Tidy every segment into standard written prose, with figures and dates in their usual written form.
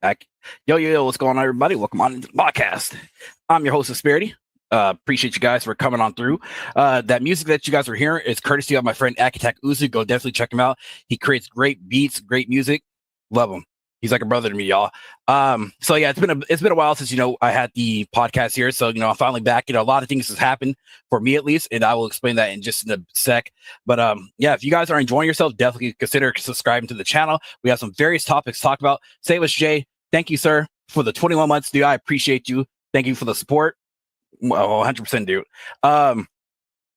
Back. Yo, what's going on, everybody? Welcome on to the podcast. I'm your host, Disparity. Appreciate you guys for coming on through. That music that you guys are hearing is courtesy of my friend Akitak Uzu. Go definitely check him out. He creates great beats, great music. Love him. He's like a brother to me, y'all. So yeah, it's been a while since I had the podcast here. So I'm finally back. A lot of things has happened for me at least, and I will explain that in just in a sec. But yeah, if you guys are enjoying yourself, definitely consider subscribing to the channel. We have some various topics to talk about. Samus J, thank you, sir, for the 21 months, dude. I appreciate you. Thank you for the support. Well, 100%, dude.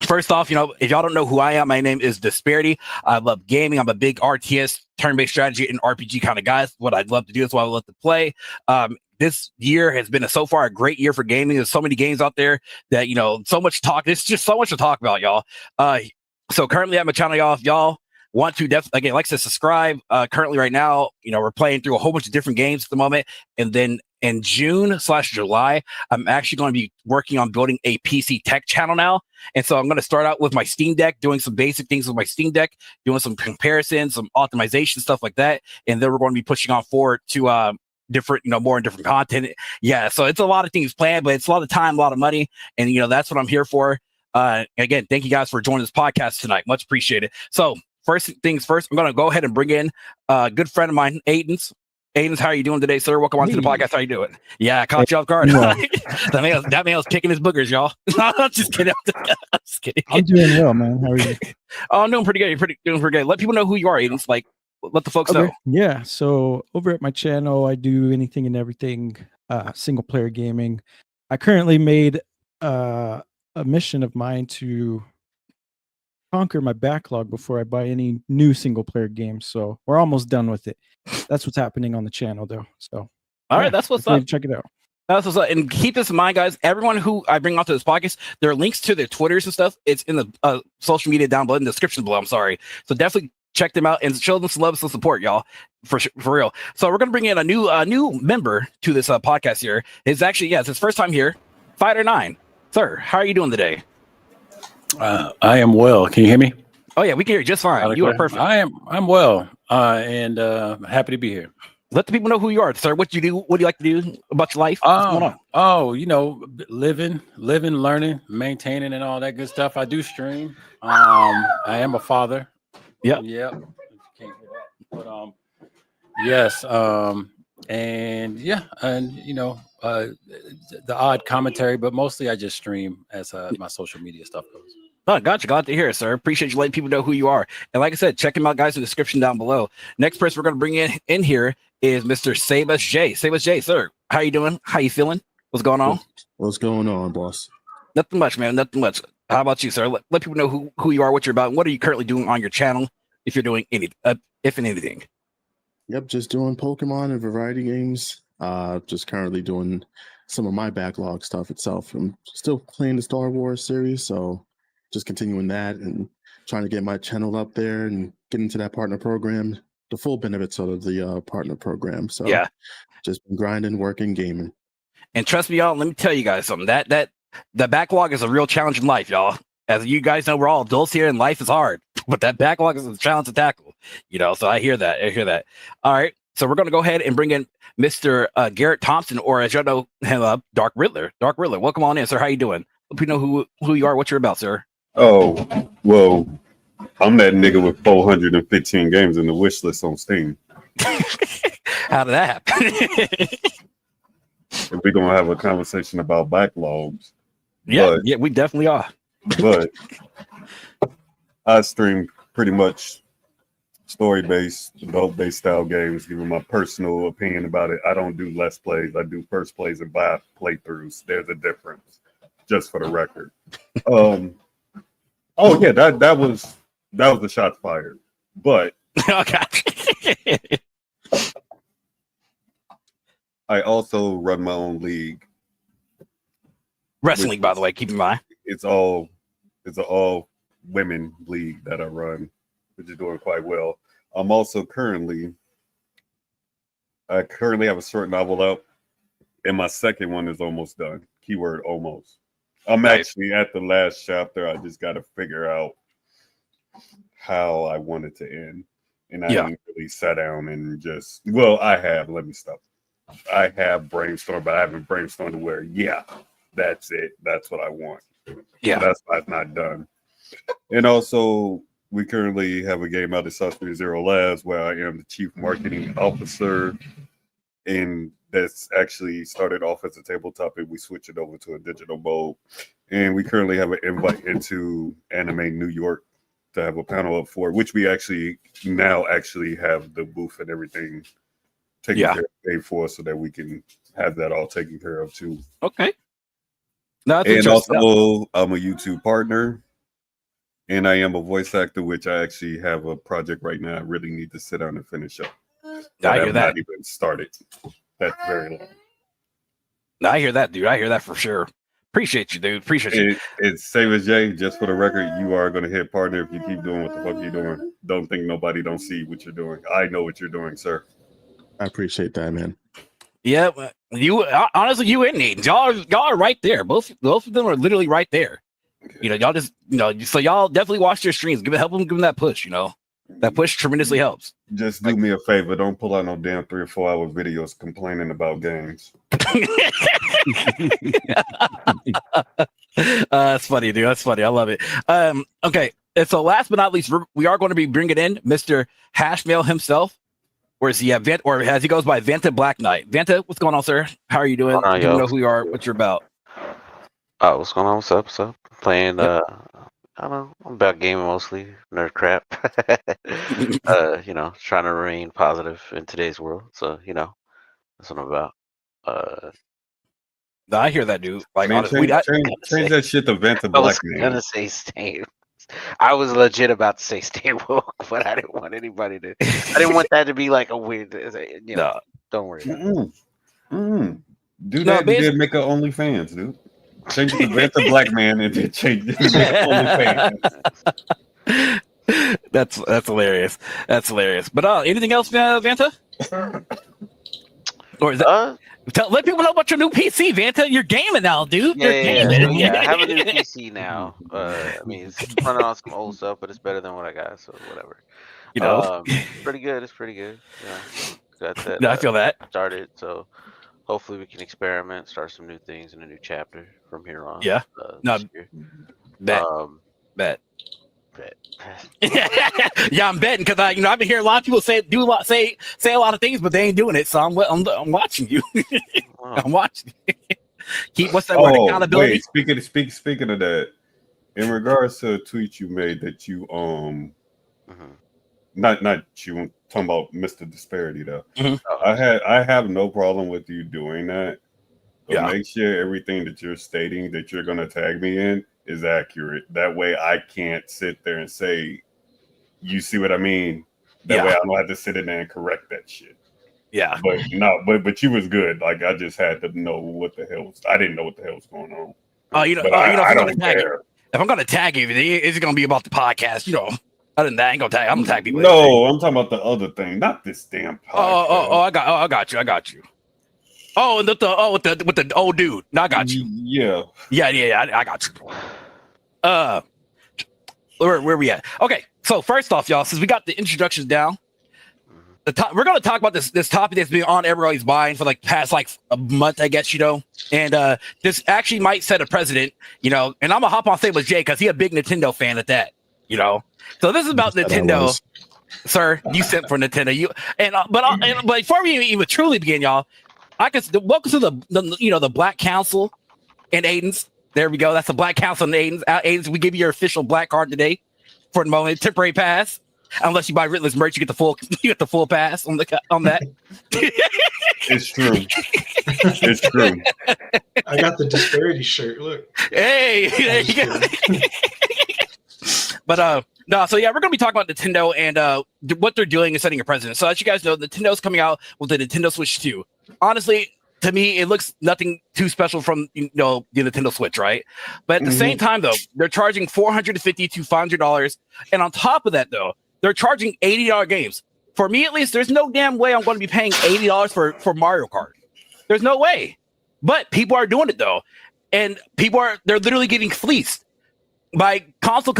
First off, if y'all don't know who I am, my name is Disparity. I love gaming. I'm a big RTS, turn-based strategy, and RPG kind of guy. That's what I'd love to do. That's what I love to play. This year has been so far a great year for gaming. There's so many games out there that, so much talk. There's just so much to talk about, y'all. So currently at my channel, y'all, if y'all want to again, like I said, subscribe. Currently right now, we're playing through a whole bunch of different games at the moment. And then in June/July, I'm actually going to be working on building a PC tech channel now. And so I'm going to start out with my Steam Deck, doing some basic things with my Steam Deck, doing some comparisons, some optimization, stuff like that. And then we're going to be pushing on forward to different, more and different content. Yeah, so it's a lot of things planned, but it's a lot of time, a lot of money. And, that's what I'm here for. Again, thank you guys for joining this podcast tonight. Much appreciated. So first things first, I'm going to go ahead and bring in a good friend of mine, Aidens. Aidens, how are you doing today, sir? Welcome on to the podcast. How you doing? Yeah, I caught you off guard. Yeah. that man was kicking his boogers, y'all. I'm just kidding. I'm just kidding. I'm doing well, man. How are you? Oh, I'm doing pretty good. You're doing pretty good. Let people know who you are, Aidens. Like, let the folks know. Yeah. So over at my channel, I do anything and everything single player gaming. I currently made a mission of mine to conquer my backlog before I buy any new single player games. So we're almost done with it. That's what's happening on the channel, though. So all right, that's what's up. Check it out. That's what's up. And keep this in mind, guys. Everyone who I bring onto this podcast, there are links to their Twitters and stuff. It's in the social media down below, in the description below. I'm sorry. So definitely check them out and show them some love and some support, y'all. For real. So we're gonna bring in a new member to this podcast here. It's actually it's his first time here. Fighter9, sir, how are you doing today? I am well. Can you hear me? Oh yeah, we can hear you just fine. You are perfect. I'm well, and happy to be here. Let the people know who you are, sir. What do you do? What do you like to do about your life? What's going on? Oh, living, learning, maintaining, and all that good stuff. I do stream. I am a father. Yep. Can't hear that. But yes. And the odd commentary, but mostly I just stream as my social media stuff goes. Oh, gotcha. Glad to hear it, sir. Appreciate you letting people know who you are. And like I said, check him out, guys, in the description down below. Next person we're going to bring in here is Mr. Samus J. Samus J, sir. How you doing? How you feeling? What's going on? What's going on, boss? Nothing much, man. Nothing much. How about you, sir? Let people know who you are, what you're about, and what are you currently doing on your channel, if you're doing anything. Yep, just doing Pokemon and variety games. Just currently doing some of my backlog stuff itself. I'm still playing the Star Wars series, so just continuing that and trying to get my channel up there and get into that partner program, the full benefits of the partner program. So yeah, just been grinding, working, gaming. And trust me, y'all, let me tell you guys something. That the backlog is a real challenge in life, y'all. As you guys know, we're all adults here and life is hard, but that backlog is a challenge to tackle, so I hear that. All right. So we're going to go ahead and bring in Mr. Garrett Thompson, or as y'all know him, Dark Riddler. Dark Riddler, welcome on in, sir. How you doing? Let me know who you are, what you're about, sir. Oh, well, I'm that nigga with 415 games in the wish list on Steam. How did that happen? If we're going to have a conversation about backlogs. Yeah, we definitely are. But I stream pretty much story-based, adult-based style games, giving my personal opinion about it. I don't do let's plays. I do first plays and buy playthroughs. There's a difference, just for the record. Oh yeah, that was the shot fired. But I also run my own league. Wrestling league, by the way, keep in mind. It's an all women league that I run, which is doing quite well. I'm also currently have a short novel up, and my second one is almost done. Keyword almost. I'm actually at the last chapter. I just got to figure out how I want it to end. And I ain't really sat down and just, well, I have, let me stop. I have brainstormed, but I haven't brainstormed to where, that's it. That's what I want. Yeah. So that's not done. And also, we currently have a game out at ServoCast Labs where I am the chief marketing officer. And that's actually started off as a tabletop, and we switch it over to a digital mode. And we currently have an invite into Anime New York to have a panel up for, which we actually now have the booth and everything taken care of, paid for, so that we can have that all taken care of too. Okay. No, and also, I'm a YouTube partner, and I am a voice actor, which I actually have a project right now. I really need to sit down and finish up. I hear that. Not even started. That's very long. No, I hear that, dude. I hear that for sure. Appreciate you, dude. Appreciate you. It's same as Jay. Just for the record, you are going to hit partner if you keep doing what the fuck you're doing. Don't think nobody don't see what you're doing. I know what you're doing, sir. I appreciate that, man. Yeah, you honestly, you and Nate, y'all are right there. Both of them are literally right there. You know, y'all just so y'all definitely watch their streams. Help them, give them that push. You know, that push tremendously helps. Just do me a favor. Don't pull out no damn 3 or 4 hour videos complaining about games. That's funny, dude. That's funny. I love it. Okay. And so last but not least, we are going to be bringing in Mr. Hashmail himself. Or is he or as he goes by Vanta Black Knight. Vanta, what's going on, sir? How are you doing? Do you know who you are? What you're about? What's going on? What's up? What's up? Playing I don't know. I'm about gaming mostly. Nerd crap. Trying to remain positive in today's world. So, that's what I'm about. No, I hear that, dude. Like, man, honestly, change that shit to Vanta Black Knight. I was gonna say stay. I was legit about to say stay woke, but I didn't want anybody to. I didn't want that to be like a weird. No. Don't worry. Do that. You did make an OnlyFans, dude. Change it to Vanta Black Man and then change it to OnlyFans. That's hilarious. That's hilarious. But anything else, Vanta? Or is that? Let people know about your new PC, Vanta. You're gaming now, dude. Yeah, I have a new PC now. I mean, it's running on some old stuff, but it's better than what I got, so whatever. It's pretty good. It's pretty good. Yeah, got that. No, I feel that. Started, so hopefully we can experiment, start some new things in a new chapter from here on. Yeah. Bet. Yeah, I'm betting because I've been hearing a lot of people say a lot of things, but they ain't doing it. So I'm watching you. Wow. I'm watching. What's that word? Accountability. Wait, speaking of that, in regards to a tweet you made that you not you talking about Mr. Disparity though. I have no problem with you doing that. But make sure everything that you're stating that you're gonna tag me in is accurate. That way I can't sit there and say, you see what I mean? That way I don't have to sit in there and correct that shit. Yeah. But no, but you was good. Like I just had to know what the hell I didn't know what the hell was going on. I don't care. If I'm gonna tag you, it's gonna be about the podcast, Other than that, I ain't gonna tag. I'm gonna tag people. No, I'm talking about the other thing, not this damn podcast. I got you. Oh, with the old dude. No, I got you. Yeah. I got you. Where we at? Okay, so first off, y'all, since we got the introductions down, we're gonna talk about this topic that's been on everybody's mind for past a month, I guess, and this actually might set a precedent, and I'm gonna hop on stage with Jay because he's a big Nintendo fan at that, So this is about Nintendo. Sir, you sent for Nintendo. But before we even truly begin, y'all, welcome to the Black Council and Aiden's. There we go. That's the Black Council and Aiden's. Aiden's, we give you your official black card today for the moment. Temporary pass. Unless you buy Riddler's merch, you get the full pass on that. It's true. It's true. I got the Disparity shirt. Look. Hey, there you go. But so yeah, we're gonna be talking about Nintendo and what they're doing and setting a precedent. So as you guys know, Nintendo's coming out with the Nintendo Switch 2. Honestly, to me, it looks nothing too special from the Nintendo Switch, right? But at the same time, though, they're charging $450 to $500, and on top of that, though, they're charging $80 games. For me, at least, there's no damn way I'm going to be paying $80 for Mario Kart. There's no way. But people are doing it though, and they're literally getting fleeced by console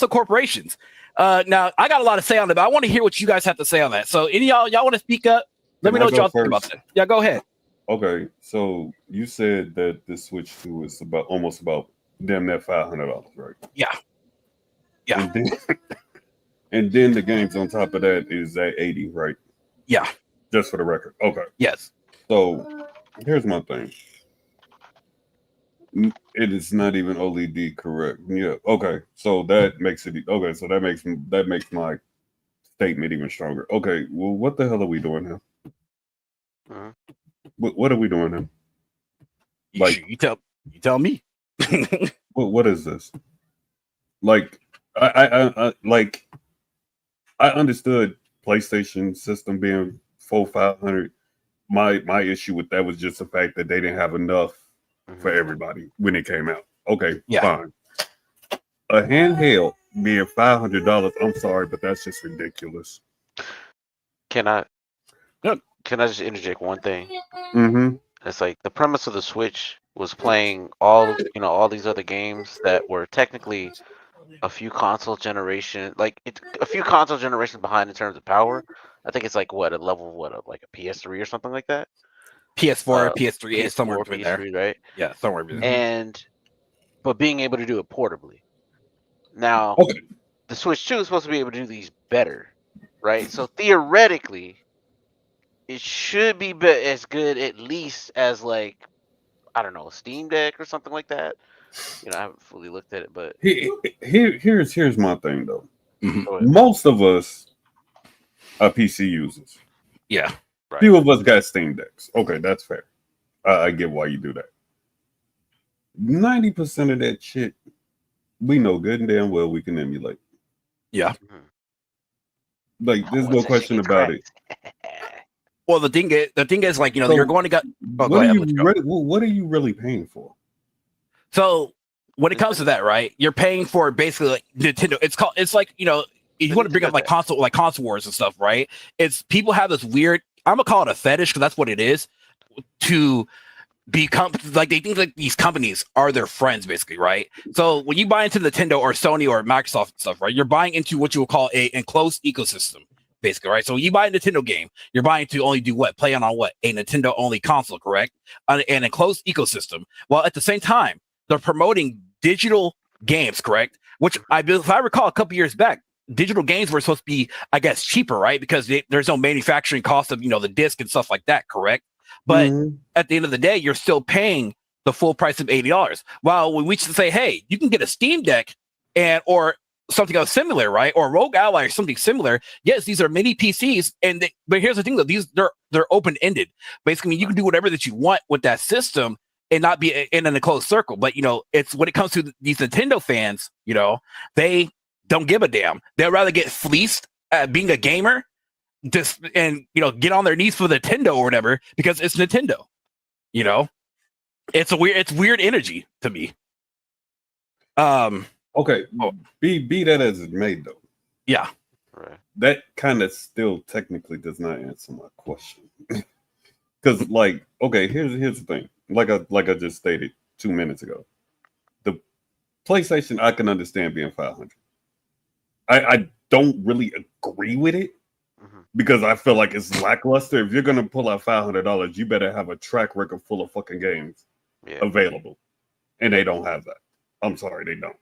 corporations. Now I got a lot to say on it, but I want to hear what you guys have to say on that. So, any y'all want to speak up? Let me know what y'all think about that. Yeah, go ahead. Okay, so you said that the Switch 2 is almost about damn near $500, right? Yeah. And then the games on top of that is at 80, right? Yeah. Just for the record. Okay. Yes. So here's my thing. It is not even OLED, correct? Yeah. Okay. So that makes it okay. So that makes my statement even stronger. Okay. Well, what the hell are we doing here? Uh-huh. What are we doing here? Like you tell me. what is this? Like I understood PlayStation system being 500. My issue with that was just the fact that they didn't have enough for everybody when it came out. Okay, fine. A handheld being $500, I'm sorry, but that's just ridiculous. Can I just interject one thing? Mm-hmm. It's like the premise of the Switch was playing all these other games that were technically a few console generations behind in terms of power. I think it's like a level of like a PS3 or something like that. PS4, PS3, PS4, somewhere between PS3, there. right? Yeah, somewhere between there. But being able to do it portably. Now, the Switch 2 is supposed to be able to do these better, right? So theoretically, it should be as good at least as like, I don't know, a Steam Deck or something like that. I haven't fully looked at it, but here's my thing though. Mm-hmm. Most of us are PC users. Yeah. Right. Few of us got Steam Decks. Okay, that's fair. I get why you do that. 90% of that shit, we know good and damn well we can emulate. Yeah. Like, there's no question about it. Well, the thing is, like, So, you're going to get. What are you really paying for? So when it comes to that, right? You're paying for basically like Nintendo. It's like if you want to bring up like console wars and stuff, right? It's people have this weird. I'm gonna call it a fetish because that's what it is. To become like they think like these companies are their friends, basically, right? So when you buy into Nintendo or Sony or Microsoft and stuff, right? You're buying into what you would call a enclosed ecosystem, basically, right? So when you buy a Nintendo game, you're buying to only do what? Play on what? A Nintendo only console, correct? An enclosed ecosystem. While at the same time, they're promoting digital games, correct? Which if I recall, a couple years back, digital games were supposed to be, I guess, cheaper, right? Because there's no manufacturing cost of the disc and stuff like that, correct? But at the end of the day, you're still paying the full price of $80. While when we should say, hey, you can get a Steam Deck or something else similar, right? Or Rogue Ally or something similar. Yes, these are mini PCs, but here's the thing though: they're open ended. Basically, you can do whatever that you want with that system and not be in a closed circle. But it's when it comes to these Nintendo fans, they don't give a damn. They'd rather get fleeced at being a gamer, and get on their knees for Nintendo or whatever because it's Nintendo. It's weird energy to me. Okay, be that as it may, though. Yeah, that kind of still technically does not answer my question. Because, like, okay, here's the thing. Like I just stated 2 minutes ago, the PlayStation I can understand being 500. I don't really agree with it because I feel like it's lackluster. If you're gonna pull out $500, you better have a track record full of fucking games available, and they don't have that. I'm sorry, they don't.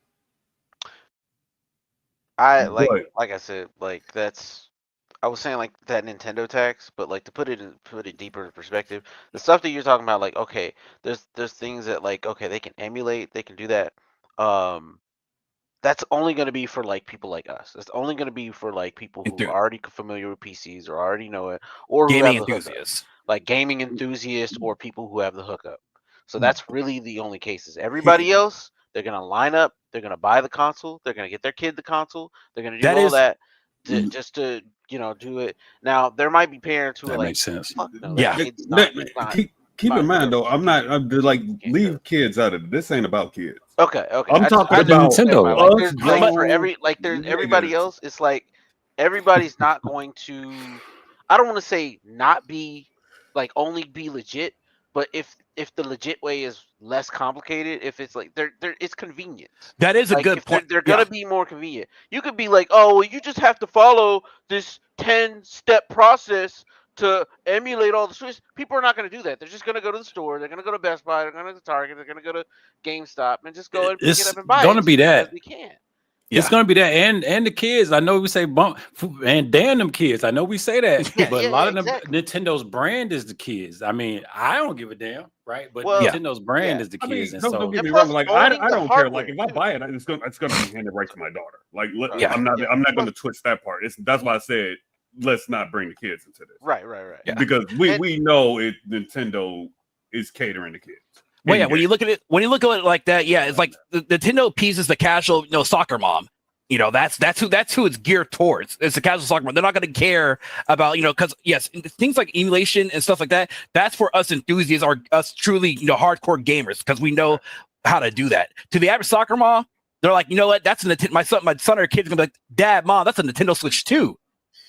Like I said, like I was saying like that Nintendo tax, but like to put it deeper in perspective, the stuff that you're talking about, like okay, there's things that like okay they can emulate, they can do that. That's only going to be for like people like us. It's only going to be for like people who are already familiar with PCs or already know it, or gaming enthusiasts, like gaming enthusiasts or people who have the hookup. So that's really the only cases. Everybody else, they're going to line up. They're going to buy the console. They're going to get their kid the console. They're going to do all that just to do it. Now there might be parents who are like, makes sense. Fuck no, Yeah. Keep in mind though, I'm like leave kids out of it. This ain't about kids. Okay. I'm talking about Nintendo. There's everybody else. It's like everybody's not going to. I don't want to say not be like only be legit, But if the legit way is less complicated, if it's like it's convenient. That is a Like, good if point. they're gonna be more convenient. You could be like, oh, well, you just have to follow this 10-step process to emulate all the Switch. People are not gonna do that. They're just gonna go to the store. They're gonna go to Best Buy. They're gonna go to Target. They're gonna go to GameStop and just go and pick it It's up and buy gonna it be that. because we can. Yeah. It's gonna be that, and the kids. I know we say bump and damn them kids. I know we say that, Yeah, but yeah, a lot yeah, of them exactly. Nintendo's brand is the kids. I mean, I don't give a damn, right? But Well, Nintendo's brand yeah. is the I mean, kids, and don't so get me And wrong. plus Like, I owning the don't care. Like, hardware, if I too. buy it, it's gonna be handed right to my daughter. Like, Yeah. I'm not going to twitch that part. That's why I said let's not bring the kids into this. Right. Yeah. Because we know Nintendo is catering to kids. Well, yeah. When you look at it like that, yeah, it's like the Nintendo piece is the casual, soccer mom. That's who it's geared towards. It's a casual soccer mom. They're not going to care about, because yes, things like emulation and stuff like that. That's for us enthusiasts or us truly, hardcore gamers, because we know how to do that. To the average soccer mom, they're like, you know what? That's a Nintendo. My son or kid's gonna be like, Dad, Mom, that's a Nintendo Switch 2.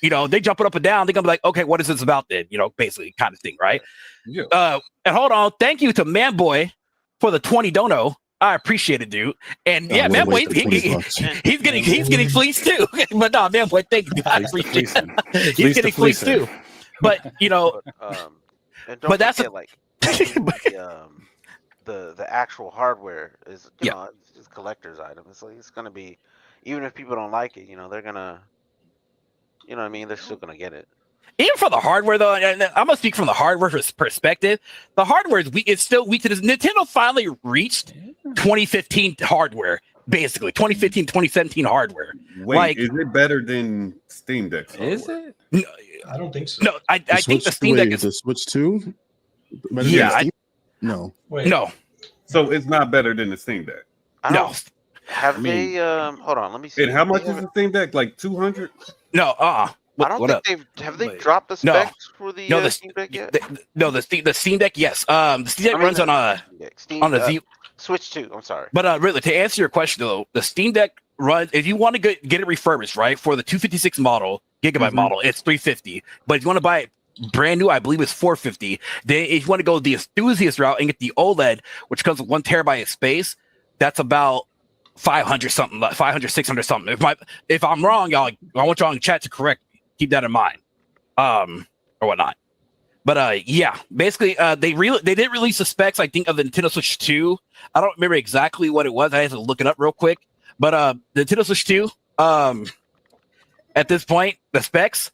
They jumping up and down. They're gonna be like, okay, what is this about then? Basically, kind of thing, right? Yeah. And hold on, thank you to Manboy for the 20 dono. I appreciate it, dude. And yeah, Manboy, he's getting fleeced too. But no, Manboy, thank you. I appreciate it. He's getting fleeced too. But and don't but that's forget, like the actual hardware is it's a collector's item. It's like it's gonna be, even if people don't like it, they're gonna, what I mean, they're still gonna get it. Even for the hardware, though, and I'm gonna speak from the hardware perspective. The hardware is weak. It's still weak to this. Nintendo finally reached 2015 hardware, basically 2015, 2017 hardware. Wait, is it better than Steam Deck? Is it? No, I don't think so. no, I think the Steam Deck is the Switch 2. Yeah, no. Wait. no, So it's not better than the Steam Deck. no, Have they? Hold on, let me see. And how much is the Steam Deck? Like 200? no. I don't think have they dropped the specs for the Steam Deck yet? The Steam Deck, yes. The Steam Deck runs on the Z Switch 2. I'm sorry, but really, to answer your question though, the Steam Deck runs. If you want to get it refurbished, right, for the 256 model gigabyte model, it's $350. But if you want to buy it brand new, I believe it's $450. Then if you want to go the enthusiast route and get the OLED, which comes with 1 terabyte of space, that's about 500 something, 500, 600 something. If I'm wrong, y'all, I want y'all in chat to correct me. Keep that in mind, or whatnot. But yeah, basically, they did release the specs, I think, of the Nintendo Switch 2. I don't remember exactly what it was. I had to look it up real quick. But the Nintendo Switch 2, at this point, the specs,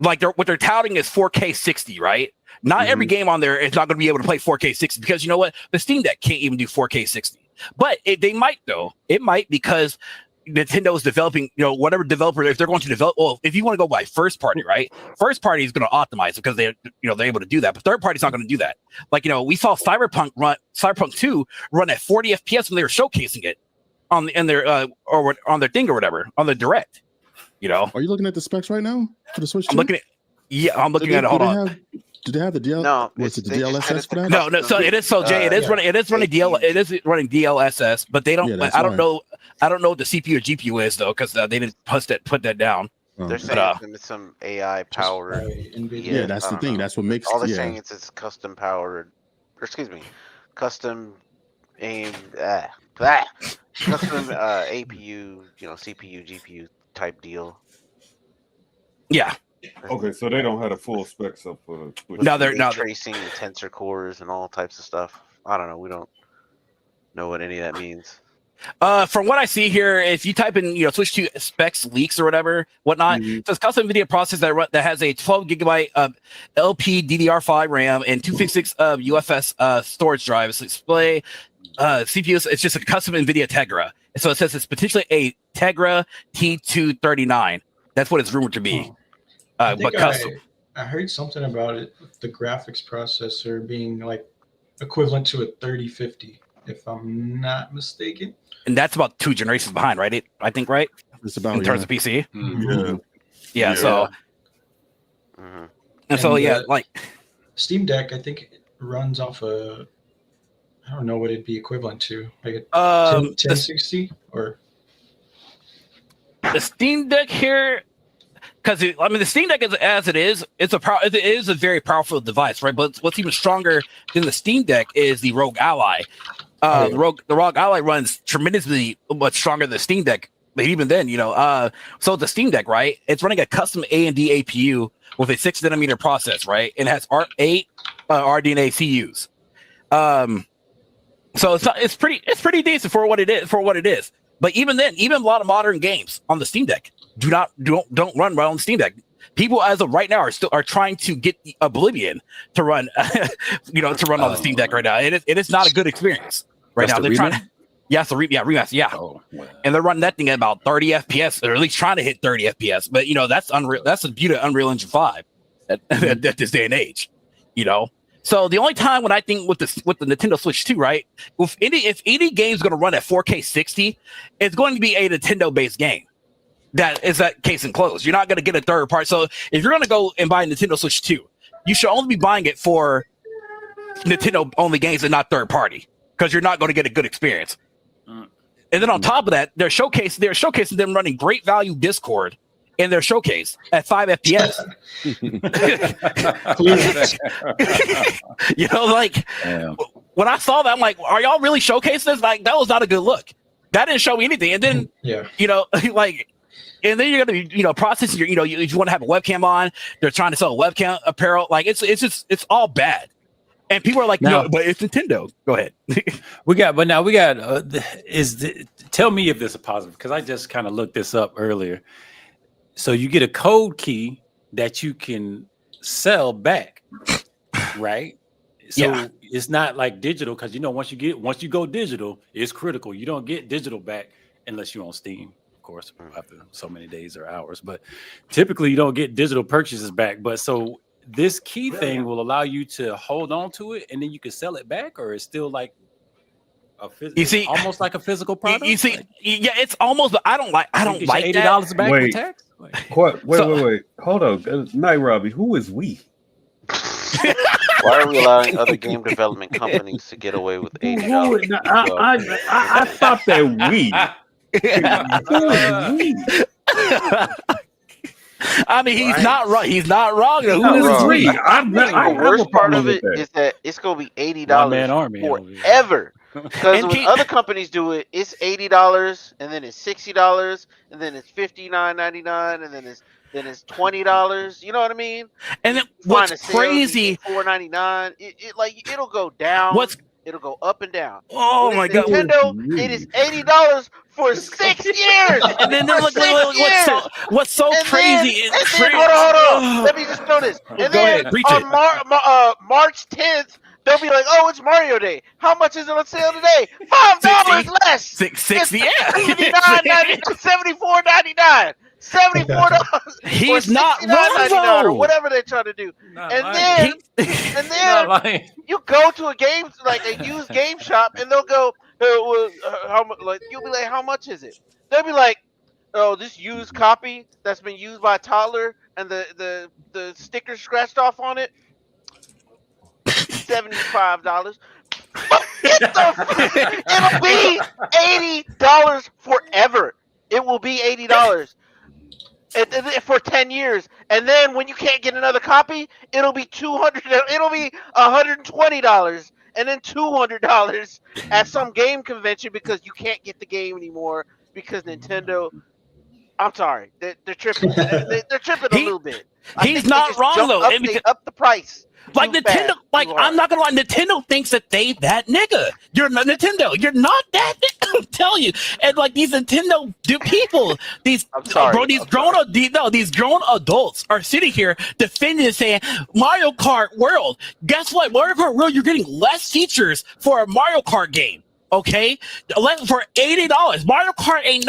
like what they're touting is 4K 60, right? Not every game on there is not going to be able to play 4K 60, because you know what? The Steam Deck can't even do 4K 60. But they might, though. It might, because Nintendo is developing, whatever developer, if they're going to develop, well, if you want to go by first party, right? First party is going to optimize it because they're able to do that, but third party is not going to do that. Like, we saw Cyberpunk 2 run at 40 FPS when they were showcasing it on their thing or whatever, on the direct, Are you looking at the specs right now for the Switch 2? I'm looking at it. Hold on. Do they have the DL? No, was it the DLSS for that? No. So it is. So Jay, it is running. It is running DL. It is running DLSS, but they don't. Yeah, I don't know. I don't know what the CPU or GPU is though, because they didn't put that down. They're saying it's some AI powered. Yeah, that's the thing. Know. That's what makes. All they're saying is it's custom powered, or custom aimed. Custom APU, CPU, GPU type deal. Yeah. Okay, so they don't have the full specs up for the Switch. No, they're not tracing the tensor cores and all types of stuff. I don't know. We don't know what any of that means. From what I see here, if you type in, Switch 2 specs leaks or whatever, whatnot, it says custom NVIDIA processor that has a 12 gigabyte LP DDR5 RAM and 256 UFS storage drive. So display CPUs. It's just a custom NVIDIA Tegra. So it says it's potentially a Tegra T239. That's what it's rumored to be. But custom. I heard something about it, the graphics processor being like equivalent to a 3050, if I'm not mistaken. And that's about 2 generations behind, right? I think, right? It's about in terms of PC. Yeah. So. Mm-hmm. And so like Steam Deck, I think it runs off I don't know what it'd be equivalent to, like a 1060 or the Steam Deck here. because I mean the Steam Deck as it is, it is a very powerful device, right? But what's even stronger than the Steam Deck is the Rogue Ally. The Rogue Ally runs tremendously much stronger than the Steam Deck. But even then, so the Steam Deck, right? It's running a custom AMD APU with a 6 nanometer process, right? And it has 8 RDNA CUs. So it's pretty decent for what it is. But even then, even a lot of modern games on the Steam Deck don't run well on the Steam Deck. People as of right now are trying to get Oblivion to run, to run on the Steam Deck right now. It is not a good experience right now. They're trying to. Yeah, so remaster, yeah. Oh, wow. And they're running that thing at about 30 FPS, or at least trying to hit 30 FPS. But that's Unreal. That's the beauty of Unreal Engine 5 at this day and age. So the only time when I think with the Nintendo Switch 2, right? If any game is going to run at 4K 60, it's going to be a Nintendo based game. That is that case and closed. You're not going to get a third party. So if you're going to go and buy a Nintendo Switch 2, you should only be buying it for Nintendo only games and not third party, because you're not going to get a good experience. And then on top of that, they're showcasing them running great value Discord in their showcase at 5 FPS. When I saw that, I'm like, are y'all really showcasing this? Like, that was not a good look. That didn't show me anything. And then, and then you're gonna be, processing your, if you want to have a webcam on, they're trying to sell a webcam apparel. Like, it's all bad. And people are like, no, but it's Nintendo. Go ahead. Tell me if this is positive, because I just kind of looked this up earlier. So you get a code key that you can sell back, right? So it's not like digital, because once you go digital, it's critical. You don't get digital back unless you're on Steam, of course, after so many days or hours. But typically, you don't get digital purchases back. But so this key thing will allow you to hold on to it, and then you can sell it back, or it's still like almost like a physical product. It's almost. But I don't like $80 back with tax. Wait. Hold on, Night Robbie. Who is we? Why are we allowing other game development companies to get away with $80? I stopped at we. Who is we? I mean, he's not wrong. He's not wrong. The worst part of it is that it's going to be $80 forever. Because when other companies do it, it's $80, and then it's $60, and then it's $59.99, and then it's $20. You know what I mean? And then what's crazy? $4.99. It'll go down. It'll go up and down. Oh my God! Nintendo, it is $80 for 6 years. And then what's so crazy is hold on. Let me just throw this. And then on March 10th, they'll be like, "Oh, it's Mario Day. How much is it on sale today? $5 less. $6.60. Yeah, $74.99. $74. He's not wrong, or whatever they're trying to do. And then you go to a used game shop, and they'll go, how much? Like, you'll be like, how much is it? They'll be like, oh, this used copy that's been used by a toddler, and the sticker scratched off on it, $75. It'll be $80 forever. It will be $80 for 10 years, and then when you can't get another copy, it'll be $200. It'll be $120, and then $200 at some game convention because you can't get the game anymore because Nintendo. I'm sorry, they're tripping. They're tripping a little bit. He's not wrong though. They up the price. Like Nintendo, I'm not gonna lie. Nintendo thinks that they that nigga. You're not Nintendo. You're not that nigga. I'm telling you. And like these Nintendo people, these grown adults are sitting here defending and saying Mario Kart World. Guess what? Mario Kart World, you're getting less features for a Mario Kart game. Okay, for $80. Mario Kart ain't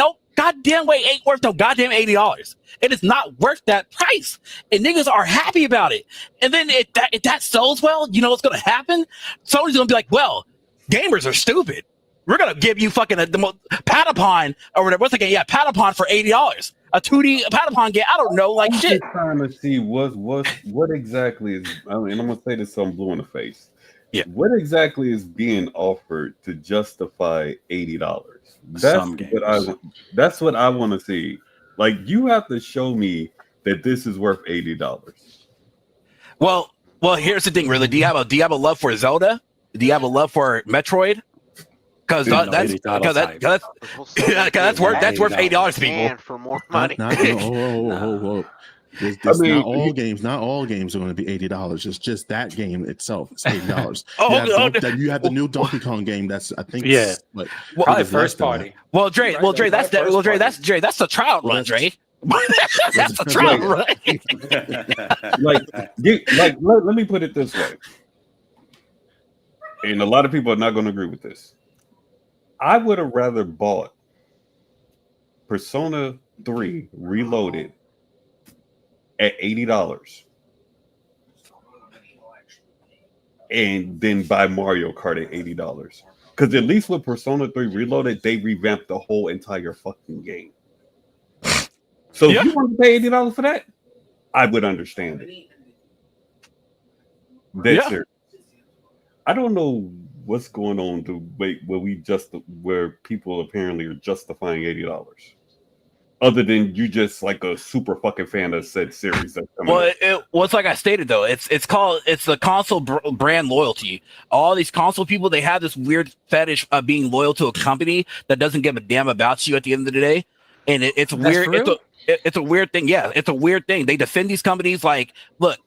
worth no goddamn $80. It is not worth that price, and niggas are happy about it. And then if that sells well, you know what's gonna happen? Sony's gonna be like, well, gamers are stupid. We're gonna give you fucking the Patapon or whatever. What's the game? Yeah, Patapon for $80. A 2D Patapon game. I don't know, like shit. I'm trying to see what exactly is. I mean, I'm gonna say this so I'm blue in the face. Yeah. What exactly is being offered to justify $80? That's what I want to see. Like, you have to show me that this is worth $80. Well, here's the thing. Really, do you have a love for Zelda? Do you have a love for Metroid? Because that's worth $80 to people. And for more money. Not all games are going to be $80. It's just that game itself. It's $80. Then you have the new Donkey Kong game. That's I think probably first party. Well, Dre, that's the trial run, Dre. That's the trial run. Let me put it this way, and a lot of people are not going to agree with this. I would have rather bought Persona 3 Reloaded at $80 and then buy Mario Kart at $80. Because at least with Persona 3 Reloaded, they revamped the whole entire fucking game. So if you want to pay $80 for that, I would understand it. That's it. I don't know what's going on to where people apparently are justifying $80. Other than you just like a super fucking fan of said series. It's like I stated though. It's the console brand loyalty. All these console people, they have this weird fetish of being loyal to a company that doesn't give a damn about you at the end of the day, and it's weird. It's a weird thing. Yeah, it's a weird thing. They defend these companies like, look,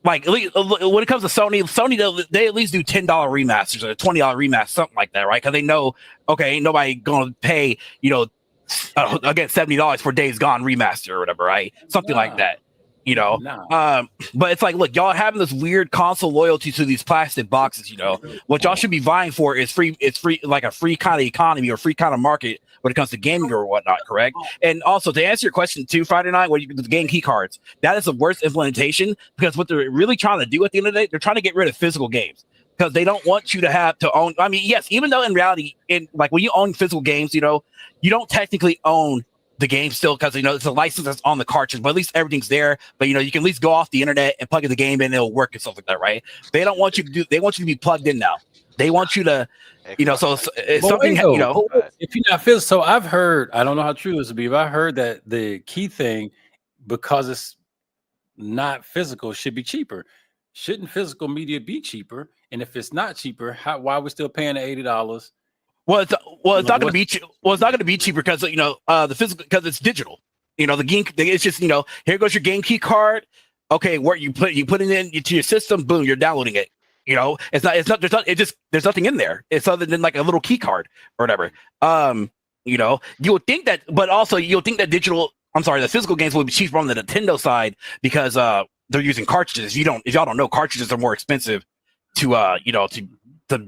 like at least when it comes to Sony, they at least do $10 remasters or $20 remasters, something like that, right? Because they know, okay, ain't nobody gonna pay, again, $70 for Days Gone remaster or whatever, right? Something like that, But it's like, look, y'all having this weird console loyalty to these plastic boxes. What y'all should be vying for is free. It's free, like a free kind of economy or free kind of market when it comes to gaming or whatnot. Correct. And also to answer your question too, Friday night, the game key cards, that is the worst implementation because what they're really trying to do at the end of the day, they're trying to get rid of physical games. Because they don't want you to have to own. I mean, yes, even though in reality, when you own physical games, you don't technically own the game still because it's a license that's on the cartridge, but at least everything's there. But you can at least go off the internet and plug in the game in, and it'll work and stuff like that, right? They don't want you to do. They want you to be plugged in now. They want you to, So it's something. If you're not physical, so I've heard. I don't know how true this would be, but I heard that the key thing, because it's not physical, should be cheaper. Shouldn't physical media be cheaper? And if it's not cheaper, why are we still paying the $80? Well, it's not going to be it's not going to be cheaper because the physical, because it's digital. The game, it's just here goes your game key card. Okay, where you put it into your system, boom, you're downloading it. There's nothing in there. It's other than like a little key card or whatever. You would think that, but also you'll think that the physical games will be cheaper on the Nintendo side because they're using cartridges. If y'all don't know, cartridges are more expensive to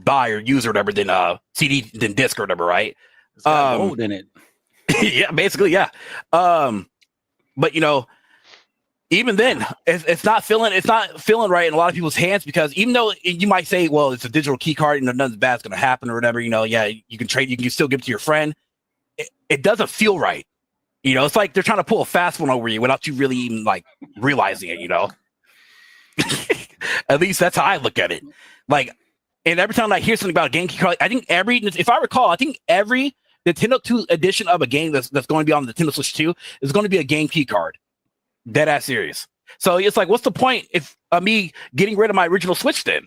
buy or use or whatever than CD than disc or whatever, right? It's got gold in it. Yeah, basically, yeah. But even then, it's not feeling right in a lot of people's hands because even though you might say, well, it's a digital key card and nothing bad's gonna happen or whatever, you can trade, you can still give it to your friend. It doesn't feel right. It's like they're trying to pull a fast one over you without you really even like realizing it, At least that's how I look at it. Like, and every time I hear something about a game key card, I think every Nintendo 2 edition of a game that's going to be on the Nintendo Switch 2 is going to be a game key card. Dead ass serious. So it's like, what's the point if me getting rid of my original Switch then?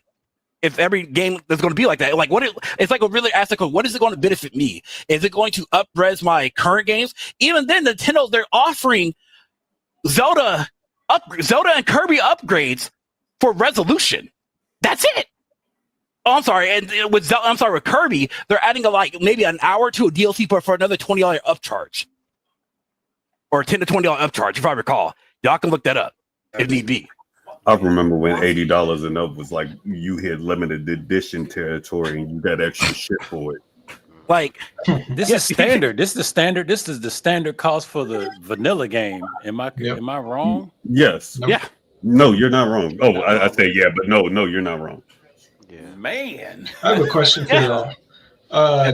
If every game is going to be like that, like it's like a really ask like, what is it going to benefit me? Is it going to up-res my current games? Even then, Nintendo, they're offering Zelda and Kirby upgrades for resolution. That's it. Oh, I'm sorry. And with Kirby, they're adding maybe an hour to a DLC for another $20 upcharge. Or $10 to $20 upcharge, if I recall. Y'all can look that up if need be. I remember when $80 and up was like you hit limited edition territory and you got extra shit for it. Like this is standard. This is the standard. This is the standard cost for the vanilla game. Am I wrong? Yes. Yeah. No, you're not wrong. Oh, I say yeah, but no, you're not wrong. Yeah, man. I have a question for y'all.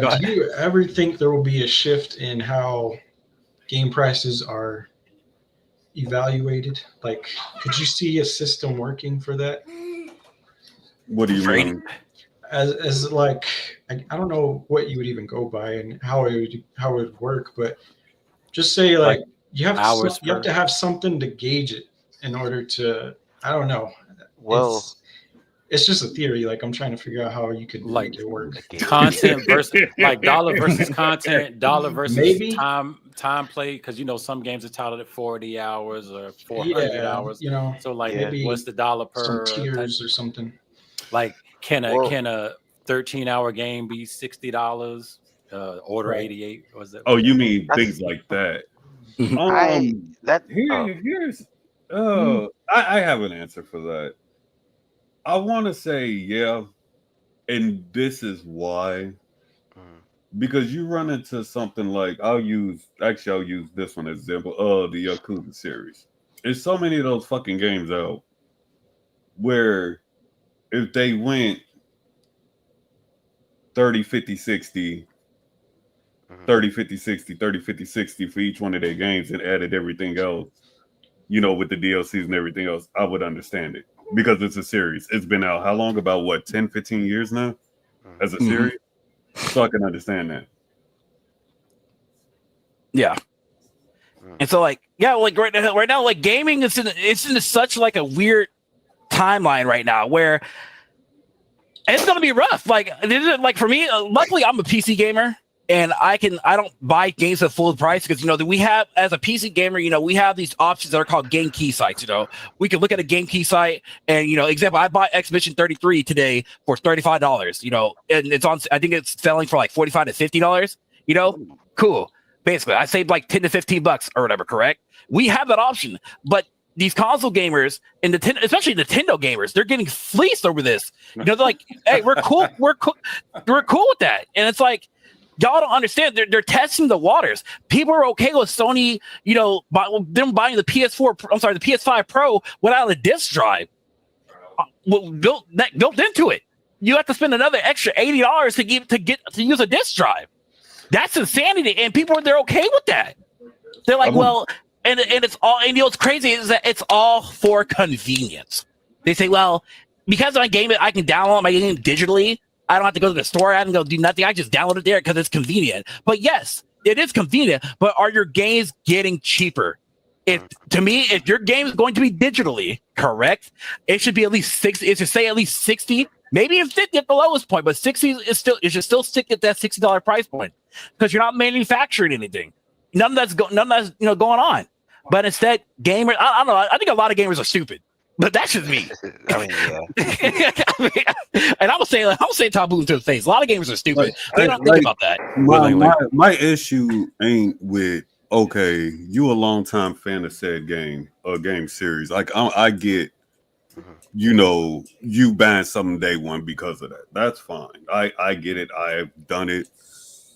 Do you ever think there will be a shift in how game prices are evaluated? Like, could you see a system working for that? What do you mean? As like, I don't know what you would even go by and how it would work, but just say like you have Hours you have per- to have something to gauge it in order to. I don't know. Well, It's just a theory. Like I'm trying to figure out how you could Like, make it work. content versus like dollar versus content, dollar versus Maybe. time play, because some games are touted at 40 hours or 400 hours. So like, maybe what's the dollar per some tiers or something? Like, can Well- a 13-hour game be $60? Order Right. 88 was that? Oh, you mean That's- things like that? that I have an answer for that. I want to say yeah, and this is why. Because you run into something like I'll use this one as example. The Yakuza series. There's so many of those fucking games out where if they went 30, 50, 60, 30, 50, 60, 30, 50, 60 for each one of their games and added everything else, with the DLCs and everything else, I would understand it. Because it's a series. It's been out how long? About what, 10, 15 years now as a series? So I can understand that. Yeah. And so like right now, like gaming is in such like a weird timeline right now where it's gonna be rough. Like for me, luckily I'm a PC gamer and I don't buy games at full price because we have, as a PC gamer, we have these options that are called game key sites. We can look at a game key site and example, I bought Expedition 33 today for $35. And it's on. I think it's selling for like $45 to $50. Cool. Basically, I saved like $10 to $15 or whatever. Correct. We have that option, but these console gamers and especially Nintendo gamers, they're getting fleeced over this. They're like, "Hey, we're cool with that," and it's like, y'all don't understand. They're testing the waters. People are okay with Sony, them buying the PS5 Pro without a disc drive built into it. You have to spend another extra $80 to use a disc drive. That's insanity, and they're okay with that. They're like, well, and it's all, and what's crazy is that it's all for convenience. They say, well, because I can download my game digitally. I don't have to go to the store. I don't go do nothing. I just download it there because it's convenient. But yes, it is convenient. But are your games getting cheaper? To me, if your game is going to be digitally correct, it should be at least 60. It should say at least 60, maybe even 50 at the lowest point. But 60 is still. It should still stick at that $60 price point because you're not manufacturing anything. None that's going on. But instead, gamers. I don't know. I think a lot of gamers are stupid. But that's just me. I mean, yeah. And I'm gonna say taboo to the face. A lot of gamers are stupid. They don't think about that. My issue ain't with you a long time fan of said game or game series. Like I get, you buying something day one because of that. That's fine. I get it. I've done it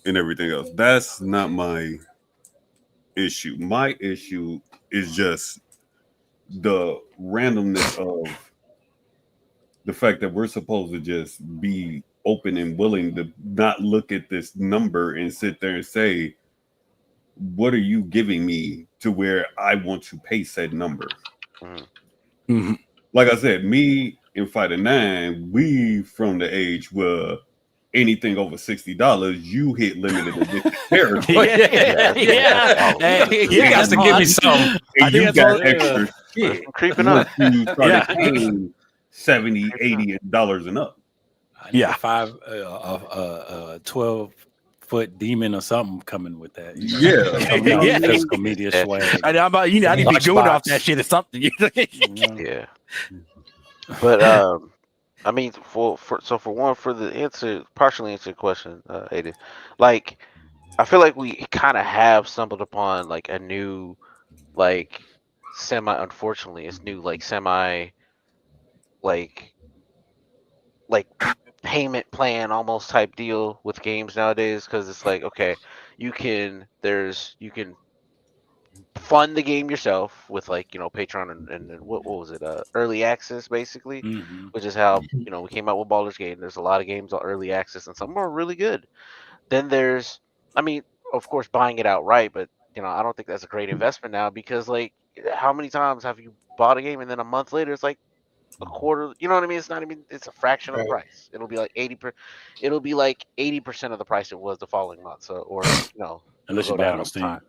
and everything else. That's not my issue. My issue is just the randomness of the fact that we're supposed to just be open and willing to not look at this number and sit there and say, what are you giving me to where I want to pay said number? Mm-hmm. Like I said, me and Fighter 9, we from the age where anything over $60, you hit limited edition territory. You got to give me some. And you got extra shit. Creeping up. You started paying $70, $80 and up. Yeah. 12-foot demon or something coming with that. Yeah. Physical media swag. I need to be doing off that shit or something. Yeah. But I mean, for the answer, partially answer your question, Aiden. Like, I feel like we kind of have stumbled upon like a new, like, unfortunately, it's new, like semi, like payment plan almost type deal with games nowadays, because it's like, okay, you can fund the game yourself with like Patreon and what was it, early access basically, which is how we came out with Baldur's Gate. There's a lot of games on early access and some are really good. Then there's, I mean, of course, buying it outright, but I don't think that's a great investment now, because like, how many times have you bought a game and then a month later it's like a quarter? You know what I mean? It's not even, it's a fraction of the price. It'll be like 80% of the price it was the following month. So, or unless you buy it on Steam.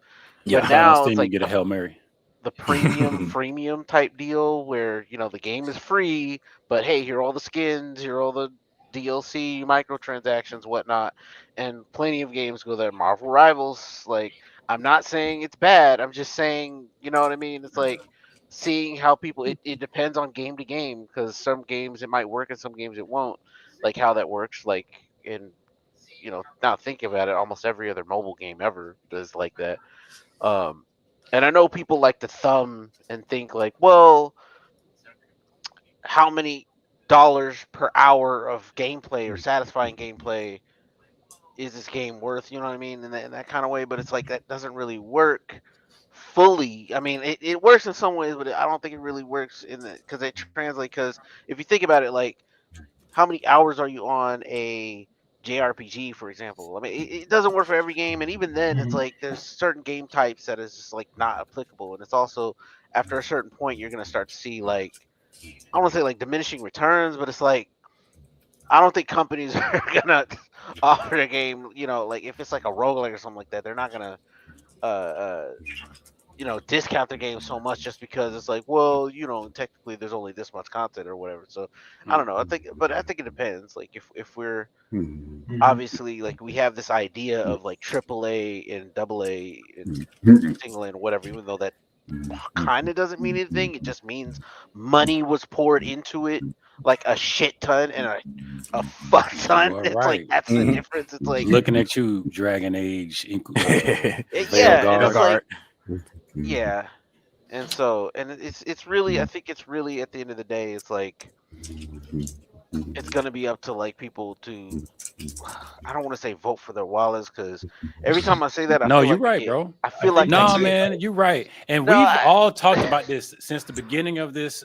Yeah. But now Steam, it's like you get a Hail Mary. the premium freemium type deal where the game is free, but hey, here are all the skins, here are all the DLC, microtransactions, whatnot, and plenty of games go there. Marvel Rivals, like, I'm not saying it's bad. I'm just saying, you know what I mean? It's like seeing how people. It depends on game to game because some games it might work and some games it won't. Like how that works, like in now think about it, almost every other mobile game ever does like that. And I know people like to thumb and think like, well, how many dollars per hour of gameplay or satisfying gameplay is this game worth? You know what I mean? In that kind of way, but it's like that doesn't really work fully. I mean, it works in some ways, but I don't think it really works in the because they translate. Because if you think about it, like, how many hours are you on a JRPG, for example? I mean, it doesn't work for every game, and even then, it's like there's certain game types that is just like not applicable, and it's also after a certain point you're gonna start to see like I don't want to say like diminishing returns, but it's like I don't think companies are gonna offer a game, like if it's like a roguelike or something like that, they're not gonna uh, uh discount their game so much just because it's like, well, technically there's only this much content or whatever. So I don't know. I think it depends. Like if we're obviously like we have this idea of like AAA and AA and single and whatever, even though that kind of doesn't mean anything. It just means money was poured into it, like a shit ton and a fuck ton. Well, It's right. like that's the difference. It's like Looking at you, Dragon Age, yeah, and it's like yeah, and so it's really I think it's really at the end of the day it's like it's gonna be up to like people to I don't want to say vote for their wallets because every time I say that I No, feel you're like right, bro. I feel like No, I get- man, you're right. And No, we've all talked about this since the beginning of this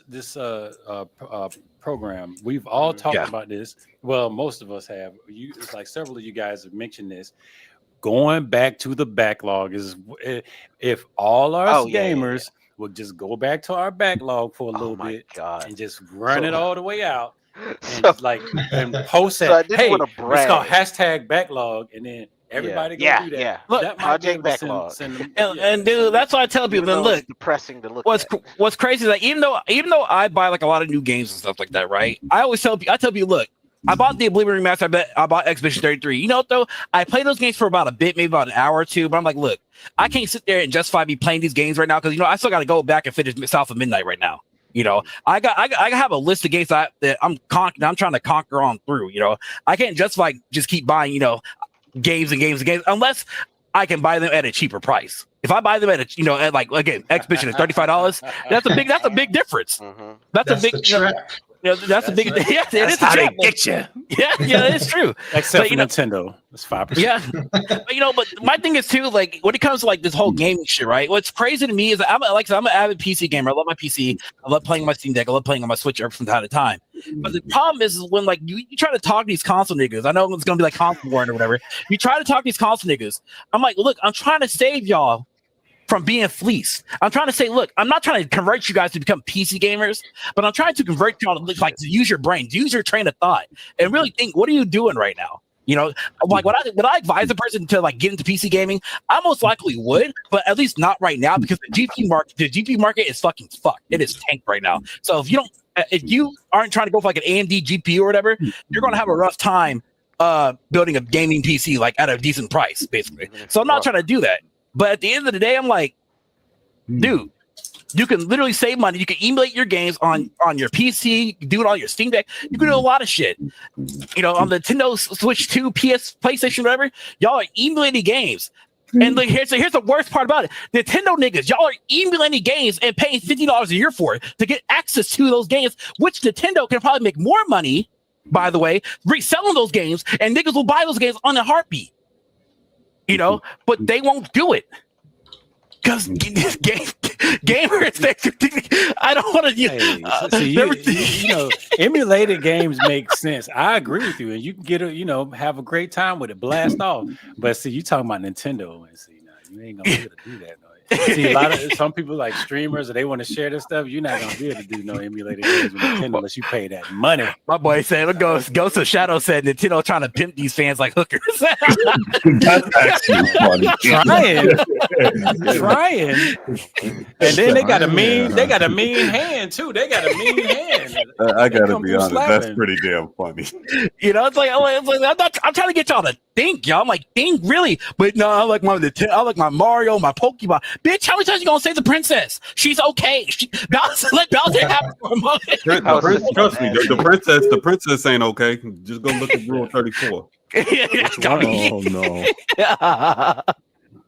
program. We've all talked about this. Well, most of us have. It's like several of you guys have mentioned this. Going back to the backlog is if all our gamers would just go back to our backlog for a little bit and just run it all the way out and and post that. Hey, it's called hashtag backlog, and then everybody go do that. Yeah. Look, that might be backlog. And dude, that's why I tell people. Then look, it's depressing to look. What's crazy is like even though I buy like a lot of new games and stuff like that, right? I tell people, look, I bought the Oblivion remaster. I bought Expedition 33. You know what though? I played those games for about a bit, maybe about an hour or two. But I'm like, look, I can't sit there and justify me playing these games right now because I still got to go back and finish South of Midnight right now. I have a list of games that I'm trying to conquer on through. I can't justify just keep buying games and games and games unless I can buy them at a cheaper price. If I buy them at at like again Expedition is $35, that's a big difference. That's a big trap. That's a big yeah. It is how a they get you. Yeah, it's true. Except for Nintendo, it's 5%. Yeah, but my thing is too, like when it comes to like this whole gaming shit, right? What's crazy to me is I'm an avid PC gamer. I love my PC. I love playing my Steam Deck. I love playing on my Switch from time to time. But the problem is when like you try to talk to these console niggas. I know it's gonna be like console war or whatever. You try to talk to these console niggas. I'm like, look, I'm trying to save y'all from being fleeced. I'm trying to say, look, I'm not trying to convert you guys to become PC gamers, but I'm trying to convert y'all to to use your brain, to use your train of thought, and really think, what are you doing right now? Like would I advise a person to like get into PC gaming? I most likely would, but at least not right now because the GPU market is fucking fucked. It is tanked right now. So if you aren't trying to go for like an AMD GPU or whatever, you're gonna have a rough time building a gaming PC like at a decent price, basically. So I'm not trying to do that. But at the end of the day, I'm like, dude, you can literally save money. You can emulate your games on your PC, do it on your Steam Deck. You can do a lot of shit. On the Nintendo Switch 2, PlayStation, whatever, y'all are emulating games. And like, here's the worst part about it. Nintendo niggas, y'all are emulating games and paying $50 a year for it to get access to those games, which Nintendo can probably make more money, by the way, reselling those games, and niggas will buy those games on a heartbeat. But they won't do it because gamers. I don't want to. Emulated games make sense. I agree with you, and you can get have a great time with it, blast off. But see, you talking about Nintendo, and see, now you ain't gonna be able to do that. See, a lot of some people like streamers, or they want to share this stuff. You're not gonna be able to do no emulated games with Nintendo unless you pay that money. My boy said, "Ghost of Shadow said Nintendo trying to pimp these fans like hookers." That's actually funny. Trying, and then they got a mean hand too. They got a mean hand. I gotta be honest, that's pretty damn funny. You know, it's like I'm trying to get y'all to think, y'all. I'm like, think really, but no, I like my Mario, my Pokemon. Bitch, how many times you gonna say the princess? She's okay. Let Bowser have it for a moment. Trust me, the princess ain't okay. Just go look at Rule 34. Oh no.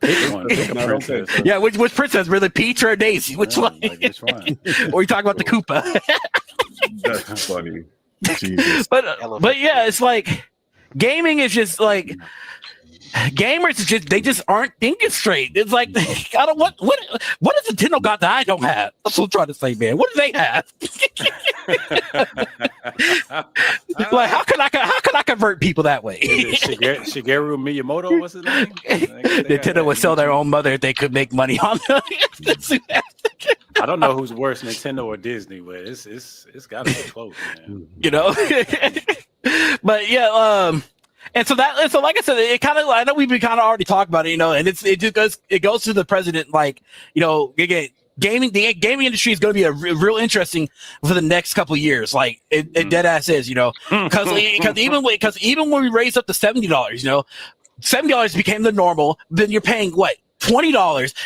Pick one. Pick a princess. Yeah, which princess? Really, Peach or Daisy? Which one? Like, which one? Or you talking about the Koopa? That's funny. Jesus. But yeah, it's like gaming is just like gamers they just aren't thinking straight. It's like I don't what does Nintendo got that I don't have? That's what I'm trying to say, man. What do they have? Like how can I convert people that way? Shigeru Miyamoto, what's his name? Nintendo would sell their own mother if they could make money on them. I don't know who's worse, Nintendo or Disney, but it's got to be close, man. You know. But yeah, and so like I said, it kind of I know we've been kind of already talked about it, you know, and it goes to the president, like, you know, again, the gaming industry is going to be a real interesting for the next couple of years, like it dead ass is, you know, because even when we raised up to $70, you know, $70 became the normal, then you're paying what? $20.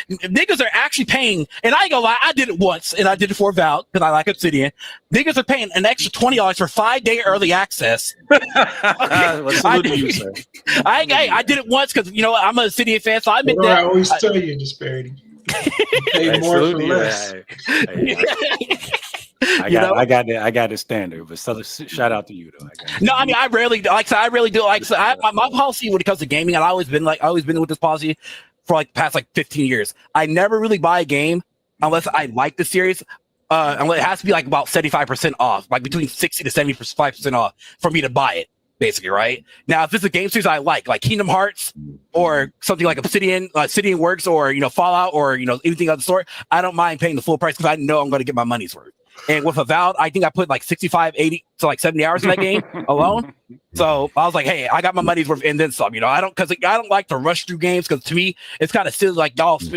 Niggas are actually paying, and I ain't gonna lie, I did it once, and I did it for Valve because I like Obsidian. Niggas are paying an extra $20 for 5-day early access. I did it once because, you know, I'm an Obsidian fan, so I admit that. I always tell you disparity. You pay more for less. I got the standard, but shout out to you though. No, I mean I rarely do. My policy when it comes to gaming, and I've always been with this policy for like the past like 15 years. I never really buy a game unless I like the series. Unless it has to be like about 75% off, like between 60 to 75% off for me to buy it, basically, right? Now, if it's a game series I like Kingdom Hearts or something like Obsidian Works, or, you know, Fallout, or, you know, anything of the sort, I don't mind paying the full price because I know I'm going to get my money's worth. And with Avowed, I think I put like 65, 80 to like 70 hours in that game alone. So I was like, hey, I got my money's worth and then some. You know, I don't like to rush through games because to me, it's kind of silly. Like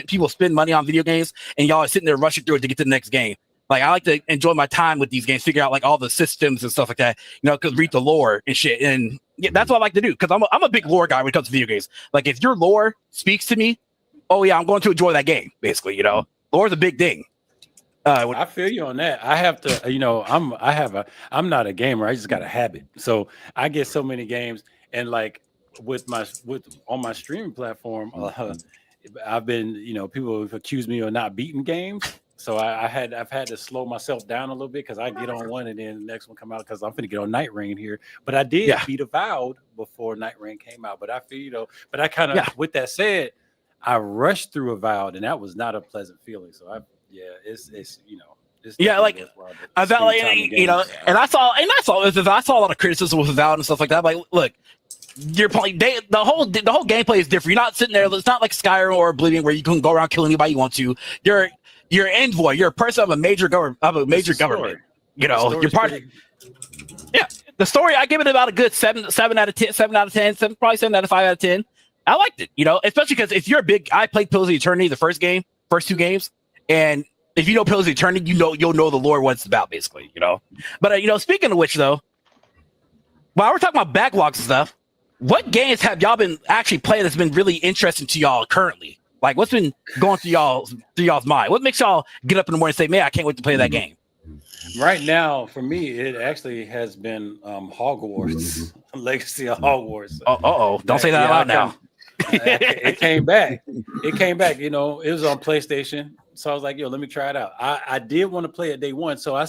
people spend money on video games and y'all are sitting there rushing through it to get to the next game. Like I like to enjoy my time with these games, figure out like all the systems and stuff like that. You know, because read the lore and shit. And yeah, that's what I like to do because I'm a big lore guy when it comes to video games. Like if your lore speaks to me, oh yeah, I'm going to enjoy that game. Basically, you know, lore is a big thing. I feel you on that. I have to, you know, I'm not a gamer. I just got a habit. So I get so many games, and like on my streaming platform, I've been, you know, people have accused me of not beating games. So I've had to slow myself down a little bit because I get on one and then the next one come out because I'm finna get on Night Rain here. But I did beat Avowed before Night Rain came out. But I feel, you know, but I kind of, with that said, I rushed through Avowed and that was not a pleasant feeling. So it's you know. Like Avowed, you know, and I saw a lot of criticism with Avowed and stuff like that. Like, look, you're playing the whole gameplay is different. You're not sitting there. It's not like Skyrim or Oblivion where you can go around killing anybody you want to. You're an envoy. You're a person of a major government. You know, you're part of. Yeah, the story I give it about a good 7 out of 10, 7 out of 10, probably 7 out of 5 out of 10. I liked it, you know, especially because if you're a big, I played Pillars of Eternity, the first 2 games, and if you know Pillars of Eternity, you'll know the lore, what it's about, basically, you know. But you know, speaking of which, though, while we're talking about backlogs and stuff, what games have y'all been actually playing that's been really interesting to y'all currently? Like, what's been going through y'all's mind? What makes y'all get up in the morning and say, "Man, I can't wait to play that game"? Right now, for me, it actually has been Hogwarts, Legacy of Hogwarts. Don't say that out loud now. It came back. You know, it was on PlayStation. So I was like, yo, let me try it out. I did want to play it day one. So I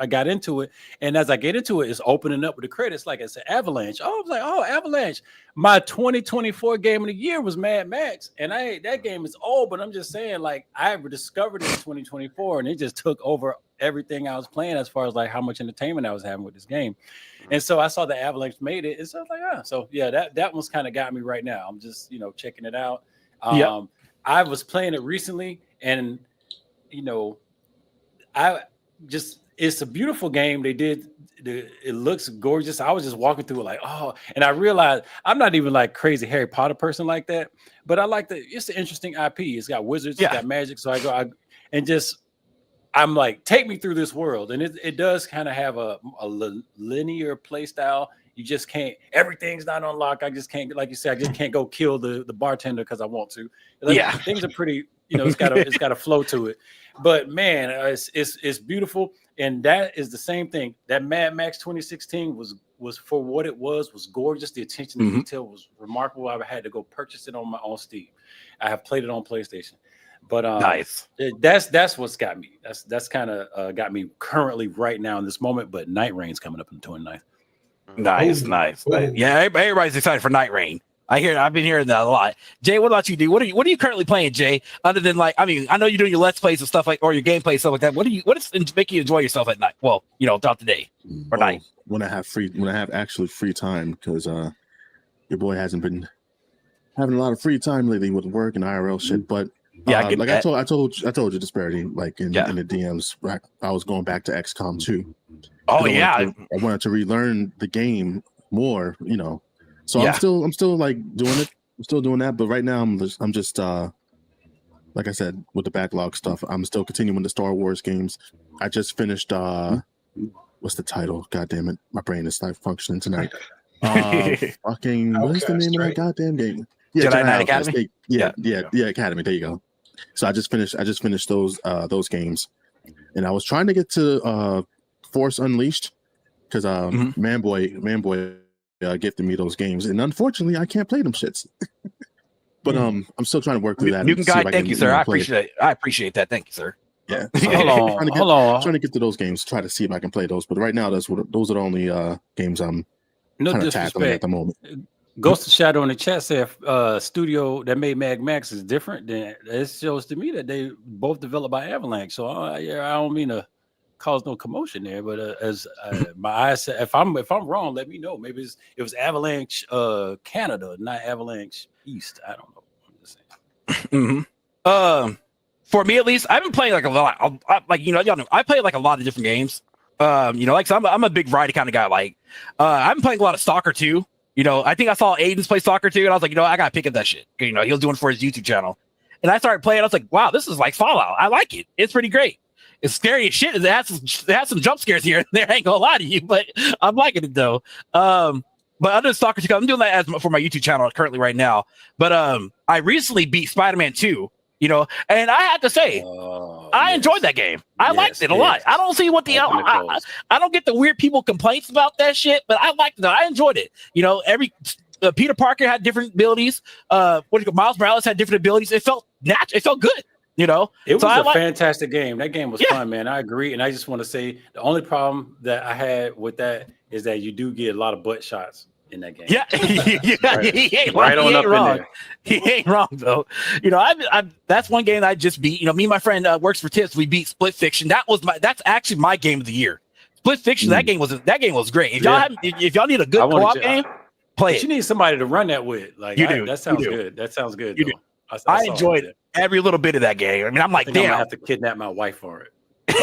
got into it. And as I get into it, it's opening up with the credits. Like it's an Avalanche. Oh, I was like, Avalanche. My 2024 game of the year was Mad Max. And that game is old, but I'm just saying, like, I discovered it in 2024 and it just took over everything I was playing as far as like how much entertainment I was having with this game. And so I saw the Avalanche made it. And so I was like, so yeah, that one's kind of got me right now. I'm just, you know, checking it out. I was playing it recently And it's a beautiful game. It looks gorgeous. I was just walking through it like, oh, and I realized I'm not even like crazy Harry Potter person like that, but I like it's an interesting IP. It's got wizards, it's got magic. So I'm like, take me through this world. And it does kind of have a linear play style. You just can't, everything's not unlocked. I just can't, like you said, I just can't go kill the bartender because I want to. Things are pretty, it's got a flow to it. But man, it's beautiful. And that is the same thing. That Mad Max 2016 was for what it was gorgeous. The attention to detail was remarkable. I had to go purchase it on my own Steam. I have played it on PlayStation. But nice. That's what's got me. That's kind of got me currently right now in this moment. But Night Rain's coming up on the 29th. Nice. Yeah, everybody's excited for Night Rain. I've been hearing that a lot. Jay, what about you, dude? What are you currently playing, Jay? Other than I know you're doing your Let's Plays and stuff or your gameplay stuff like that. What is making you enjoy yourself at night? Well, throughout the day or night. When I have actually free time, because your boy hasn't been having a lot of free time lately with work and IRL shit. But I told you, Disparity, like in the DMs, right? I was going back to XCOM 2. Oh yeah, I wanted to relearn the game more, So I'm still like doing it. I'm still doing that, but right now I'm just like I said, with the backlog stuff, I'm still continuing the Star Wars games. I just finished what's the title? God damn it, my brain is not functioning tonight. Fucking what is the name of that goddamn game? Yeah, Jedi Knight Academy. Yeah, Academy. There you go. So I just finished those games, and I was trying to get to Force Unleashed because Manboy gifted me those games, and unfortunately I can't play them shits. But I'm still trying to work through that. You can guide. Thank you, sir. I appreciate that. Thank you, sir. Yeah. Hold on. Trying to get to those games, try to see if I can play those. But right now, those are the only games I'm kind of tackling at the moment. Ghost of Shadow in the chat said studio that made Mad Max is different. Then it shows to me that they both developed by Avalanche. So I don't mean to cause no commotion there, but as my eyes said, if I'm wrong, let me know. Maybe it was Avalanche Canada, not Avalanche East. I don't know. I'm just saying. For me at least, I've been playing like a lot. Y'all know, I play like a lot of different games. So I'm a big variety kind of guy. I've been playing a lot of Stalker 2. I think I saw Aiden's play Stalker 2, and I was like, I gotta pick up that shit. He was doing it for his YouTube channel, and I started playing. I was like, wow, this is like Fallout. I like it. It's pretty great. It's scary as shit. It has some jump scares here and there. I ain't gonna lie to you, but I'm liking it though. But other than Stalker 2, I'm doing that for my YouTube channel currently right now. But I recently beat Spider-Man 2. And I have to say, I enjoyed that game. I liked it a lot. I don't see what I don't get the weird people complaints about that shit, but I liked it. I enjoyed it. Every Peter Parker had different abilities. Miles Morales had different abilities. It felt natural. It felt good. It was a fantastic game. That game was fun, man. I agree. And I just want to say the only problem that I had with that is that you do get a lot of butt shots in that game. Yeah, he ain't wrong. He ain't wrong though. That's one game that I just beat. Me and my friend works for Tips. We beat Split Fiction. That's actually my game of the year. Split Fiction. That game was great. If y'all need a good co-op game, play it. You need somebody to run that with. You do. That sounds good. That sounds good. You do. I enjoyed every little bit of that game. I'm like, damn, I have to kidnap my wife for it.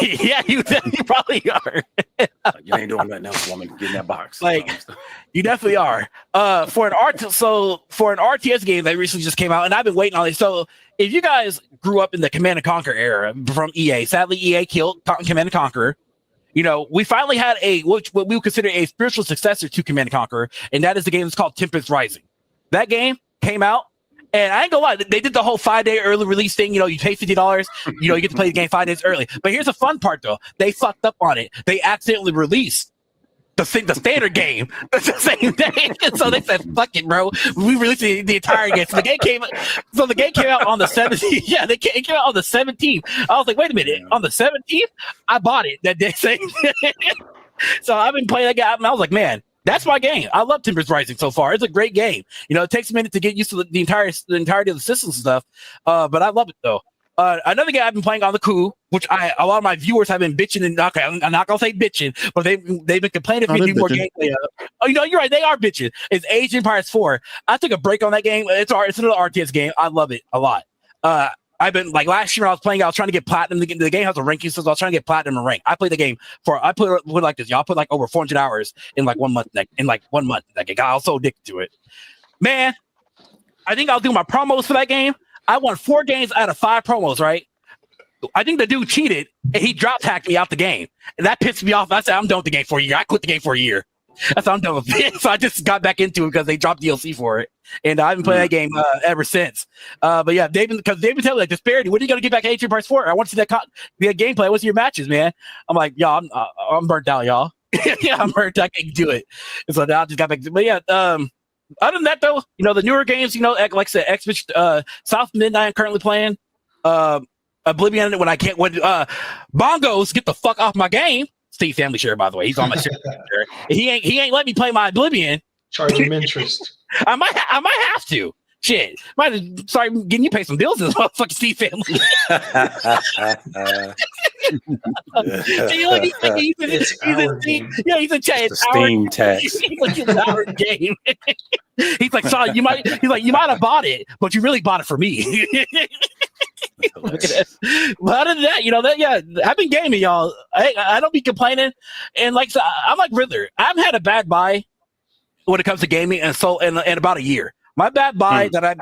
Yeah, you probably are. You ain't doing nothing else, woman. Get in that box. You definitely are. For an RTS game that recently just came out, and I've been waiting on it. So if you guys grew up in the Command & Conquer era from EA, sadly EA killed Command & Conquer. We finally had what we would consider a spiritual successor to Command & Conquer, and that is the game that's called Tempest Rising. That game came out. And I ain't gonna lie, they did the whole 5-day early release thing. You pay $50, you get to play the game 5 days early. But here's the fun part, though. They fucked up on it. They accidentally released the standard game the same day. So they said, fuck it, bro. We released the entire game. So the game came out on the 17th. Yeah, it came out on the 17th. I was like, wait a minute. On the 17th? I bought it that day. So I've been playing that game. And I was like, man, that's my game. I love Tempest Rising so far. It's a great game. It takes a minute to get used to the entirety of the systems and stuff. But I love it though. Another game I've been playing on the coup, which a lot of my viewers have been bitching and I'm not gonna say bitching, but they've been complaining if we do more gameplay. You're right. They are bitching. It's Age of Empires 4. I took a break on that game. It's another RTS game. I love it a lot. I've been like last year when I was playing, I was trying to get platinum. The game has a ranking system. I was trying to get platinum and rank. I played the game I put like this. Y'all put like over 400 hours in like 1 month. Like, in like 1 month, that game. I was so addicted to it. Man, I think I was doing my promos for that game. I won 4 games out of 5 promos. Right. I think the dude cheated and he drop hacked me out the game, and that pissed me off. I said, I'm done with the game for a year. I quit the game for a year. That's how I'm done with it. So I just got back into it because they dropped DLC for it, and I haven't played that game ever since. But yeah, David, because David tell me like Disparity, when are you gonna get back to Age of Empires 4? I want to see that gameplay. What's your matches, man? I'm like, y'all, I'm burnt out, y'all. Yeah, I'm burnt. I can't do it. And so now I just got back. But yeah, other than that though, the newer games, like I said, South Midnight I'm currently playing. Oblivion when Bongos get the fuck off my game. Steve Family Share, by the way, he's on my share. He ain't let me play my Oblivion. Charge him interest. I might have to. Shit, sorry, getting you pay some bills as well, fucking Steve Family. He's a chat. It's Steam tax. He's our game. He's like, sorry, you might have bought it, but you really bought it for me. Look at that. But other than that, I've been gaming, y'all. I don't be complaining, and like so, I'm like Riddler. I've had a bad buy when it comes to gaming, and so in about a year, my bad buy that I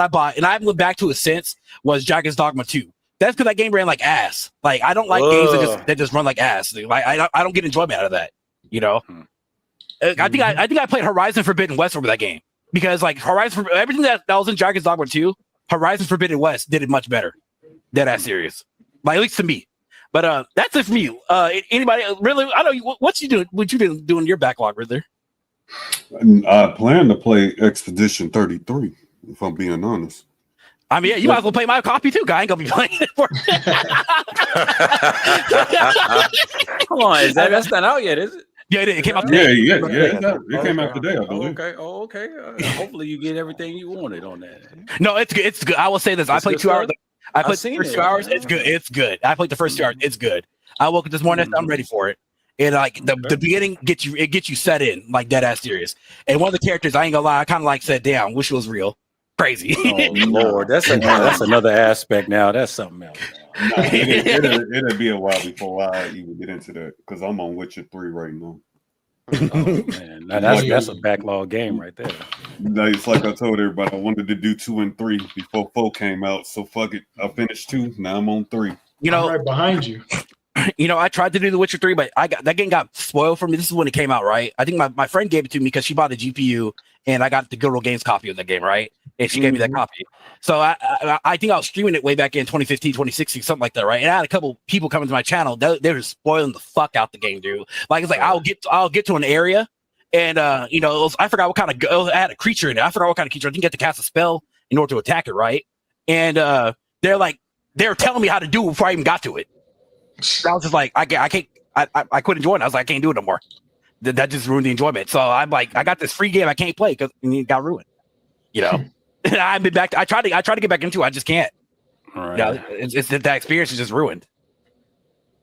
bought, and I haven't looked back to it since, was Dragon's Dogma 2. That's because that game ran like ass. Like I don't like games that just run like ass. Like I don't get enjoyment out of that. I think I played Horizon Forbidden West over that game because like everything that was in Dragon's Dogma 2. Horizon Forbidden West did it much better. Dead ass serious. Like, at least to me. But that's it for you. Anybody really? I don't know what you doing. What you been doing in your backlog, Riddler? I plan to play Expedition 33. If I'm being honest. I mean, yeah, you might as well play my copy too, guy. I ain't gonna be playing it for. Come on, that's not out yet, is it? Yeah, it came out today. Yeah. It came out today, I believe. Okay. Hopefully you get everything you wanted on that. No, it's good. It's good. I will say this. I played 2 hours. I played the first 2 hours. It's good. It's good. I played the first 2 hours. It's good. I woke up this morning. I'm ready for it. And like the beginning gets you set in like dead ass serious. And one of the characters, I ain't gonna lie, I kind of like said, damn, wish it was real. Crazy. Oh Lord, that's another aspect now. That's something else. Nah, it'll be a while before I even get into that because I'm on Witcher 3 right now. Oh man, that's a backlog game right there. No, it's like I told everybody I wanted to do 2 and 3 before 4 came out. So fuck it, I finished 2. Now I'm on 3. I'm right behind you. I tried to do The Witcher 3, but that game got spoiled for me. This is when it came out, right? I think my friend gave it to me because she bought a GPU, and I got the Good Old Games copy of that game, right? And she gave me that copy. So I think I was streaming it way back in 2015, 2016, something like that, right? And I had a couple people coming to my channel. They were spoiling the fuck out the game, dude. Like it's like I'll get to an area, and I forgot what kind of I had a creature in it. I forgot what kind of creature. I didn't get to cast a spell in order to attack it, right? And they're telling me how to do it before I even got to it. I was just like, I can't. I quit enjoying it. I was like, I can't do it no more. That just ruined the enjoyment. So I'm like, I got this free game I can't play because it got ruined. I've been back. I tried to get back into it. I just can't. All right. It's that experience is just ruined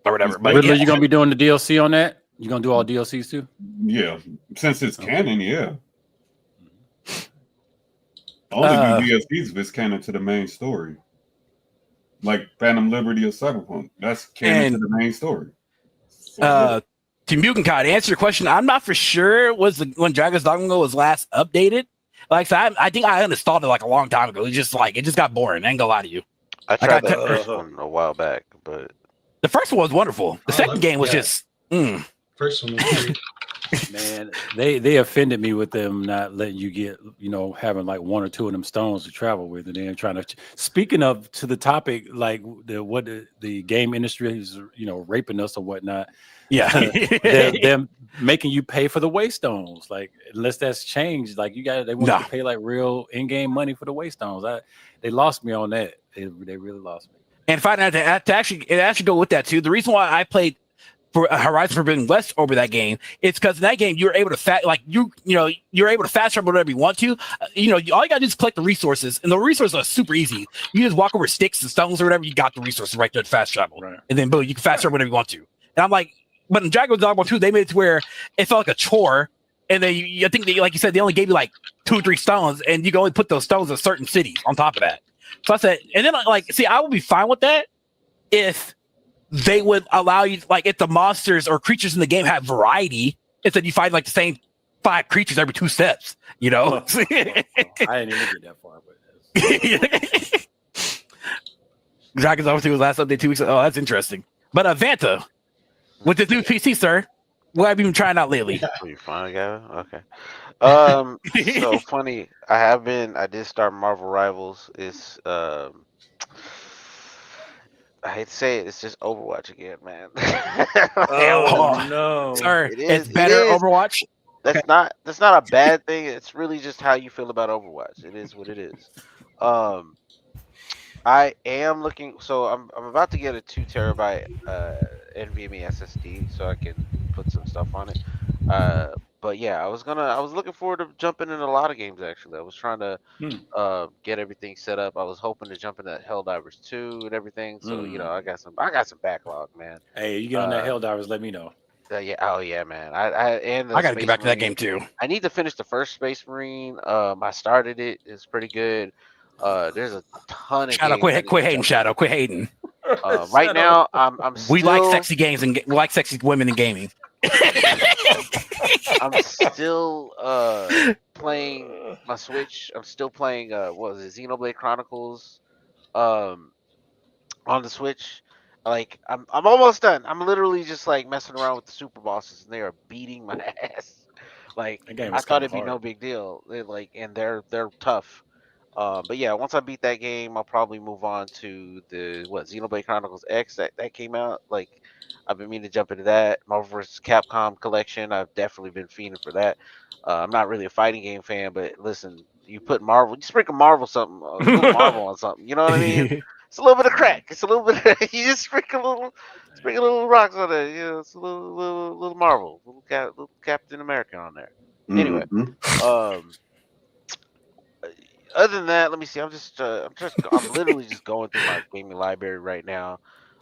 or whatever. But Riddler, you gonna be doing the DLC on that? You gonna do all DLCs too? Yeah, since it's canon, yeah. Only do DLCs if it's canon to the main story. Like Phantom Liberty or Cyberpunk. That's canon to the main story. To Mutant Kai, to answer your question, I'm not for sure when Dragon's Dogma was last updated. Like so I think I uninstalled it like a long time ago. It just got boring. I ain't gonna lie to you. I tried the first one a while back, but the first one was wonderful. The second game was just First one was great. Man, they offended me with them not letting you get, having like 1 or 2 of them stones to travel with, and then trying to. Speaking of to the topic, like the game industry is, raping us or whatnot. Yeah, they're making you pay for the waystones. Like unless that's changed, like they want you to pay like real in-game money for the waystones. They lost me on that. They really lost me. And finding out to actually go with that too. The reason why I played for Horizon Forbidden West over that game, it's because in that game you're able to you're able to fast travel whatever you want to. All you gotta do is collect the resources, and the resources are super easy. You just walk over sticks and stones or whatever, you got the resources right there to fast travel, right. And then boom, you can fast travel whenever you want to. And I'm like, but in Dragon's Dogma 2, they made it to where it felt like a chore, and I think like you said, they only gave you like 2 or 3 stones, and you can only put those stones in certain cities on top of that. So I said, and then like, see, I would be fine with that if they would allow you, like, if the monsters or creatures in the game have variety, instead you find like the same 5 creatures every 2 steps. You know, I didn't even get that far, but Dragon's Dogma 2 was last update 2 weeks ago. Oh, that's interesting. But Vanta, with this new PC, sir, what have you been trying out lately? Oh, you finally got it? Okay. So funny. I did start Marvel Rivals. It's I hate to say it, it's just Overwatch again, man. oh no, Sir, It it's is- better it is. Overwatch. That's not a bad thing. It's really just how you feel about Overwatch. It is what it is. I am looking. So I'm about to get a 2 terabyte NVMe SSD so I can put some stuff on it. But yeah, I was looking forward to jumping in a lot of games actually. I was trying to get everything set up. I was hoping to jump into Helldivers 2 and everything. So I got some backlog, man. Hey, you get on that Helldivers, let me know. Yeah, oh yeah, man. I got to get back to that game too. I need to finish the first Space Marine. I started it. It's pretty good. There's a ton of Shadow, games quit hating, Shadow, quit hating. Right now, I'm still, We like sexy games and we like sexy women in gaming. I'm still playing my Switch. I'm still playing what was it, Xenoblade Chronicles on the Switch. Like I'm almost done. I'm literally just like messing around with the super bosses and they are beating my ass. Like That game I is thought kinda it'd be no hard. big deal. They're tough. But yeah, once I beat that game, I'll probably move on to the Xenoblade Chronicles X that came out. Like I've been meaning to jump into that. Marvel vs. Capcom collection. I've definitely been fiending for that. I'm not really a fighting game fan, but listen, you put Marvel, you sprinkle Marvel something, a little Marvel on something. You know what I mean? It's a little bit of crack. It's a little bit. You just sprinkle little rocks on it. It's a little Marvel, little Captain America on there. Anyway, Mhm. other than that, let me see. I'm literally just going through my gaming library right now.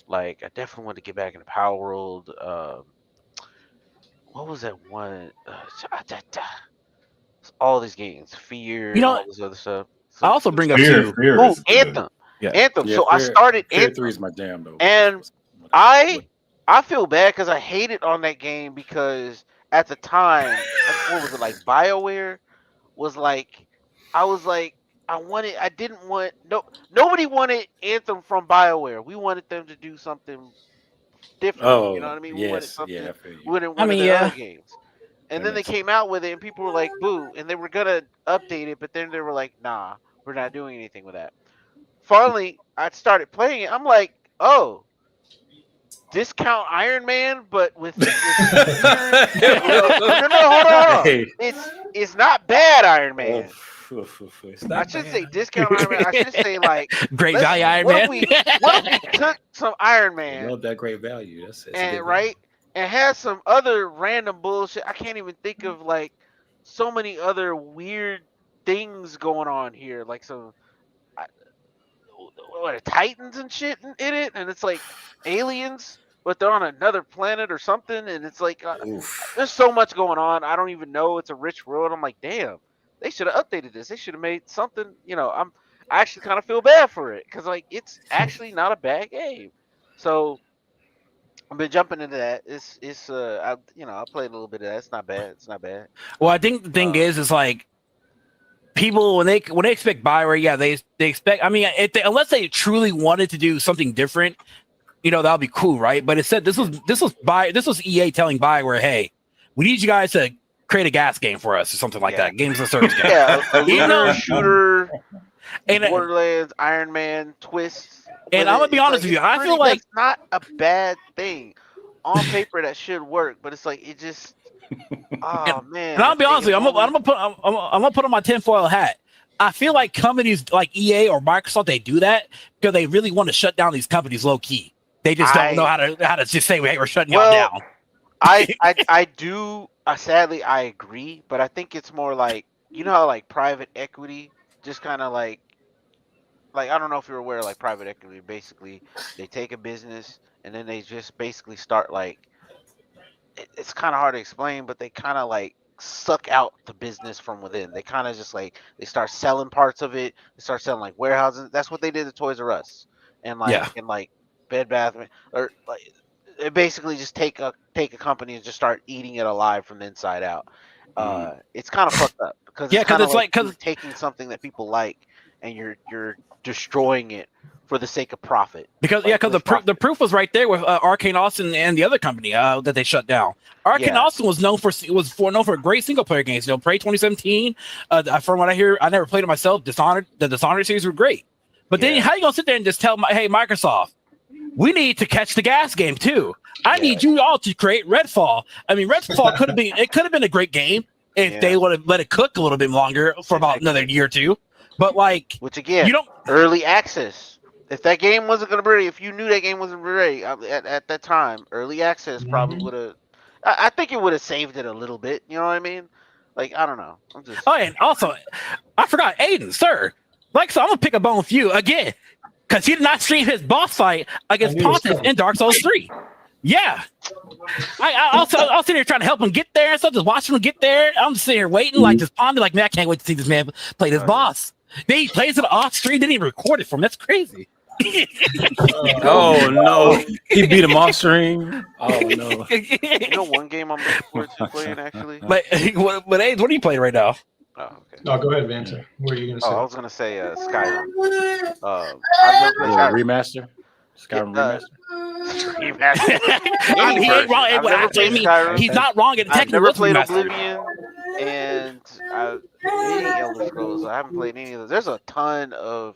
Like, I definitely want to get back into Power World. What was that one? All these games, Fear, You and know, all this other stuff. I also bring up Fear, too. fear Oh, is good. Anthem. Yeah. Anthem. Yeah, So I started Fear Anthem, 3 is my jam though. and I feel bad because I hated on that game because at the time, what was it like? BioWare was like, I was like, I didn't want nobody wanted Anthem from BioWare. We wanted them to do something differently. You know what I mean? We wanted yes, something. yeah, I feel you. We wanted I one of mean, their yeah. other games. And That then they makes sense. came out with it, and people were like, "Boo!" And they were gonna update it, but then they were like, "Nah, we're not doing anything with that." Finally, I started playing it. I'm like, "Oh, discount Iron Man, but with fear." No, hold on. Hey. It's not bad Iron Man. It's I not should bad. say discount Iron Man. I should say like Great let's- value Iron what Man. if we took some Iron I Man love that great value. That's a good and value. right and had some other random bullshit. I can't even think of like so many other weird things going on here, like some Titans and shit in it, and it's like aliens, but they're on another planet or something, and it's like Oof. there's so much going on. I don't even know. It's a rich world. I'm like, damn, they should have updated this. They should have made something. I actually kind of feel bad for it because like it's actually not a bad game. So I've been jumping into that. I played a little bit of that. It's not bad. It's not bad. Well, I think the thing is like people when they expect BioWare, yeah, they expect. I mean, unless they truly wanted to do something different, that'll be cool, right? But it said this was EA telling BioWare, hey, we need you guys to create a gas game for us or something like that. Games as a service game. Yeah, a Even though- looter shooter, And Borderlands, Iron Man twists. And I'm gonna be honest with you, I feel like that's not a bad thing. On paper, that should work, but it's like it just. Oh man! And I'll be honest with you, I'm gonna put on my tinfoil hat. I feel like companies like EA or Microsoft, they do that because they really want to shut down these companies low key. They just don't know how to just say, hey, we're shutting y'all down. I do. Sadly, I agree, but I think it's more like how like private equity just kind of like I don't know if you're aware, like private equity. Basically, they take a business and then they just basically start like. It's kind of hard to explain, but they kind of like suck out the business from within. They kind of just like they start selling parts of it. They start selling like warehouses. That's what they did to Toys R Us and like Bed Bath or like they basically just take a company and just start eating it alive from the inside out. It's kind of fucked up because it's kind of like you're taking something that people like and you're destroying it for the sake of profit. Because the proof was right there with Arcane Austin and the other company that they shut down. Arcane Austin was known for great single player games. You know, Prey 2017. From what I hear, I never played it myself. Dishonored, the Dishonored series were great. But then how you gonna sit there and just tell hey Microsoft, we need to catch the gas game too. I need you all to create Redfall. I mean, Redfall could have been a great game if they would have let it cook a little bit longer for about another year or two. But like, which again, you don't early access. If that game wasn't going to be ready, if you knew that game wasn't ready at that time, early access probably would have. I think it would have saved it a little bit. You know what I mean? Like, I don't know. I'm just. Oh, and also, I forgot, Aiden, sir. Like, so I'm gonna pick a bone with you again because he did not stream his boss fight against Pontiff in Dark Souls 3. Yeah, I'll sit here trying to help him get there and stuff, just watching him get there. I'm just sitting here waiting, like just pondering, like, man, I can't wait to see this man play this boss. Then he plays it off stream, didn't even record it for him. That's crazy. Oh no, he beat him off stream. Oh no. You know, one game I'm looking forward to playing actually. But what are you playing right now? Oh, okay. No, go ahead, Vanta. What are you gonna say? I was gonna say Skyrim. Remaster. Skyrim remaster. He ain't wrong. He's not wrong. I've never played Oblivion, and any Elder Scrolls. I haven't played any of those. There's a ton of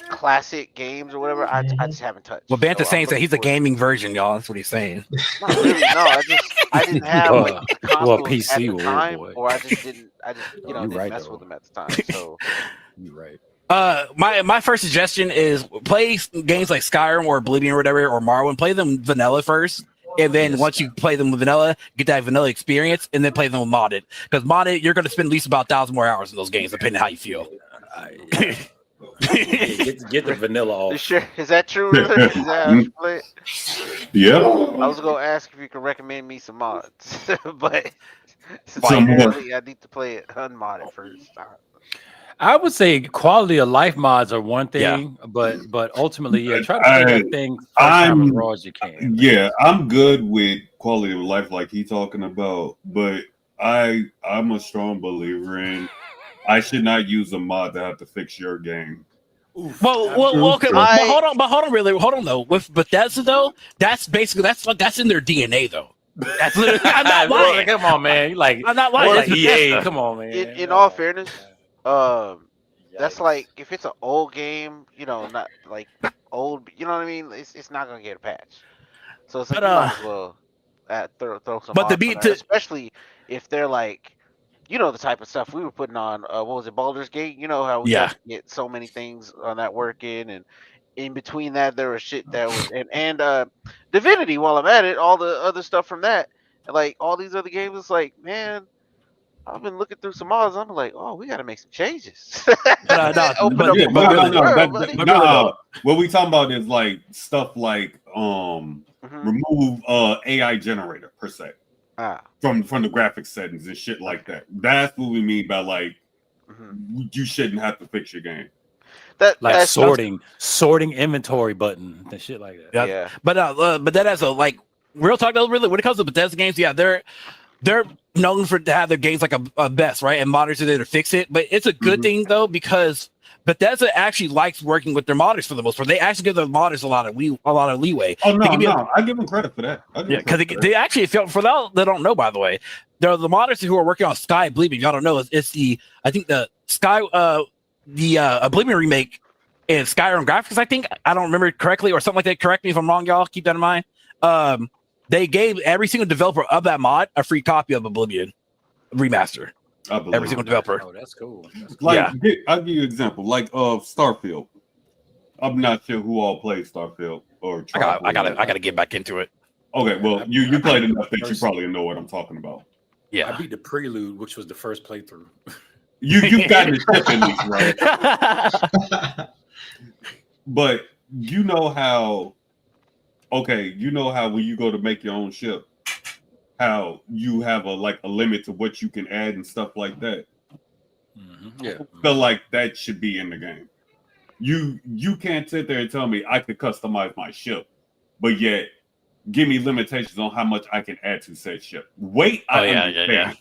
classic games or whatever. I just haven't touched. Well, Banta's saying that he's a gaming version, y'all. That's what he's saying. Not really, no, I didn't have like the consoles PC at the time, or I just didn't didn't mess with them at the time. So you're right. My first suggestion is play games like Skyrim or Oblivion or whatever or Morrowind. Play them vanilla first, and then once you play them with vanilla, get that vanilla experience, and then play them with modded. Because modded, you're going to spend at least about 1,000 more hours in those games, depending on how you feel. Get the vanilla off. Sure. Is that true? Is that how you play it? Yeah. I was going to ask if you could recommend me some mods, but I need to play it unmodded first. I would say quality of life mods are one thing, but ultimately, try to play that thing as raw as you can. Yeah, I'm good with quality of life, like he's talking about, but I'm a strong believer in I should not use a mod that have to fix your game. Well, okay, hold on though. With Bethesda though, that's basically that's in their DNA though. That's literally, I'm not lying. Come on, man. I'm not lying. Like EA, come on, man. In all fairness, that's like if it's an old game, not like old, you know what I mean? It's not gonna get a patch. So it's like you might as well throw some. But especially if they're like, the type of stuff we were putting on. What was it, Baldur's Gate? You know how we get so many things on that working, and in between that there was shit that was and Divinity. While I'm at it, all the other stuff from that, like all these other games, it's like, man, I've been looking through some mods. I'm like, oh, we got to make some changes. What we talking about is like stuff like remove AI generator per se from the graphics settings and shit like that. That's what we mean by like you shouldn't have to fix your game. That's sorting inventory button and shit like that. Yeah. But that has a like real talk though. Really, when it comes to Bethesda games, they're known to have their games like a best, right? And modders are there to fix it. But it's a good thing though, because Bethesda actually likes working with their modders for the most part. They actually give their modders a lot of leeway. Oh no, I give them credit for that. Because they actually feel for that they don't know, by the way. They're the modders who are working on Sky Oblivion. Y'all don't know it's the Sky Oblivion remake and Skyrim graphics. I think I don't remember correctly or something like that. Correct me if I'm wrong, y'all. Keep that in mind. They gave every single developer of that mod a free copy of Oblivion remaster. Every single developer. Oh, that's cool. I'll give you an example. Like Starfield. I'm not sure who all plays Starfield or. I gotta get back into it. Okay, well, you played enough that you probably know what I'm talking about. Yeah, I beat the Prelude, which was the first playthrough. You've gotten the tip at least, right? But you know how when you go to make your own ship, how you have a limit to what you can add and stuff like that. Yeah, I feel like that should be in the game. You can't sit there and tell me I could customize my ship, but yet give me limitations on how much I can add to said ship. Wait, I understand.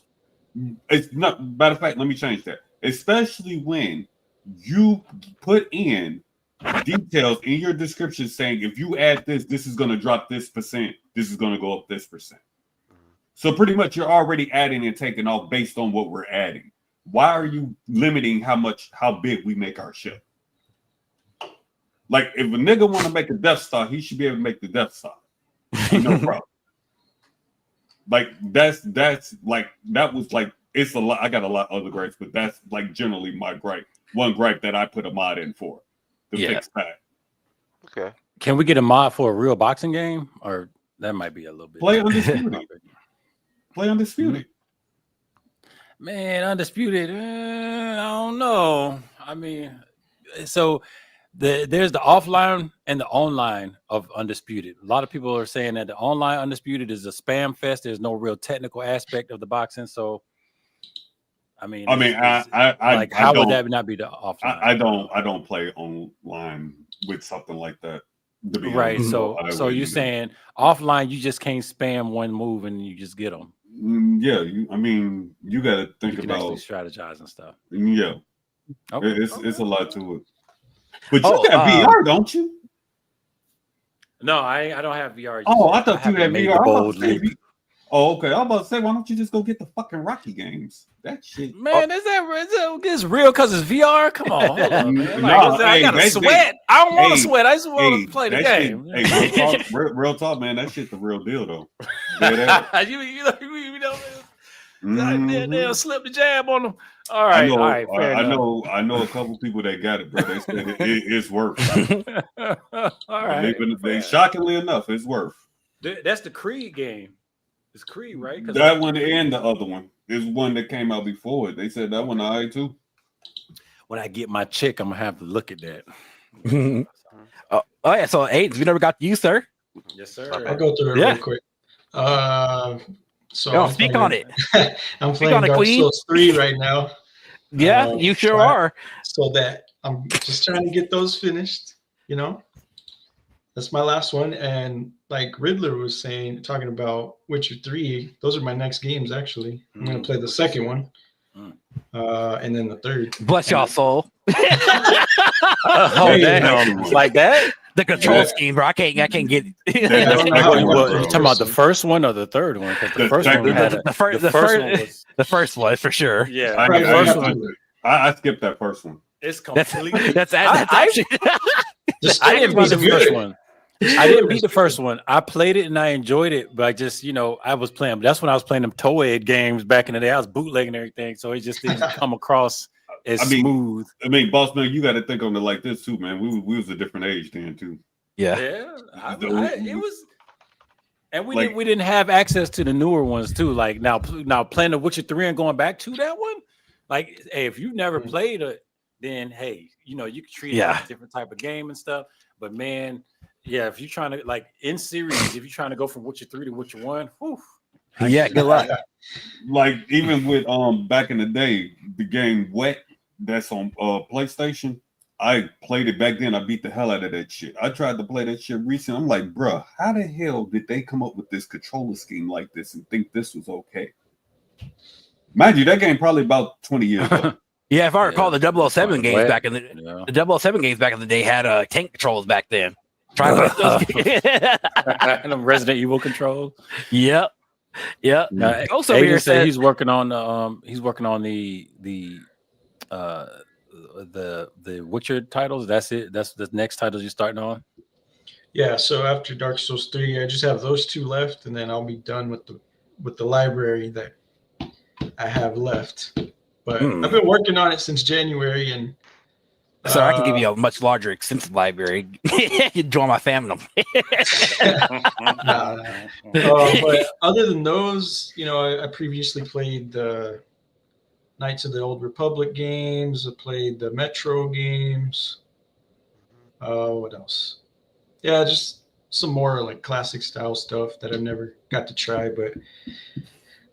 It's not. Matter of fact, let me change that. Especially when you put in details in your description saying if you add this, this is going to drop this percent. This is going to go up this percent. So pretty much you're already adding and taking off based on what we're adding. Why are you limiting how big we make our ship? Like if a nigga want to make a Death Star, he should be able to make the Death Star. No problem. Like that's like that was like it's a lot. I got a lot of other gripes, but that's like generally my gripe. One gripe that I put a mod in for to fix that. Okay. Can we get a mod for a real boxing game, or that might be a little bit? Play Undisputed. Play Undisputed. Man, Undisputed. I don't know. I mean, so there's the offline and the online of Undisputed. A lot of people are saying that the online Undisputed is a spam fest. There's no real technical aspect of the boxing. So, I mean, how would that not be the offline? I don't play online with something like that. Right. So you're saying offline, you just can't spam one move and you just get them. Yeah. You got to think about strategize and stuff. Yeah. Okay. It's a lot to it. But you got VR, don't you? No, I don't have VR. I thought you had VR. Oh, okay. I was about to say, why don't you just go get the fucking Rocky games? That shit. Man, is that real because it's VR? Come on, hold on, man. I gotta sweat. I don't want to sweat. I just want to play the game. Real talk, man. That shit's the real deal, though. They'll slip the jab on them. All right, I know a couple people that got it, but they said it's worth. All right. They shockingly enough, it's worth. That's the Creed game. It's Creed, right? That one and the other one is one that came out before it. They said that one I too. When I get my chick, I'm gonna have to look at that. Oh yeah, so AIDS, we never got to you, sir. Yes, sir. I'll go through it real quick. So speak on it. I'm playing Dark Souls 3 right now. Yeah, you sure are. So that I'm just trying to get those finished, That's my last one. And like Riddler was talking about Witcher 3, those are my next games, actually. I'm going to play the second one. And then the third. Bless y'all soul. Damn. Like that? The control scheme, bro. I can't get you talking about the first one or the third one? Because the first one the first one for sure. Yeah. I skipped that first one. It's completely that's actually I didn't beat the first one. I didn't beat the first one. I played it and I enjoyed it, but I just, I was playing. That's when I was playing them Toei games back in the day. I was bootlegging everything, so it just didn't come across as smooth. Boss man, you got to think on it like this too, man. We was a different age then too. Yeah. It was, and we didn't have access to the newer ones too. Like now playing the Witcher 3 and going back to that one. Like, hey, if you've never played it, then hey, you can treat it as a different type of game and stuff. But man. Yeah, if you're trying to in series, if you're trying to go from Witcher 3 to Witcher 1, good luck. Like even with back in the day, the game Wet that's on PlayStation, I played it back then. I beat the hell out of that shit. I tried to play that shit recently. I'm like, bruh, how the hell did they come up with this controller scheme like this and think this was okay? Mind you, that game probably about 20 years old. Yeah, if I recall, the 007 games back in the 007 games back in the day had tank controls back then. Try and them Resident Evil controls. Yep. Also, here said he's working on the Witcher titles. That's it. That's the next titles you're starting on. Yeah. So after Dark Souls 3, I just have those two left, and then I'll be done with the library that I have left. But I've been working on it since January, and. So I can give you a much larger, extensive library. You join my family. But other than those, I previously played the Knights of the Old Republic games. I played the Metro games. What else? Yeah, just some more like classic style stuff that I've never got to try, but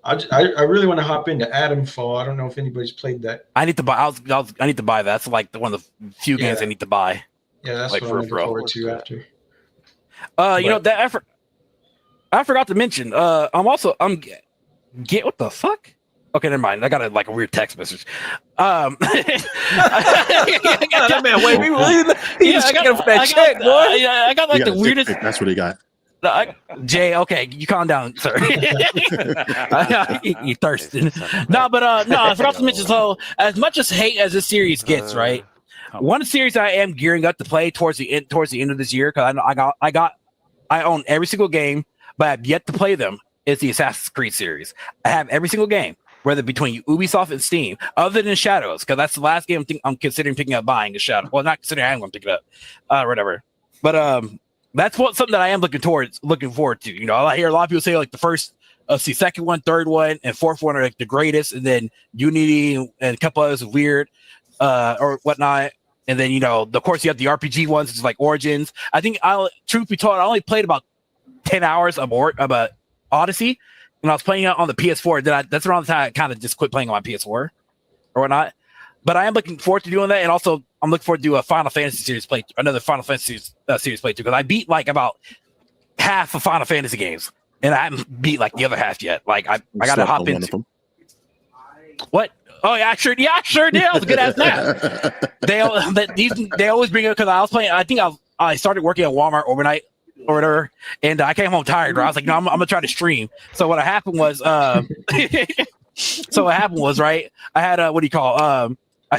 I really want to hop into Atomfall. I don't know if anybody's played that. I need to buy. I need to buy that. That's like one of the few games I need to buy. Yeah, that's like, what I'm looking forward to after. You know that I forgot to mention. I'm get what the fuck? Okay, never mind. I got a weird text message. That man, wait, he's checking for that check, boy. I got like the weirdest. That's what he got. Jay, okay, you calm down, sir. You thirsting? No, I forgot to mention. So, as much as hate as this series gets, right? One series I am gearing up to play towards the end of this year, because I own every single game, but I've yet to play them. Is the Assassin's Creed series? I have every single game, whether between Ubisoft and Steam, other than Shadows, because that's the last game I'm considering picking up buying is Shadow. Well, not considering I am going to pick it up, whatever. But that's something that I am looking forward to. You know, I hear a lot of people say like the first, second one, third one, and fourth one are like the greatest, and then Unity and a couple others are weird, or whatnot. And then, you know, of course, you have the RPG ones, which is like Origins. I think, truth be told, I only played about 10 hours of Odyssey, and I was playing it on the PS4. That's around the time I kind of just quit playing on my PS4 or whatnot. But I am looking forward to doing that, and also I'm looking forward to do a Final Fantasy series another Final Fantasy series playthrough, because I beat like about half of Final Fantasy games, and I haven't beat like the other half yet. Like I got to hop into what. Oh yeah, I sure did. That was a good ass nap. They always bring it because I was playing. I think I started working at Walmart overnight or whatever, and I came home tired. Right? I was like, no, I'm gonna try to stream. So what happened was, right? I had I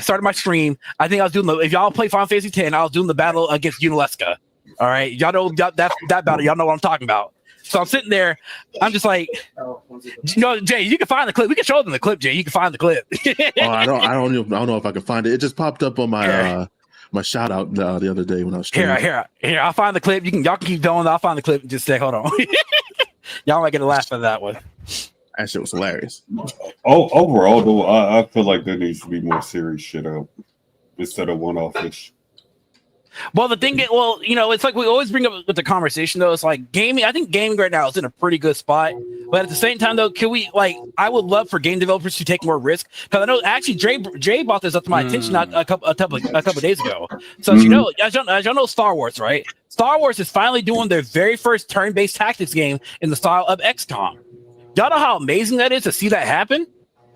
started my stream. I think I was doing if y'all play Final Fantasy X, I was doing the battle against Unalesca. All right, y'all know that battle. Y'all know what I'm talking about. So I'm sitting there. I'm just like, you know, Jay, you can find the clip. We can show them the clip, Jay. You can find the clip. I don't know if I can find it. It just popped up on my my shout out the other day when I was streaming. Here. I'll find the clip. Y'all can keep going. I'll find the clip. Just say, hold on. Y'all might get a laugh at that one. That shit was hilarious. Overall, though, I feel like there needs to be more serious shit out instead of one-off-ish. Well, you know, it's like we always bring up with the conversation, though. It's like gaming. I think gaming right now is in a pretty good spot. But at the same time, though, I would love for game developers to take more risk. Because I know, actually, Jay brought this up to my attention a couple of days ago. So, you know, as y'all know Star Wars, right? Star Wars is finally doing their very first turn-based tactics game in the style of XCOM. Y'all know how amazing that is to see that happen?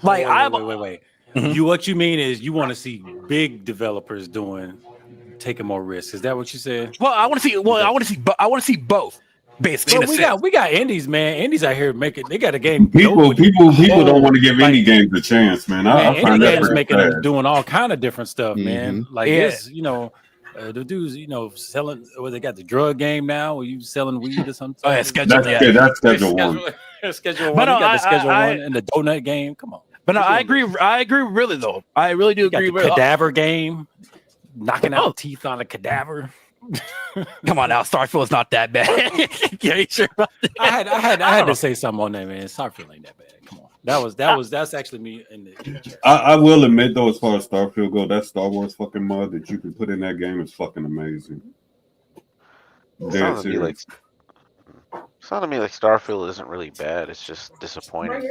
Like, wait. Mm-hmm. What you mean is you want to see big developers taking more risks. Is that what you said? Well, I want to see both. Basically, we got indies, man. Indies out here making. They got a game. People don't want to give any games a chance, man. I find that making them doing all kind of different stuff, man. Like this, you know, the dudes, you know, selling. They got the drug game now. Where you selling weed or something? Oh yeah, Schedule that's Schedule 1. Schedule 1. But no, got the Schedule 1 and the donut game. Come on. But no, I agree. Really though, I really do agree. The cadaver game. Knocking out teeth on a cadaver. Come on now, Starfield is not that bad. Yeah, you sure about that? I had to say something on that, man. Starfield ain't that bad. Come on, that's actually me in the. I will admit though, as far as Starfield go, that Star Wars fucking mod that you can put in that game is fucking amazing. Sounds to me like Starfield isn't really bad. It's just disappointing.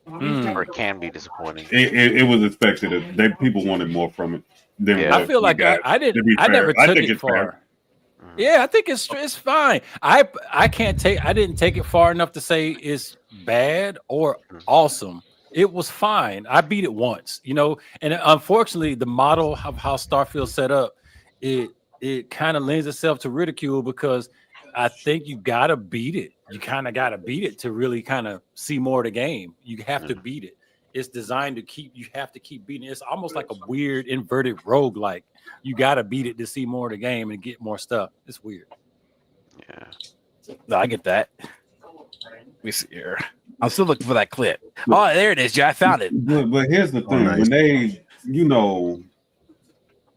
Or it can be disappointing. It was expected. People wanted more from it. I feel like I never took it far. Yeah, I think it's fine. I didn't take it far enough to say it's bad or awesome. It was fine. I beat it once, you know, and unfortunately the model of how Starfield set up, it kind of lends itself to ridicule because I think you gotta beat it. You kind of gotta beat it to really kind of see more of the game. You have to beat it. It's designed to you have to keep beating it. It's almost like a weird inverted roguelike. You gotta beat it to see more of the game and get more stuff. It's weird. Yeah. No, I get that. Let me see here. I'm still looking for that clip. Oh, there it is, Jay. I found it. But here's the thing. Nice. When they, you know,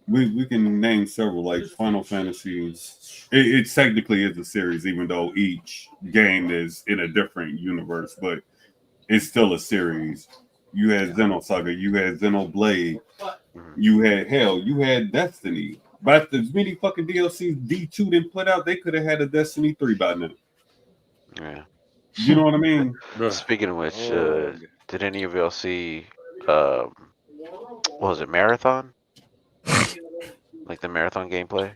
we can name several like Final Fantasies. It technically is a series, even though each game is in a different universe, but it's still a series. You had Xenosaga, you had Xenoblade, you had Destiny. But after as many fucking DLCs D2 didn't put out, they could have had a Destiny 3 by now. Yeah. You know what I mean? Speaking of which, Oh, did any of y'all see what was it, Marathon? Like the Marathon gameplay?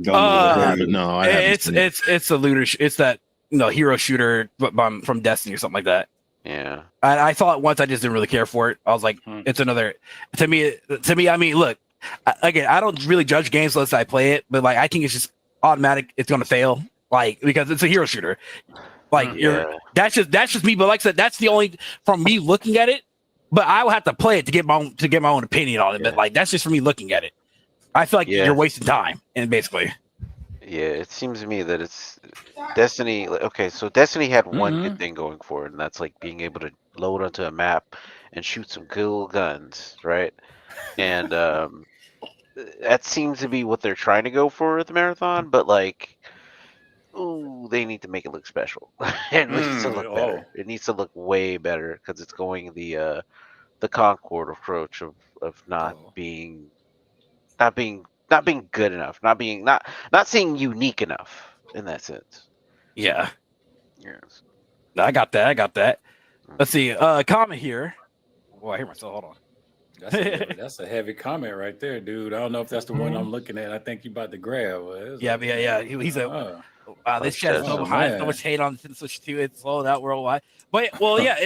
Don't know what I that haven't. is. No, I haven't. Seen it. It's a looter. It's that hero shooter from Destiny or something like that. Yeah. I saw it once. I just didn't really care for it. I was like, it's another. To me. I mean, look, again, I don't really judge games unless I play it, but like, I think it's just automatic. It's gonna fail, like because it's a hero shooter. Like that's just me. But like I said, that's the only from me looking at it. But I will have to play it to get my own opinion on it. Yeah. But like, that's just for me looking at it. I feel like you're wasting time, and basically. Yeah, it seems to me that it's Destiny. Okay, so Destiny had one good thing going for it, and that's like being able to load onto a map and shoot some cool guns, right? And that seems to be what they're trying to go for with the Marathon, but like, ooh, they need to make it look special. It needs to look better. It needs to look way better because it's going the Concord approach of not being good enough, not seeing unique enough in that sense. Yeah. Yes. I got that. Let's see. Comment here. Oh, I hear myself. Hold on. That's a heavy comment right there, dude. I don't know if that's the one I'm looking at. I think you about to grab. Yeah. He's a. This chat is so behind. So much hate on Switch 2. It's slowed out worldwide. But yeah.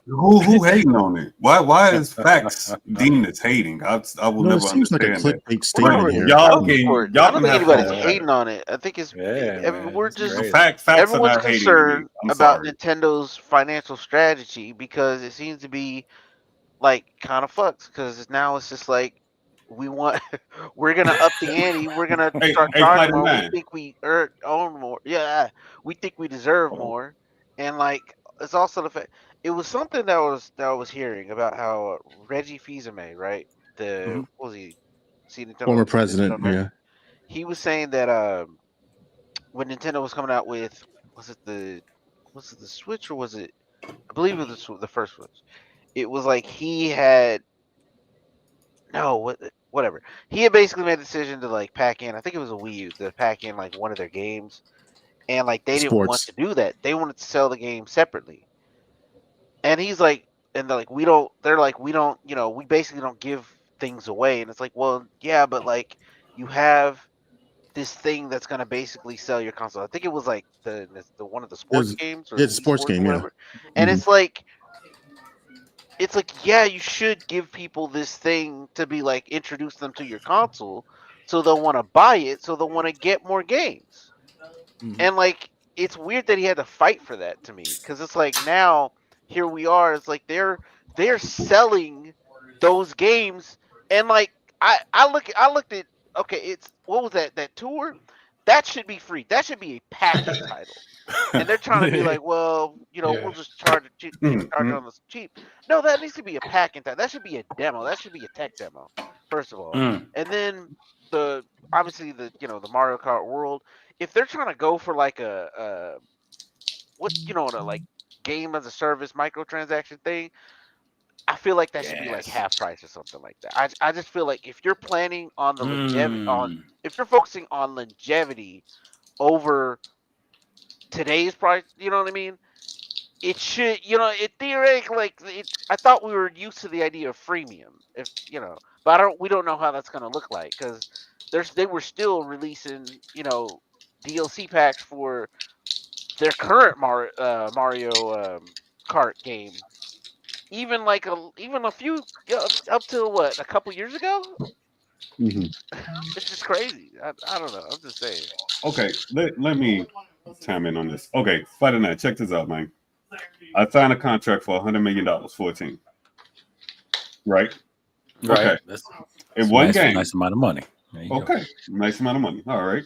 Who hating on it? Why is facts deemed as hating? I will No, never it seems like a understand clickball statement here. I don't think anybody's hating on it. I think we're just facts everyone's concerned about Nintendo's financial strategy because it seems to be like kind of fucks because now it's just like we're gonna up the ante. We're gonna start charging more. We think we own more. Yeah, we think we deserve more, and like it's also the fact it was something that I was hearing about how Reggie Fils-Aimé, right? What was he? Former president. Yeah. He was saying that when Nintendo was coming out with was it the Switch or was it? I believe it was the first Switch. It was like he had whatever. He had basically made a decision to like pack in. I think it was a Wii U to pack in like one of their games, and like they didn't want to do that. They wanted to sell the game separately. And he's like, and they're like, we don't. They're like, we don't. We basically don't give things away. And it's like, well, yeah, but like you have this thing that's gonna basically sell your console. I think it was like the one of the sports games. Or it's a sports game, yeah. And it's like, yeah, you should give people this thing to be like introduce them to your console, so they'll want to buy it, so they'll want to get more games. And like, it's weird that he had to fight for that to me, because it's like now here we are. It's like they're selling those games, and like I looked at it's what was that tour? That should be free. That should be a package title. And they're trying to be like, well, we'll just charge on this cheap. No, that needs to be a pack and that should be a demo. That should be a tech demo, first of all. And then obviously the Mario Kart World. If they're trying to go for like a like game as a service microtransaction thing, I feel like that should be like half price or something like that. I just feel like if you're planning on the longevity if you're focusing on longevity over today's price, you know what I mean? It should, it theoretically, like I thought we were used to the idea of freemium, but we don't know how that's gonna look like because they were still releasing, DLC packs for their current Mario Kart game, even a few up to a couple years ago. It's just crazy. I don't know. I'm just saying. Okay, let me chime in on this. Okay, Fighter Night, check this out, man. I signed a contract for $100 million for a team. Right. Okay. That's in one game. Nice amount of money. Okay. Nice amount of money. All right.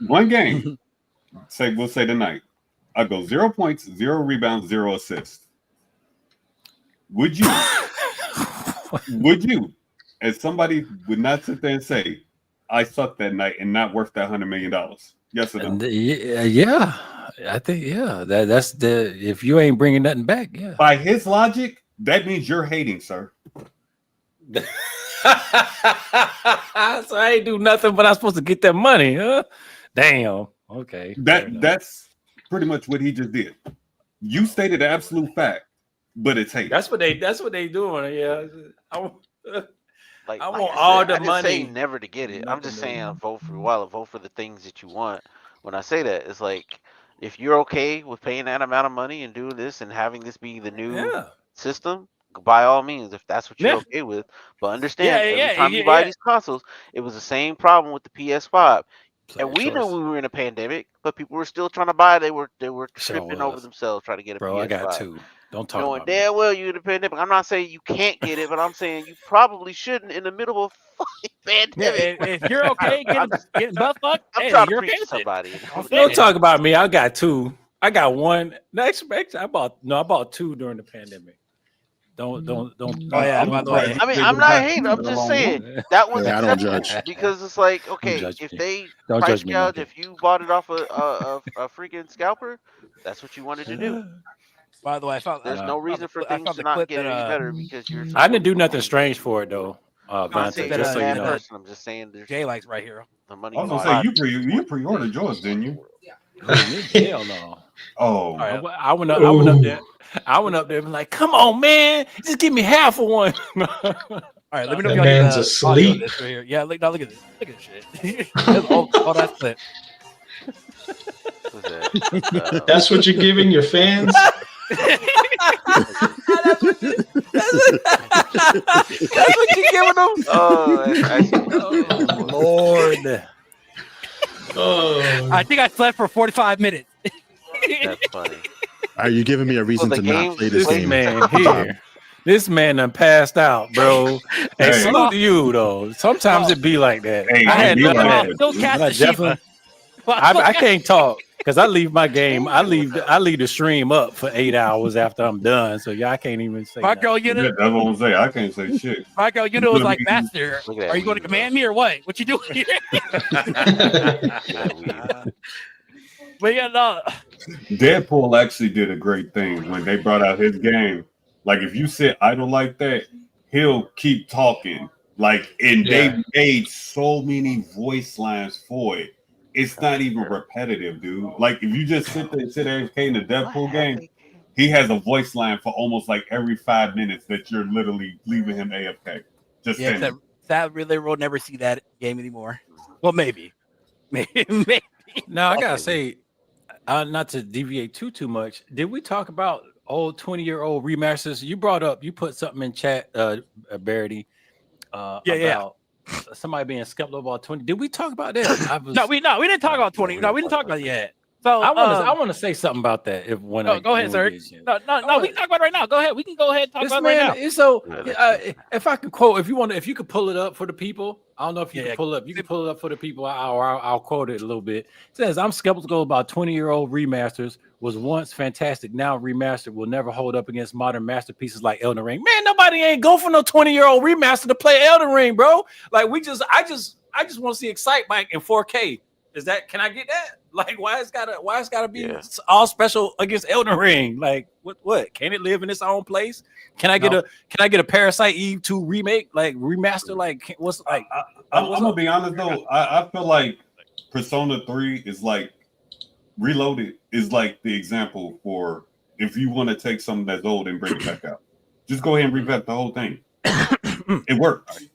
One game. We'll say tonight. I go 0 points, 0 rebounds, 0 assists. Would you, as somebody would not sit there and say, I sucked that night and not worth that $100 million? Yes or no? Yeah. I think, that's if you ain't bringing nothing back, yeah. By his logic, that means you're hating, sir. So I ain't do nothing, but I'm supposed to get that money, huh? Damn. Okay. That's pretty much what he just did. You stated the absolute fact, but it's hate. That's what they doing. Yeah. I want I all said, the I didn't say money. never to get it. I'm just Nothing saying vote for the things that you want. When I say that, it's like if you're okay with paying that amount of money and doing this and having this be the new system, by all means, if that's what you're okay with. But understand, every time you buy these consoles, it was the same problem with the PS5. And we knew we were in a pandemic, but people were still trying to buy. They were tripping over themselves trying to get a PS5. I got two. Don't talk Knowing about damn well you're in a pandemic. I'm not saying you can't get it, but I'm saying you probably shouldn't in the middle of a fucking pandemic. Yeah, if you're okay getting butt fucked, I'm trying to preach to somebody. Don't talk about me. I got two. I got one. Next, I bought two during the pandemic. Don't. Oh yeah, by the way. I mean, I'm not hating. I'm just saying that was I don't judge because it's like, okay, if they price gouge, if you bought it off a freaking scalper, that's what you wanted to do. By the way, there's no reason for things to not get any better because you're. I didn't do nothing strange for it though. Just so you know. I'm just saying. Jay likes right here. The money. I was gonna say you pre-ordered yours, didn't you? Hell no. Oh, I went up there. I went up there and like, come on, man, just give me half of one. All right, let me know if y'all man's asleep. Right here. Yeah, look at this. Look at this shit. That's clip. That's what you're giving your fans. That's what you're giving them. Oh, Lord. Oh, I think I slept for 45 minutes. That's funny. Are you giving me a reason to not play this game? Man here. This man done passed out, bro. Hey, salute to you though. Sometimes it be like that. Hey, I had nothing. I can't talk because I leave my game. I leave the stream up for 8 hours after I'm done. So I can't even say. My girl, you know. That's what I'm saying. I can't say shit. My girl, you know, it's like, Master, are you going to command me or what? What you doing here? But yeah, no. Deadpool actually did a great thing when they brought out his game. Like if you sit idle like that, he'll keep talking. Like, and they made so many voice lines for it. It's not even repetitive, dude. Like if you just sit there and sit AFK in the Deadpool game, he has a voice line for almost like every 5 minutes that you're literally leaving him AFK. Just sad really will never see that game anymore. Well, maybe. Now I gotta say, not to deviate too much. Did we talk about old 20-year-old remasters? You put something in chat, Barity, about somebody being skeptical about 20. Did we talk about that? No, we didn't talk about 20. No, we didn't talk about it yet. So I want to say something about that. Go ahead, sir. No, we can talk about it right now. Go ahead. We can go ahead and talk about it right now. So if I can quote, if you could pull it up for the people. I don't know if you can pull it up. You can pull it up for the people. I'll quote it a little bit. It says, I'm skeptical about 20-year-old remasters. Was once fantastic, now remastered will never hold up against modern masterpieces like Elden Ring. Man, nobody ain't go for no 20-year-old remaster to play Elden Ring, bro. Like I just want to see Excitebike in 4K. Can I get that? Like, why it's gotta be all special against Elden Ring? Like, what? Can it live in its own place? Can I get a Parasite Eve 2 remake, like remaster? Like, what's like? I'm gonna be honest though. I feel like Persona 3 is like Reloaded is like the example for if you want to take something that's old and bring it back out. Just go ahead and revamp the whole thing. It works.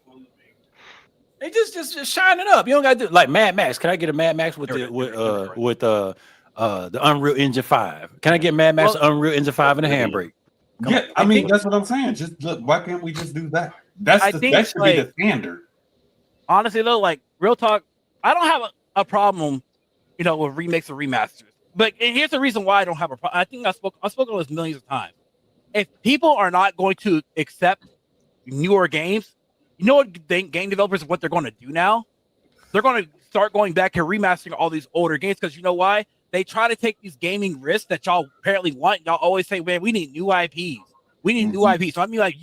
They just shine it up. You don't got to do like Mad Max. Can I get a Mad Max with the Unreal Engine 5? Can I get Mad Max Unreal Engine 5 and a handbrake? I mean that's what I'm saying. Just look, why can't we just do that? That should be the standard. Honestly though, like real talk, I don't have a problem, with remakes or remasters. But here's the reason why I don't have a problem. I think I've spoken on this millions of times. If people are not going to accept newer games, you know what game developers, what they're going to do now? They're going to start going back and remastering all these older games because you know why? They try to take these gaming risks that y'all apparently want. Y'all always say, man, we need new IPs. We need new IPs. So I mean, like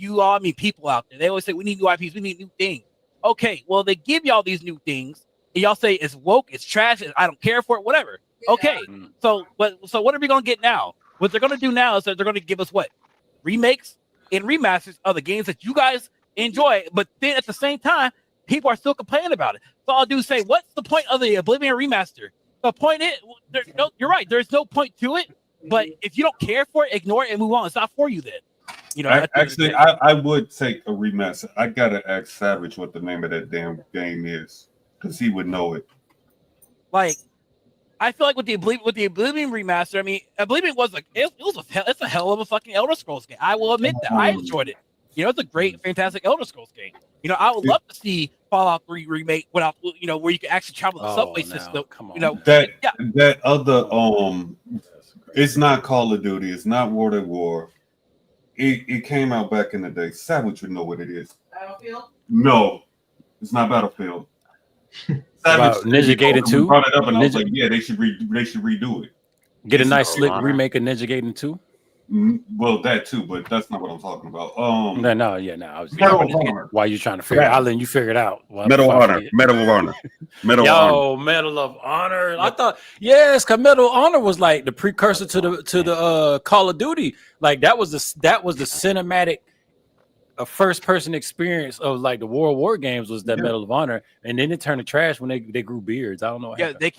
people out there. They always say, we need new IPs. We need new things. Okay, well, they give y'all these new things. And y'all say it's woke, it's trash, I don't care for it, whatever. Okay, so what are we going to get now? What they're going to do now is that they're going to give us what? Remakes and remasters of the games that you guys enjoy it. But then at the same time, people are still complaining about it. So I'll do say, what's the point of the Oblivion remaster? The point is, you're right. There's no point to it. But if you don't care for it, ignore it and move on. It's not for you then. You know. Actually, I would take a remaster. I gotta ask Savage what the name of that damn game is, because he would know it. Like, I feel like with the Oblivion remaster, I mean, Oblivion was like it's a hell of a fucking Elder Scrolls game. I will admit that I enjoyed it. You know, it's a great, fantastic Elder Scrolls game. You know, I would love to see Fallout 3 remake without, you know, where you can actually travel the subway system. Come on. You know, that other it's not Call of Duty, it's not World at War. It came out back in the day. Savage would know what it is. Battlefield? No, it's not Battlefield. About Ninja Gaiden 2? Brought it up and I was like, yeah, they should redo it. Get a nice slick remake of Ninja Gaiden 2? Well, that too, but that's not what I'm talking about. I was Medal of Honor. Why you trying to figure it out? I'll let you figure it out. Medal of Honor. Medal of Honor. I thought, yes, because Medal of Honor was like the precursor to the Call of Duty. Like that was the cinematic first person experience of like the World War games was that Medal of Honor, and then it turned to trash when they grew beards. I don't know. Yeah, they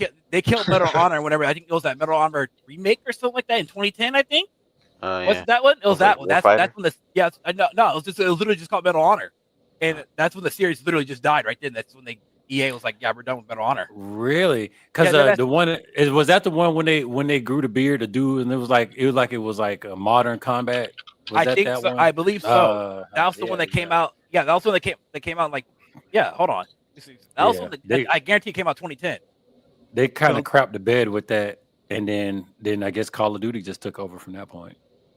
killed Medal of Honor whenever I think it was that Medal of Honor remake or something like that in 2010, I think. Was that one? It was that one. That's when the it was literally just called Medal of Honor, and that's when the series literally just died right then. That's when EA was like, yeah, we're done with Medal of Honor. Really? Because the one was that the one when they grew the beard to do, and it was like a modern combat. I think so. I believe so. That was the one that came out. Yeah, that was the one that came out like. Yeah, hold on. That was one that I guarantee it came out 2010. They kind of crapped the bed with that, and then I guess Call of Duty just took over from that point.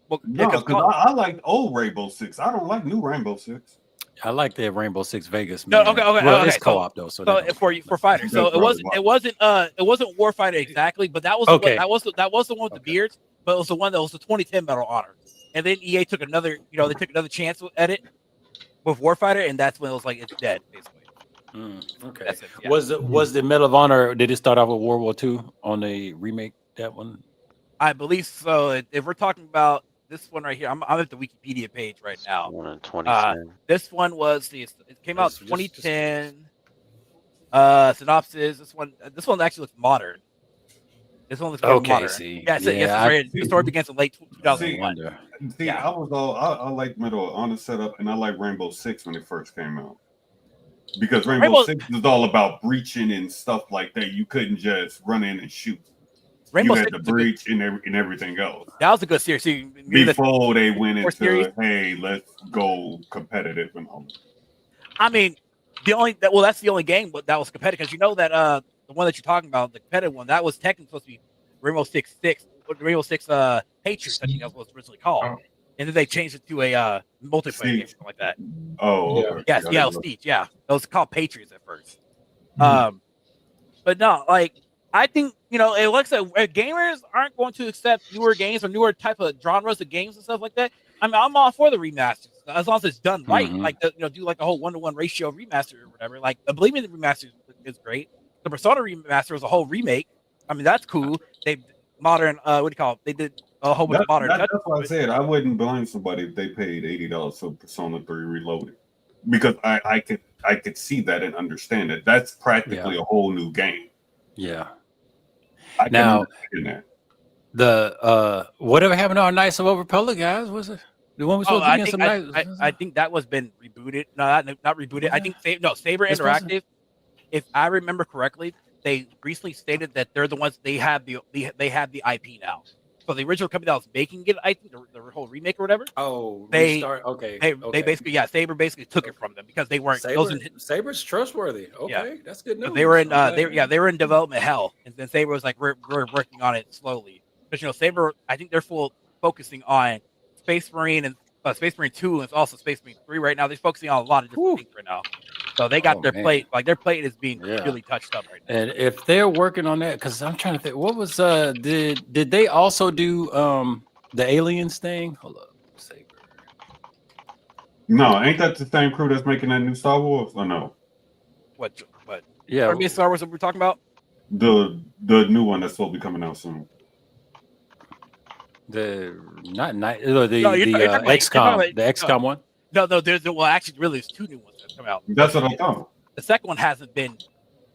Well, because I like old Rainbow Six. I don't like new Rainbow Six. I like that Rainbow Six Vegas. Man. No, okay. Well, it's co-op though, so for fighters. So it wasn't Warfighter exactly, but that was that was the one with the beards, but it was the one that was the 2010 Medal of Honor. And then EA took another, they took another chance at it with Warfighter, and that's when it was like it's dead, basically. Okay. That's it, yeah. Was the Medal of Honor? Did it start off with World War II on the remake? That one, I believe so. If we're talking about this one right here, I'm at the Wikipedia page right now. This one was it came out 2010. Synopsis. This one actually looks modern. This one looks modern. See. Yeah, the story begins in late 2001. See, I like Medal of Honor setup, and I like Rainbow Six when it first came out. Because Rainbow Six is all about breaching and stuff like that. You couldn't just run in and shoot. You had to breach and everything else. That was a good series. Before they went into, hey, let's go competitive and all. I mean, that's the only game that was competitive, because you know that the one that you're talking about, the competitive one, that was technically supposed to be Rainbow Six Patriots, I think that was what it was originally called. Oh. And then they changed it to a multiplayer game, something like that. Oh, okay. Yes, it was Siege. Yeah, it was called Patriots at first. Mm-hmm. But no, like I think it looks like gamers aren't going to accept newer games or newer type of genres of games and stuff like that. I mean, I'm all for the remasters as long as it's done right. Mm-hmm. Like do like a whole 1-to-1 ratio remaster or whatever. Like I believe in the remaster is great. The Persona remaster was a whole remake. I mean, that's cool. They modern they did a whole bunch of modern. That's what I said. I wouldn't blame somebody if they paid $80 for Persona 3 Reloaded, because I could see that and understand it. That's practically a whole new game. Yeah. Now the whatever happened to our Knights of Old Republic, guys? Was it the one we supposed to be some Knights? I think that was been rebooted. No, not rebooted. I think Saber Interactive. If I remember correctly, they recently stated that they're the ones they have the IP now. So the original company that was making it, I think the whole remake or whatever. Oh, they basically Saber basically took it from them because they weren't. Saber's trustworthy. Okay, that's good news. So they were in they were in development hell, and then Saber was like we're working on it slowly, because Saber, I think they're focusing on Space Marine and Space Marine 2, and it's also Space Marine 3 right now. They're focusing on a lot of different things right now. So they got their plate, like their plate is being really touched up right now. And if they're working on that, because I'm trying to think, what was did they also do the aliens thing? Hold up, Saber. No, ain't that the same crew that's making that new Star Wars? Or no? What? Yeah, Star Wars that we're talking about? The new one that's supposed to be coming out soon. The XCOM, the XCOM one. No, well, actually, really, there's 2 new ones that come out. That's what I thought. The second one hasn't been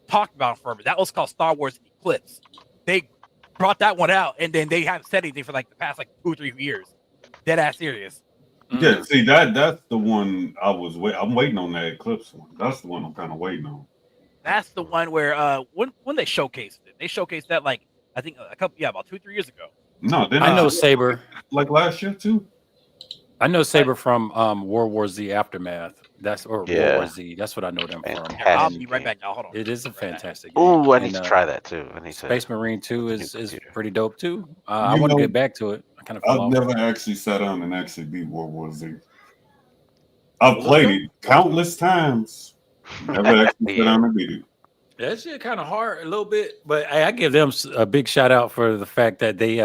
talked about forever. That was called Star Wars Eclipse. They brought that one out, and then they haven't said anything for like the past 2 or 3 years. Dead ass serious. Yeah, see that's the one I'm waiting on, that Eclipse one. That's the one I'm kind of waiting on. That's the one where when they showcased it. They showcased that I think about 2 or 3 years ago. No, then I know Saber like last year too. I know Saber from World War Z Aftermath. World War Z. That's what I know them from. I'll be right back now. Hold on. It is a fantastic game. Oh, I need to try that too. Space Marine 2 is pretty dope too. I want to get back to it. I've never actually sat down and actually beat World War Z. I've played it countless times. Never actually sat down and beat it. That shit kind of hard a little bit, but I give them a big shout out for the fact that they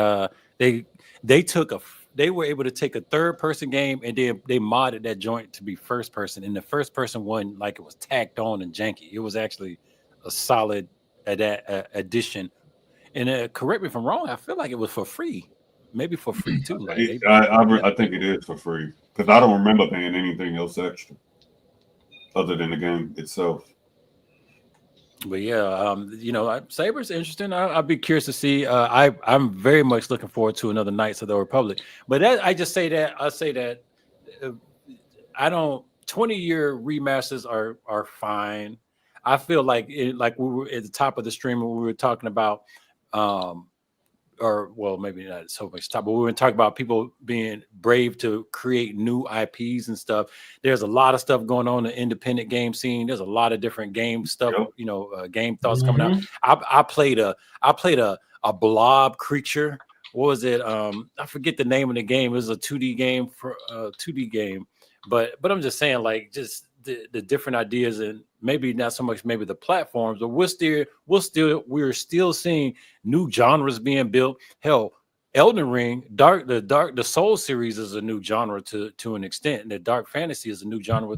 were able to take a third-person game and they modded that joint to be first-person, and the first-person one, like, it was tacked on and janky. It was actually a solid addition. And correct me if I'm wrong, I feel like it was for free, maybe for free too. Like I think it is for free because I don't remember paying anything else extra other than the game itself. But yeah, Saber's interesting. I'd be curious to see. I'm very much looking forward to another Knights of the Republic. But I say that 20-year remasters are fine. I feel like we were at the top of the stream when we were talking about, maybe not so much top, but we were talking about people being brave to create new IPs and stuff. There's a lot of stuff going on in the independent game scene. There's a lot of different game stuff, game thoughts coming out. I played a blob creature. What was it? I forget the name of the game. It was a 2D game but I'm just saying, like, just the different ideas, and maybe not so much the platforms, but we're still seeing new genres being built. Hell, Elden Ring, the Soul series is a new genre to an extent, and the dark fantasy is a new genre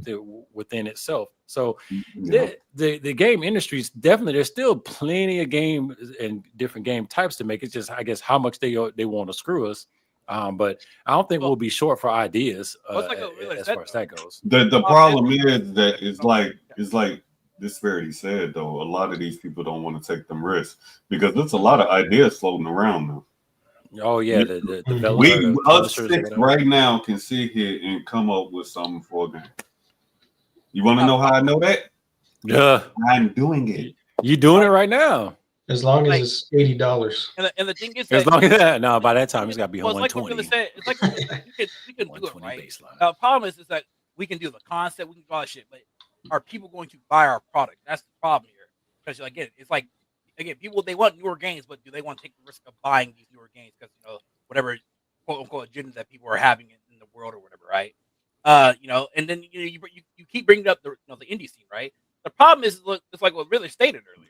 within itself. So the game industry is definitely, there's still plenty of games and different game types to make. It's just, I guess, how much they want to screw us. But I don't think we'll be short for ideas as far as that goes. The problem is that it's like Disparity said, though, a lot of these people don't want to take them risks because there's a lot of ideas floating around now. Oh yeah, the us six right now can sit here and come up with something for a game. You want to know how I know that? Yeah, I'm doing it. You doing it right now? As long as it's $80. And the thing is, as long as that, no, by that time it's got to be well, 120. It's like we can do it, right? The problem is that we can do the concept, we can do all that shit, but are people going to buy our product? That's the problem here. Because again, it's like people, they want newer games, but do they want to take the risk of buying these newer games because whatever quote unquote agenda that people are having in the world or whatever, right? And then you keep bringing up the indie scene, right? The problem is, look, it's like what Ridley stated earlier.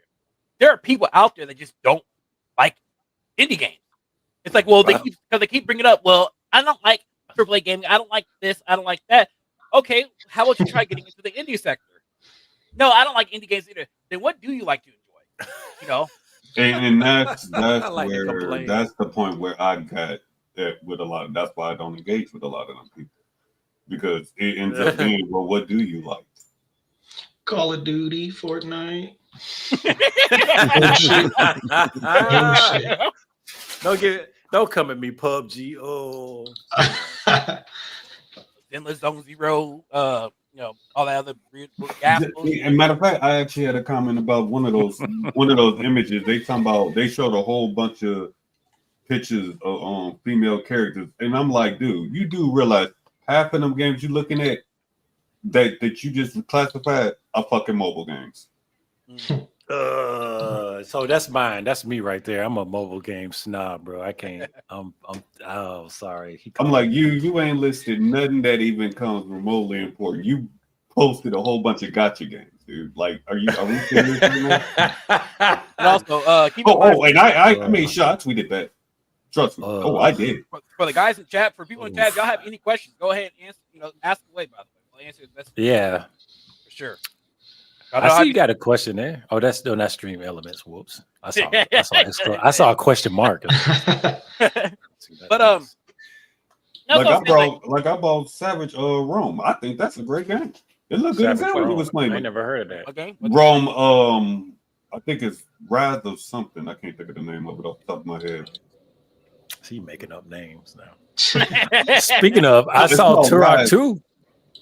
There are people out there that just don't like indie games. It's like, well, they keep bringing it up. Well, I don't like AAA gaming. I don't like this. I don't like that. Okay, how about you try getting into the indie sector? No, I don't like indie games either. Then what do you like to enjoy? And that's where that's the point where I got that with a lot. That's why I don't engage with a lot of them people, because it ends up being, well, what do you like? Call of Duty, Fortnite. Don't come at me, PUBG. Oh, Endless Zone Zero. All that other gas. And matter of fact, I actually had a comment about one of those images. They showed a whole bunch of pictures of female characters, and I'm like, dude, you do realize half of them games you're looking at that you just classified are fucking mobile games. So that's mine. That's me right there. I'm a mobile game snob, bro. I can't. I'm sorry. I'm like, you ain't listed nothing that even comes remotely important. You posted a whole bunch of gacha games, dude. Like, are we serious right now? And also, keep in mind, and I made shots. We did that. Trust me. I did. For the guys in chat, for people in chat, if y'all have any questions, go ahead and answer. Ask away. By the way, we'll answer the best. Yeah, for sure. I see you got a question there. Oh, that's still not Stream Elements. Whoops. I saw a question mark. But I bought Savage Rome. I think that's a great game. It looked good as hell when you was playing. I never heard of that. Okay. Rome, I think it's Rise of something. I can't think of the name of it off the top of my head. See, making up names now. Speaking of, I saw Turok 2.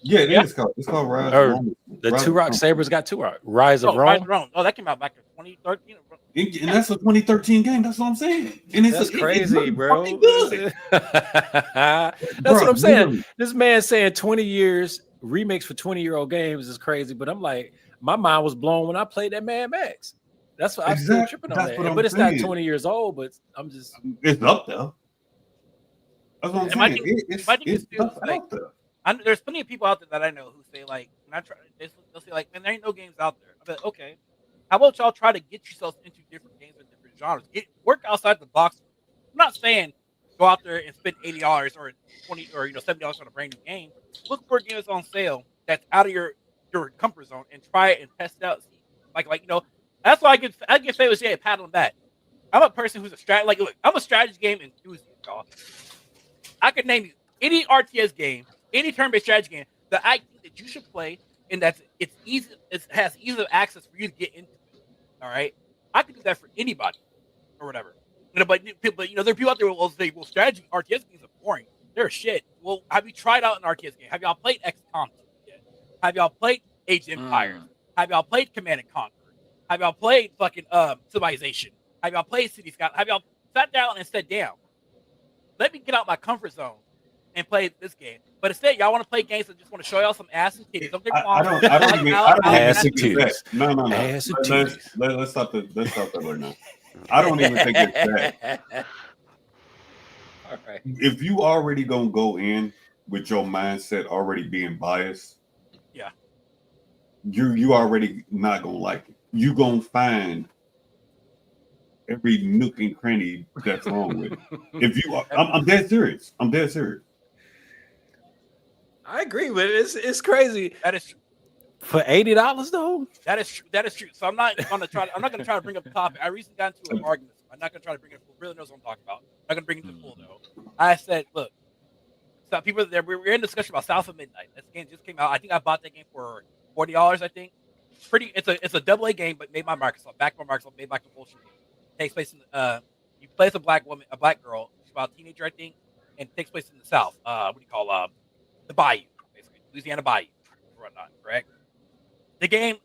Yeah, it's called Rise of Rome. The Turok Sabers got Turok. Rise of Rome. Oh, that came out back in 2013. And that's a 2013 game. That's what I'm saying. And that's crazy, bro. That's what I'm saying. This man saying 20 years remakes for 20-year-old games is crazy. But I'm like, my mind was blown when I played that Mad Max. That's what I'm still tripping on that. But it's not 20 years old. But I'm just it's up there. That's what I'm saying. It's up there. There's plenty of people out there that I know who say like, they'll say like, man, there ain't no games out there. I'm like, okay. How about y'all try to get yourselves into different games and different genres? Work outside the box. I'm not saying go out there and spend $80 or $20 or $70 on a brand new game. Look for games on sale that's out of your comfort zone and try it and test it out. See, that's why I can say was a pat on that. I'm a person who's I'm a strategy game enthusiast, y'all. I could name you any RTS game, any turn-based strategy game that I think that you should play, and it's easy. It has easy access for you to get into. All right, I could do that for anybody, or whatever. But there are people out there who will say, "Well, strategy RTS games are boring. They're shit." Well, have you tried out an RTS game? Have y'all played XCOM yet? Have y'all played Age of Empires? Have y'all played Command and Conquer? Have y'all played fucking Civilization? Have y'all played City Sky? Have y'all sat down and said, "Damn, let me get out my comfort zone and play this game"? But instead, y'all want to play games that just want to show y'all some ass and titties. Don't get me wrong. Ass and titties. No. Ass and titties. Let's stop that right now. I don't even think it's that. All right. If you already gonna go in with your mindset already being biased, yeah, you already not gonna like it. You gonna find every nook and cranny that's wrong with it. If you, I'm dead serious. I agree with it. It's crazy. That is true. For $80 though. That is true. So I'm not gonna try to bring up the topic. I recently got into an argument. I'm not gonna try to bring it up. Who really knows what I'm talking about? I'm not gonna bring it to full though. I said, look, so people there. We were in discussion about South of Midnight. This game just came out. I think I bought that game for $40. I think. It's a AA game, but made by Microsoft. Backed by Microsoft. Made by Compulsion. Takes place in you play as a black girl. She's about a teenager, I think, and takes place in the South. What do you call the Bayou, basically Louisiana Bayou, whatnot. Correct. The game,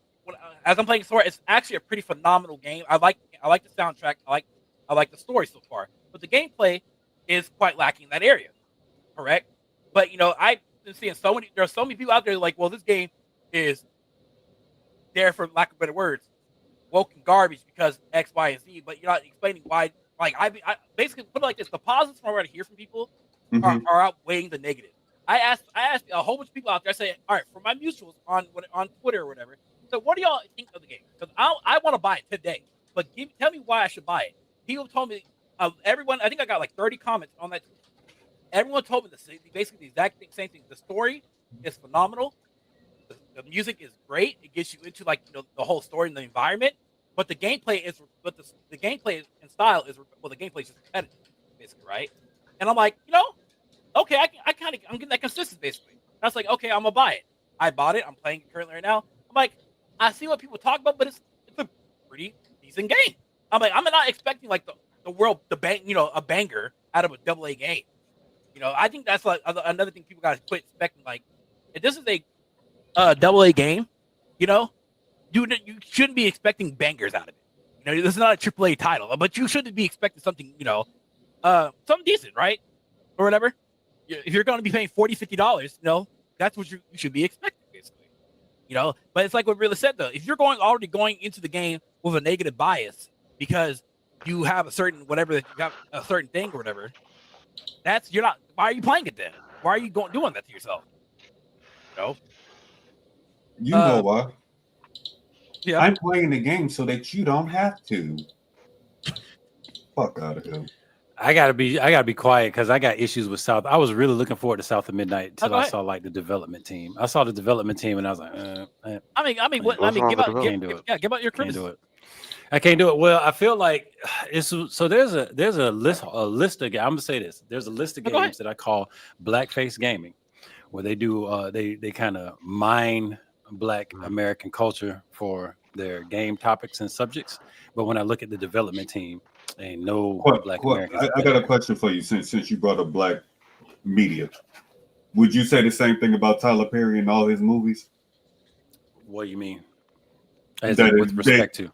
as I'm playing story, it's actually a pretty phenomenal game. I like the soundtrack. I like the story so far, but the gameplay is quite lacking in that area. Correct. But I've been seeing there are so many people out there like, well, this game is there for lack of better words, woke and garbage because X, Y, and Z. But you're not explaining why. Like I basically put it like this: the positives from what I hear from people are outweighing the negative. I asked a whole bunch of people out there. I say, all right, for my mutuals on Twitter or whatever. So, what do y'all think of the game? Because I want to buy it today, but tell me why I should buy it. People told me, everyone. I think I got like 30 comments on that. Everyone told me basically the exact same thing. The story is phenomenal. The music is great. It gets you into the whole story and the environment. But the gameplay is, the gameplay and style is, the gameplay is just repetitive, basically, right? And I'm like, okay, I'm getting that consistency basically. And I was like, okay, I'm gonna buy it. I bought it. I'm playing it currently right now. I'm like, I see what people talk about, but it's a pretty decent game. I'm like, I'm not expecting like a banger out of a AA game. I think that's like another thing people gotta quit expecting. Like, if this is a AA game, you shouldn't be expecting bangers out of it. This is not a AAA title, but you shouldn't be expecting something, something decent, right? Or whatever. If you're going to be paying $40, $50, that's what you should be expecting, basically. But it's like what Rilla said, though. If you're already going into the game with a negative bias because you have a certain thing or whatever, you're not. Why are you playing it then? Why are you doing that to yourself? You know why? Yeah. I'm playing the game so that you don't have to. Fuck out of here. I gotta be quiet because I got issues with South. I was really looking forward to South of Midnight until I saw like the development team. I saw the development team and I was like, give out your criticism. I can't do it. Well, I feel like it's so there's a list of games. I'm gonna say this. There's a list of games that I call blackface gaming, where they do they kind of mine Black American culture for their game topics and subjects. But when I look at the development team, ain't no Black Americans. I got a question for you since you brought up Black media. Would you say the same thing about Tyler Perry and all his movies? What do you mean? With respect to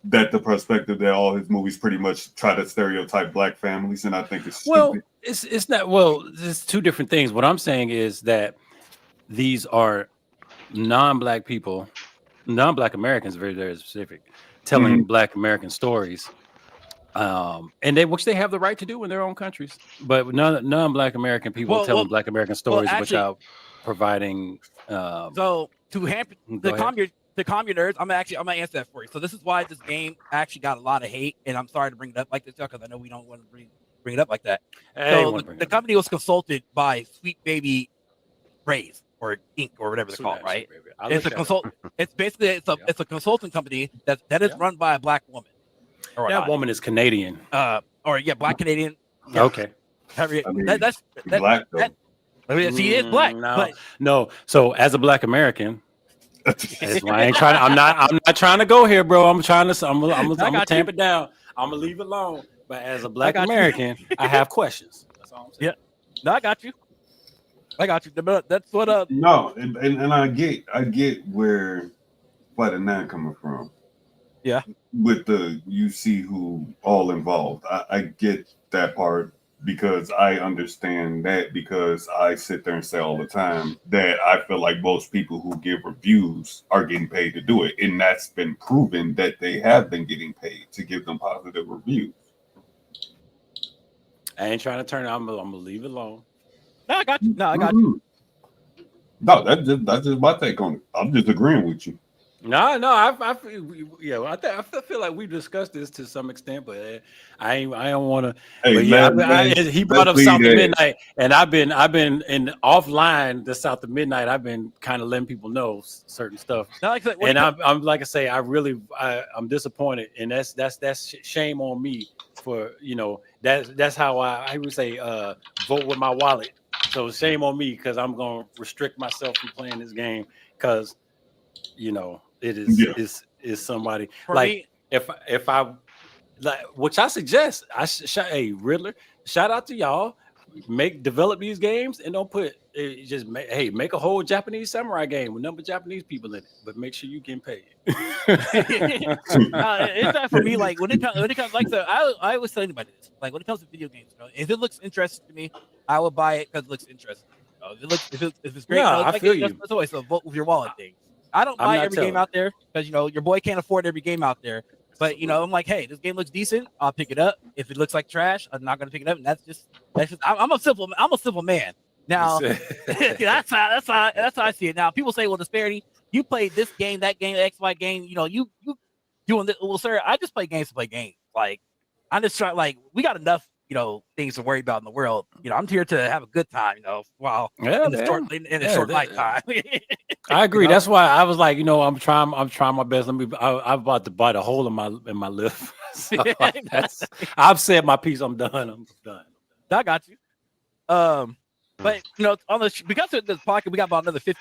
that, the perspective that all his movies pretty much try to stereotype Black families, and I think it's stupid. Well, it's not. Well, there's two different things. What I'm saying is that these are non-Black people, non-Black Americans, very, very specific, telling Black American stories, and which they have the right to do in their own countries. But non-Black American people telling Black American stories without providing. So to hamper to calm your nerves, I'm gonna answer that for you. So this is why this game actually got a lot of hate, and I'm sorry to bring it up like this because I know we don't want to bring it up like that. So the company was consulted by Sweet Baby Rays or Inc. or whatever they're called, right? It's a consult. It's basically it's a consulting company that is run by a Black woman. That woman is Canadian. Black Canadian. Yeah. Okay. That's Black. She is Black. No. So as a Black American. I ain't trying. I'm not trying to go here, bro. I'm trying to. I'm gonna tamp it down. I'm gonna leave it alone. But as a Black American, I have questions. That's all I'm saying. Yeah. No, I got you. That's what. No, and I get where Fighter 9 coming from. Yeah. With you see who all involved. I get that part. Because I understand that, because I sit there and say all the time that I feel like most people who give reviews are getting paid to do it. And that's been proven that they have been getting paid to give them positive reviews. I ain't trying to turn it. I'm gonna leave it alone. No, I got you. No, that's just my take on it. I'm just agreeing with you. No, I feel like we discussed this to some extent, but I don't want to. Hey, he brought up South of Midnight, and I've been in offline. The South of Midnight, I've been kind of letting people know certain stuff. I'm like I say, I'm disappointed, and that's shame on me for that's how I would say vote with my wallet. So shame on me because I'm gonna restrict myself from playing this game because it is somebody for like me, if I like, which I suggest hey Riddler, shout out to y'all, develop these games and don't put make a whole Japanese samurai game with number of Japanese people in it, but make sure you getting paid. It's not for me. Like when it comes like I always tell anybody this. Like when it comes to video games, if it looks interesting to me, I will buy it because it looks interesting. If it's great, I feel you. That's always a vote with your wallet thing. I don't buy every game out there because your boy can't afford every game out there. But I'm like, hey, this game looks decent. I'll pick it up. If it looks like trash, I'm not gonna pick it up. And that's just I'm a simple man. Now that's how I see it. Now people say, well, Disparity, you played this game, that game, XY game. You doing this. Well, sir, I just play games to play games. Like I'm just trying. Like we got enough things to worry about in the world. I'm here to have a good time. While in the short lifetime. I agree. That's why I was like, I'm trying my best. I'm about to bite a hole in my lip. So I've said my piece. I'm done. I got you. But because of this podcast, we got about another 10,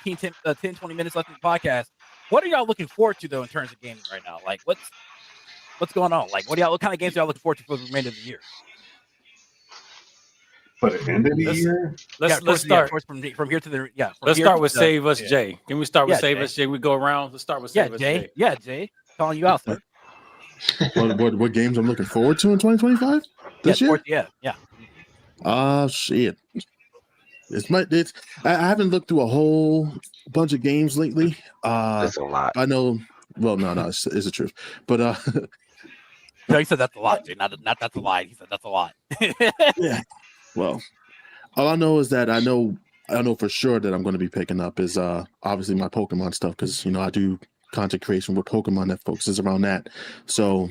20 minutes left in the podcast. What are y'all looking forward to though in terms of gaming right now? Like what's going on? Like what kind of games are y'all looking forward to for the remainder of the year? For the end of the year? Let's start from here to the Let's start with Save Us Jay. Can we start with Save Us Jay? We go around. Let's start with Save Us Jay. Yeah, Jay. Calling you out, sir. What games I'm looking forward to in 2025? This year? Yeah. Shit. I haven't looked through a whole bunch of games lately. That's a lot. I know. Well, no, it's the truth. But no, he said that's a lot, Jay. Not that's a lie. He said that's a lot. Yeah. Well, all I know is that I know for sure that I'm going to be picking up is obviously my Pokemon stuff because I do content creation with Pokemon that focuses around that. So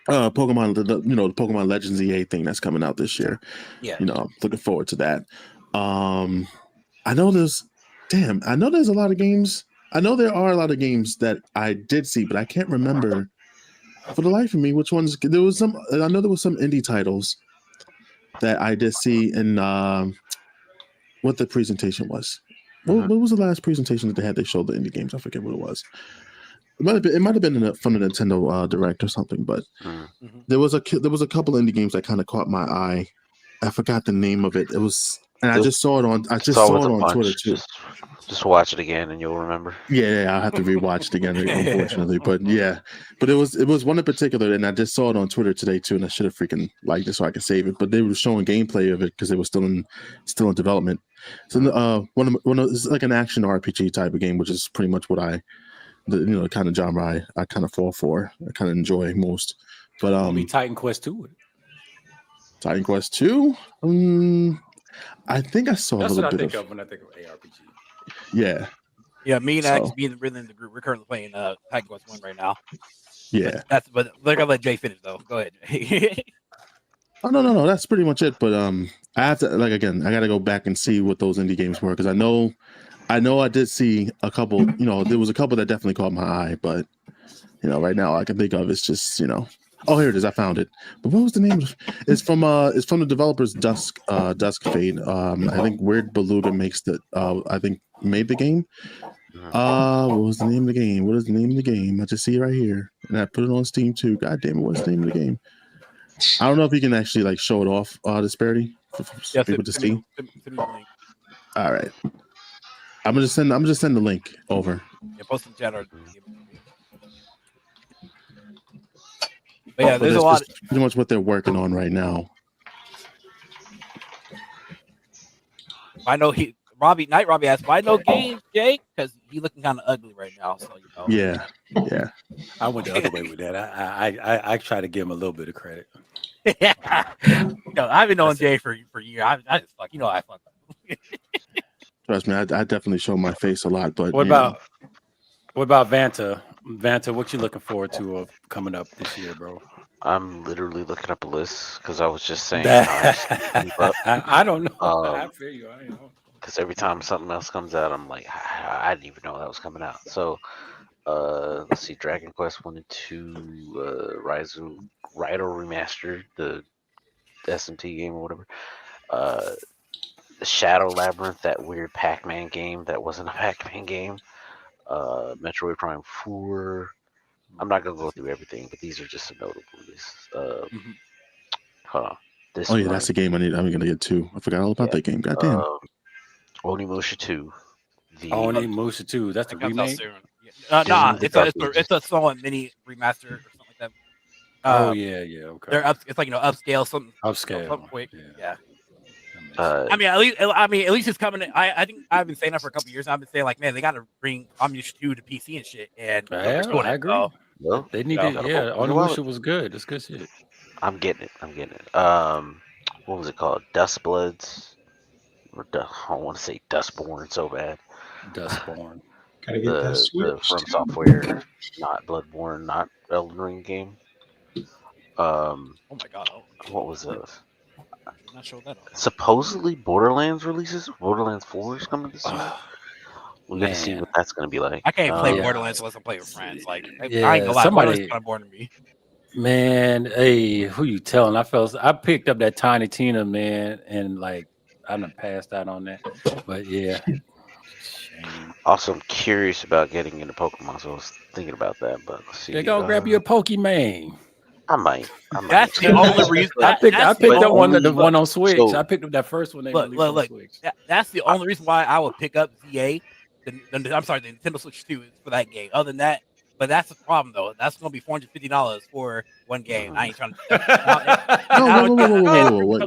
Pokemon, the Pokemon Legends EA thing that's coming out this year. Yeah. I'm looking forward to that. I know there's a lot of games. I know there are a lot of games that I did see, but I can't remember for the life of me, which ones? There was some. I know there was some indie titles that I did see in what the presentation was. What was the last presentation that they had? They showed the indie games. I forget what it was. It might have been from the Nintendo Direct or something. But there was a couple indie games that kind of caught my eye. I forgot the name of it. It was, and I just saw it on Twitter too. Just watch it again and you'll remember. Yeah, I'll have to rewatch it again, unfortunately. But it was one in particular, and I just saw it on Twitter today too, and I should have freaking liked it so I could save it. But they were showing gameplay of it because it was still in development. So it's like an action RPG type of game, which is pretty much what the kind of genre I kind of fall for. I kind of enjoy most. But Titan Quest 2 with it. Titan Quest 2? I think I saw That's a little what I bit think of when I think of ARPG. Yeah. Yeah, me and Axe being really in the group, we're currently playing Titan Quest 1 right now. Yeah. But they're gonna let Jay finish though. Go ahead. Oh no, that's pretty much it. But I have to I gotta go back and see what those indie games were because I know I did see a couple. There was a couple that definitely caught my eye, but right now all I can think of is just Oh, here it is. I found it. But what was the name? It's from the developers Dusk Fade. I think Weird Beluga made the game. What was the name of the game? What is the name of the game? I just see it right here, and I put it on Steam too. God damn it! What's the name of the game? I don't know if you can actually show it off. Disparity for people to see. All right. I'm gonna send the link over. Yeah, post in chat. But yeah, there's a lot. Pretty much what they're working on right now. I know Robbie asked, "Why no games, Jake?" Because he's looking kind of ugly right now. So Yeah. I went the other way with that. I try to give him a little bit of credit. I've been knowing Jay for years. I just fuck. I fuck. Trust me, I definitely show my face a lot. But what about Vanta? Vanta, what you looking forward to coming up this year, bro? I'm literally looking up a list because I was just saying. I don't know. I feel you. I know. Because every time something else comes out, I'm like, I didn't even know that was coming out. So, let's see, Dragon Quest 1 and 2, Raido Remastered, the SMT game or whatever. The Shadow Labyrinth, that weird Pac-Man game that wasn't a Pac-Man game. Metroid Prime 4. I'm not gonna go through everything, but these are just some notable lists. Hold on. That's the game I'm gonna get too. I forgot all about that game. Goddamn. Onimusha 2. Onimusha 2. That's the remake. It's a somewhat mini remaster or something like that. Okay. They're it's like upscale something. Upscale. Something quick. Yeah. I mean, at least it's coming. I think I've been saying that for a couple of years. I've been saying like, man, they got to bring Onimusha 2 to PC and shit. And I agree. Well, they need to. Yeah, Onimusha was good. It's good shit. I'm getting it. What was it called? Dustbloods. I want to say Dustborn so bad. Dustborn. Gotta get that Switch. The From Software, not Bloodborne, not Elden Ring game. Oh my god! What was it? Not sure that. Supposedly Borderlands releases. Borderlands 4 is coming this year. We're gonna see what that's gonna be like. I can't play Borderlands unless I play with friends. Like I ain't gonna lie, somebody kind of boring to me. Man, hey, who you telling? I picked up that Tiny Tina, man, and like I done passed out on that. But yeah. Shame. Also, I'm curious about getting into Pokemon, so I was thinking about that. But let's see. They go grab you a Pokemon. I might. That's the only reason. I picked up the one on Switch. I picked up that first one. Look. That's the only reason why I would pick up ZA. The Nintendo Switch 2 for that game. Other than that, but that's the problem though. That's going to be $450 for one game. I ain't trying to. No.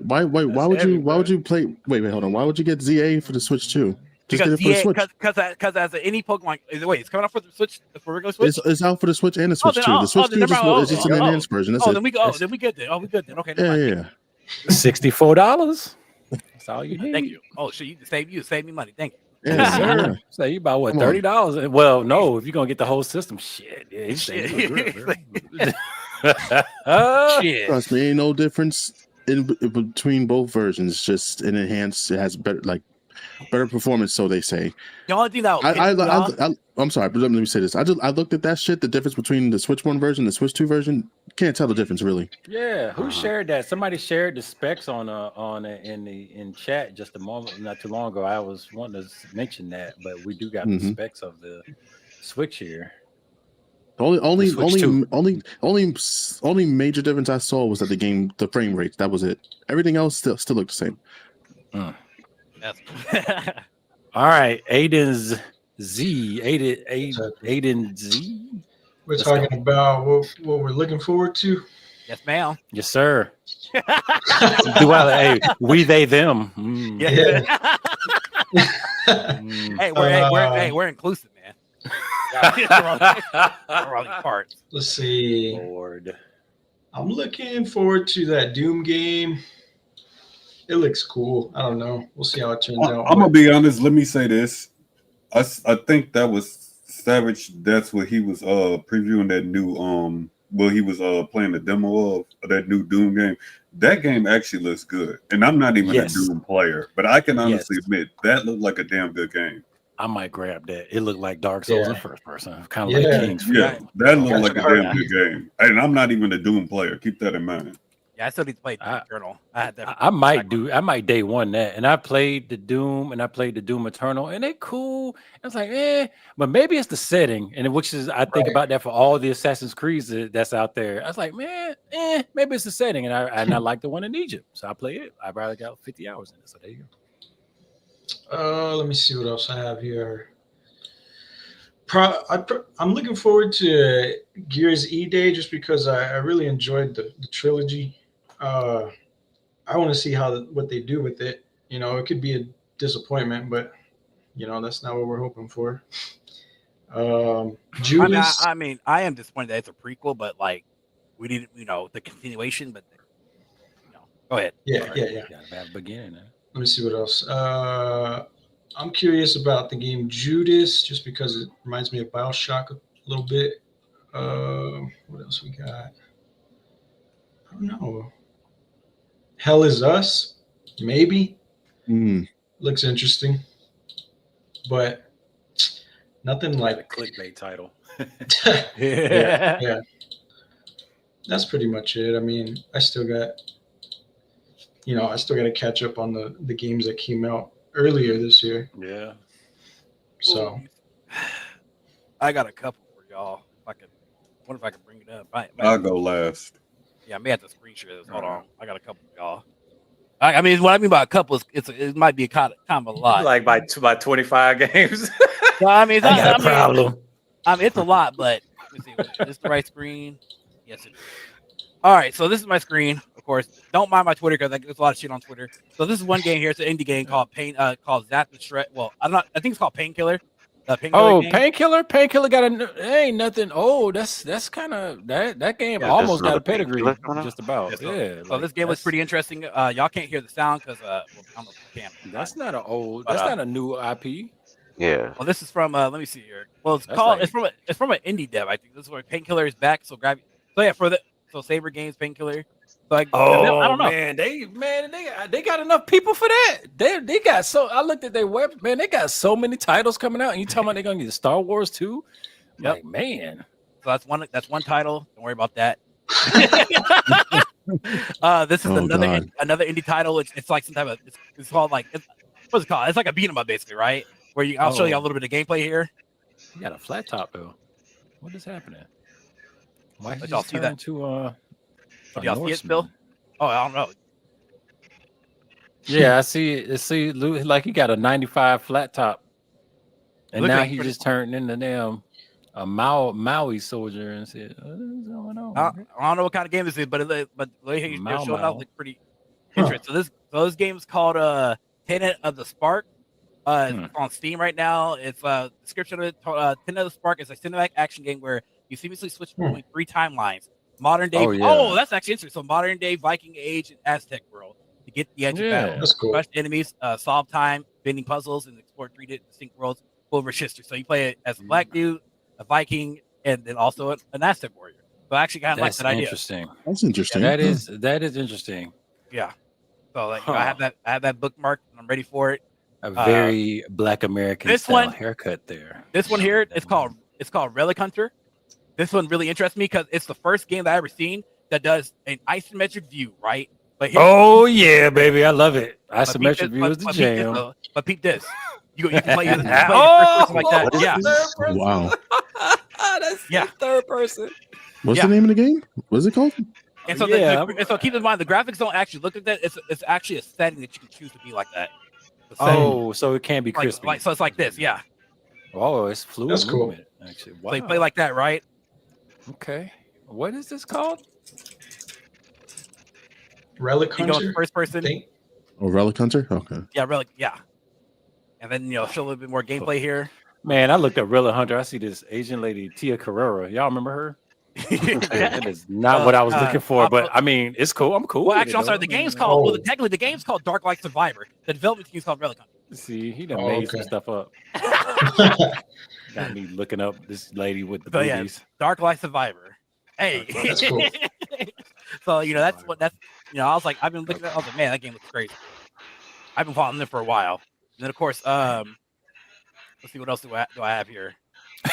Why would you play? Wait, hold on. Why would you get ZA for the Switch 2? Because as any Pokemon, wait, it's coming out for the Switch, for regular Switch. It's out for the Switch and the Switch 2. The Switch 2 is just an enhanced version. That's then we good then. We good then. Okay. Yeah. $64. That's all you need. Thank you. Oh, shit, you save me money. Thank you. Yeah. So you about what, $30? Well, no, if you're gonna get the whole system, shit. Yeah, shit. Trust me, ain't no difference in between both versions. Just an enhanced. It has better, like better performance, so they say. The only thing that I'm sorry, but let me say this. I looked at that shit. The difference between the Switch 1 version and the Switch 2 version, can't tell the difference really. Yeah, who shared that? Somebody shared the specs on it in chat just a moment, not too long ago. I was wanting to mention that, but we do got the specs of the Switch here. Only major difference I saw was that the frame rate. That was it. Everything else still looked the same. All right, Aiden Z. We're talking about what we're looking forward to. Yes, ma'am. Yes, sir. Hey, we, they, them. Yeah. Hey, we're inclusive, man. Parts. Let's see. Lord. I'm looking forward to that Doom game. It looks cool. I don't know. We'll see how it turns out. I'm gonna be honest. Let me say this. I think that was Savage. That's what he was previewing that new he was playing the demo of that new Doom game. That game actually looks good, and I'm not even a Doom player, but I can honestly admit that looked like a damn good game. I might grab that. It looked like Dark Souls in first person, kind of like King's Field. Yeah, that looked like a damn good game, and I'm not even a Doom player. Keep that in mind. Yeah, I still need to play Doom Eternal. I might day one that, and I played the Doom and I played the Doom Eternal, and they cool. I was like, but maybe it's the setting, and which is I think about that for all the Assassin's Creeds that's out there. I was like, man, maybe it's the setting, and I like the one in Egypt, so I play it. I probably got 50 hours in it, so there you go. Let me see what else I have here. I'm looking forward to Gears E Day just because I really enjoyed the trilogy. I want to see what they do with it. It could be a disappointment, but that's not what we're hoping for. Judas. I mean, I am disappointed that it's a prequel, but like we need the continuation. But go ahead. Yeah. Bad beginning. Let me see what else. I'm curious about the game Judas, just because it reminds me of BioShock a little bit. What else we got? I don't know. Hell Is Us, maybe. Looks interesting, but nothing like a clickbait title. Yeah. That's pretty much it. I mean, I still got to catch up on the games that came out earlier this year. Yeah. So I got a couple for y'all. What if I can bring it up? I'll go last. Yeah, I may have to screen share this. Hold on. I got a couple for y'all. I mean, what I mean by a couple is it might be kind of a lot. Like by 25 games. Well, I mean, it's not a problem. I mean, it's a lot, but let me see. Is this the right screen? Yes, it is. All right, so this is my screen. Of course, don't mind my Twitter because I get a lot of shit on Twitter. So this is one game here. It's an indie game called Zap the Shred. Well, I think it's called Painkiller. Painkiller got ain't nothing. Oh, that's kind of that game almost got a pedigree. Just about. Yeah. So this game was pretty interesting. Y'all can't hear the sound because I don't know if you can. That's not not a new IP. Yeah. Well, this is from let me see here. Well, it's from an indie dev. I think this is where Painkiller is back. So So Saber Games, Painkiller. I don't know. Man, they got enough people for that. They got I looked at their web, man. They got so many titles coming out, and you talking about they're gonna get Star Wars too? Yep. Like, man. So that's one title. Don't worry about that. This is another indie title. It's like some type of it's called like what's it called? It's like a beat 'em up basically, right? Where I'll show you a little bit of gameplay here. You got a flat top though. What is happening? Why did y'all see that? Do y'all see it still? Oh, I don't know. Yeah, I see it. See, like he got a 95 flat top, and now he just turned into a Maui soldier and said, "What's going on?" I don't know what kind of game this is, but they're showing out like pretty interesting. So this game is called Tenet of the Spark. It's on Steam right now. It's description of it. Tenet of the Spark is a cinematic action game where you seamlessly switch between 3 timelines. Modern day. Oh, that's actually interesting. So modern day Viking Age and Aztec world to get the edge of battle. That's cool. Crush enemies, solve time, bending puzzles, and explore 3 distinct worlds full of rich history. So you play it as a black dude, a Viking, and then also an Aztec warrior. So I actually kind of like that idea. Interesting. That's interesting. Yeah, that is interesting. Yeah. So I have that bookmarked and I'm ready for it. A very Black American style haircut there. This one here, it's called Relic Hunter. This one really interests me because it's the first game that I ever seen that does an isometric view, right? But yeah, baby, I love it. Isometric view is the jam. But peep this. You can play first person like that. Yeah. Wow. That's third person. What's the name of the game? What's it called? And so, so keep in mind, the graphics don't actually look like that. It's actually a setting that you can choose to be like that. So it can be crispy. So it's like this, yeah. Oh, it's fluid. That's cool. Movement, actually. Wow. So you play like that, right? Okay. What is this called? Relic Hunter. You go first person. Oh, Relic Hunter. Okay. Yeah, Relic. Yeah. And then show a little bit more gameplay here. Man, I looked at Relic Hunter. I see this Asian lady, Tia Carrera. Y'all remember her? That is not what I was looking for, but I mean, it's cool. I'm cool. Well, actually, I'm sorry. The game's called. Well, technically, the game's called Dark Light Survivor. The development team's called Relic Hunter. See, he done made some stuff up. Got me looking up this lady with the boobies. Dark Light Survivor. Hey, that's cool. So that's I was like, I've been looking at. I was like, man, that game looks crazy. I've been following them for a while. And then of course, let's see what else do I have here.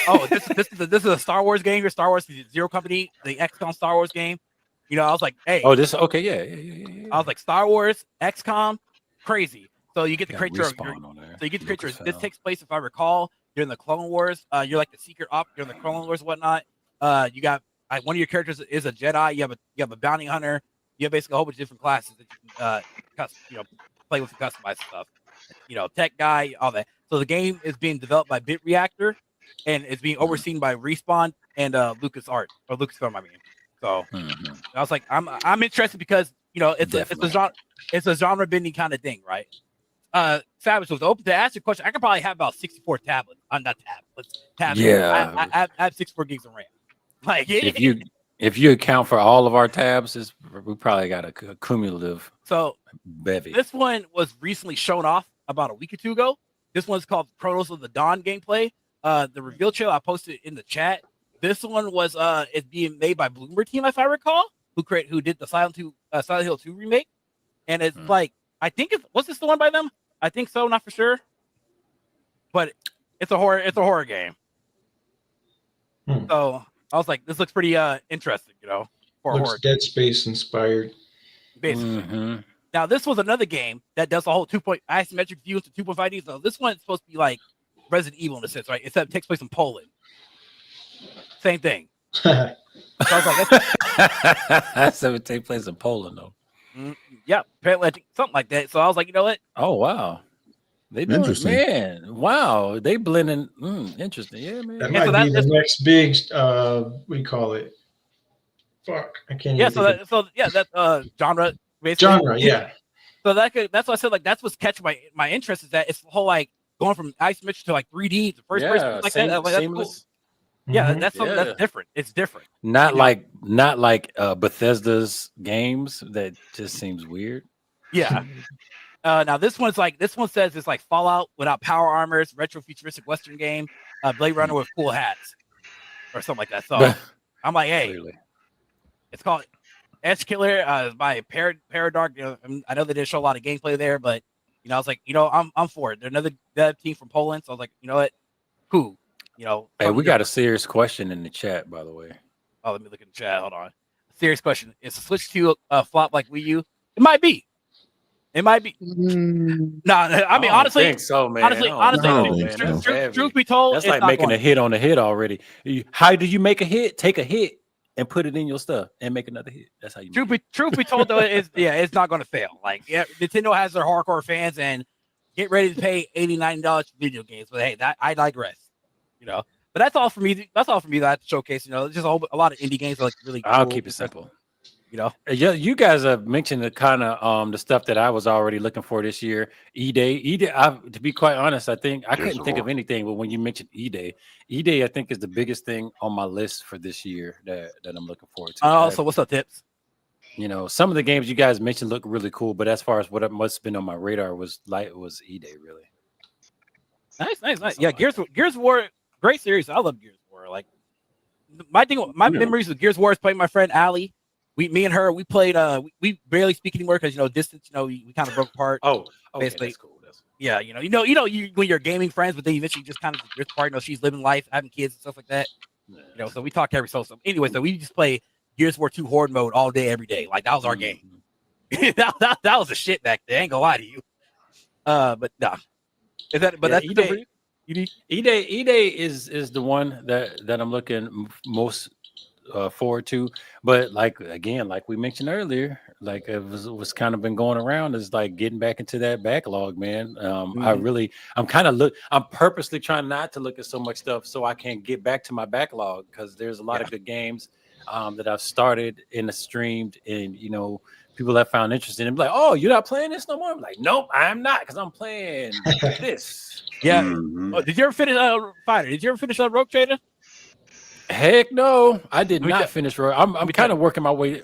Oh, this is a Star Wars game here. Star Wars Zero Company, the XCOM Star Wars game. I was like, hey. Oh, this okay, yeah. I was like, Star Wars, XCOM, crazy. So you get to create your. This takes place, if I recall, during the Clone Wars. You're like the secret op during the Clone Wars, whatnot. You got one of your characters is a Jedi. You have a bounty hunter. You have basically a whole bunch of different classes that you can play with and customize stuff. Tech guy, all that. So the game is being developed by Bit Reactor, and it's being overseen by Respawn and LucasArts or Lucasfilm. I mean, so I was like, I'm interested because it's a genre bending kind of thing, right? Savage was open to ask your question. I could probably have about 64 tablets. Not tablets. Yeah, I have 64 gigs of RAM. Like if you account for all of our tabs, we probably got a cumulative. So bevy. This one was recently shown off about a week or two ago. This one's called Chronos of the Dawn gameplay. The reveal trail I posted in the chat. This one was it's being made by Bloomer Team, if I recall, who did the Silent Hill 2 remake, and it's like I think was this the one by them? I think so, not for sure, but it's a horror game. So I was like, this looks pretty interesting, for looks horror. Dead Space inspired. Basically. Now this was another game that does a whole isometric view to 2.5D. So this one is supposed to be like Resident Evil in a sense, right? Except it takes place in Poland. Same thing. So I was like, that's it take place in Poland, though. Yeah, apparently something like that. So I was like, you know what? Oh wow, they do it, man. Wow, they blending. Interesting, yeah, man. That might be the next big. What do you call it? Fuck, I can't. Yeah, that's genre. Basically. Genre, yeah. So that's what I said. Like that's what's catching my interest is that it's the whole like going from isometric to like 3D to first person like that. Like, that's cool. Yeah, that's something that's different. It's different. Not like Bethesda's games. That just seems weird. Yeah. Now this one says it's like Fallout without power armors, retro futuristic Western game, Blade Runner with cool hats, or something like that. So I'm like, hey, it's called Edge Killer by Paradark. I know they didn't show a lot of gameplay there, but I was like, I'm for it. They're another dev team from Poland, so I was like, you know what, cool. Hey, we got a serious question in the chat, by the way. Oh, let me look in the chat. Hold on. Serious question. Is the Switch 2 flop like Wii U? It might be. No, I mean, honestly, think so, man. Honestly, truth be told, that's like making a hit on a hit already. How do you make a hit? Take a hit and put it in your stuff and make another hit. That's how you. Truth be told, though, it's not going to fail. Like, Nintendo has their hardcore fans, and get ready to pay $80-$90 for video games. But hey, I digress. But that's all for me. That's all for me that I have to showcase. Just a lot of indie games are like really cool. I'll keep it simple. Yeah, you guys have mentioned the kind of the stuff that I was already looking for this year. E-Day, to be quite honest, I think I couldn't think of anything. But when you mentioned E-Day, I think is the biggest thing on my list for this year that I'm looking forward to. So what's up, Tips? Some of the games you guys mentioned look really cool, but as far as what must have been on my radar was E-Day, really. Nice. Yeah, Gears of War, great series. I love Gears of War. Like my memories of Gears of War is playing my friend Allie. Me and her, we played. We barely speak anymore because distance. We kind of broke apart. Oh, basically. That's cool. Yeah, when you're gaming friends, but then eventually just kind of drift apart. She's living life, having kids and stuff like that. So we talk every so. Anyway, so we just play Gears of War 2 Horde mode all day, every day. Like that was our game. that was the shit back then. I ain't gonna lie to you. But no, that's E-Day. E-Day is the one that I'm looking most forward to. But like we mentioned earlier, like it was kind of been going around is like getting back into that backlog, man. I'm purposely trying not to look at so much stuff so I can get back to my backlog, because there's a lot of good games that I've started and streamed, and people have found interest in it. Like, oh, you're not playing this no more? I'm like, nope, I'm not, because I'm playing this. Yeah. Oh, did you ever finish Fighter? Did you ever finish Rogue Trader? Heck no, I did not finish. I'm kind of working my way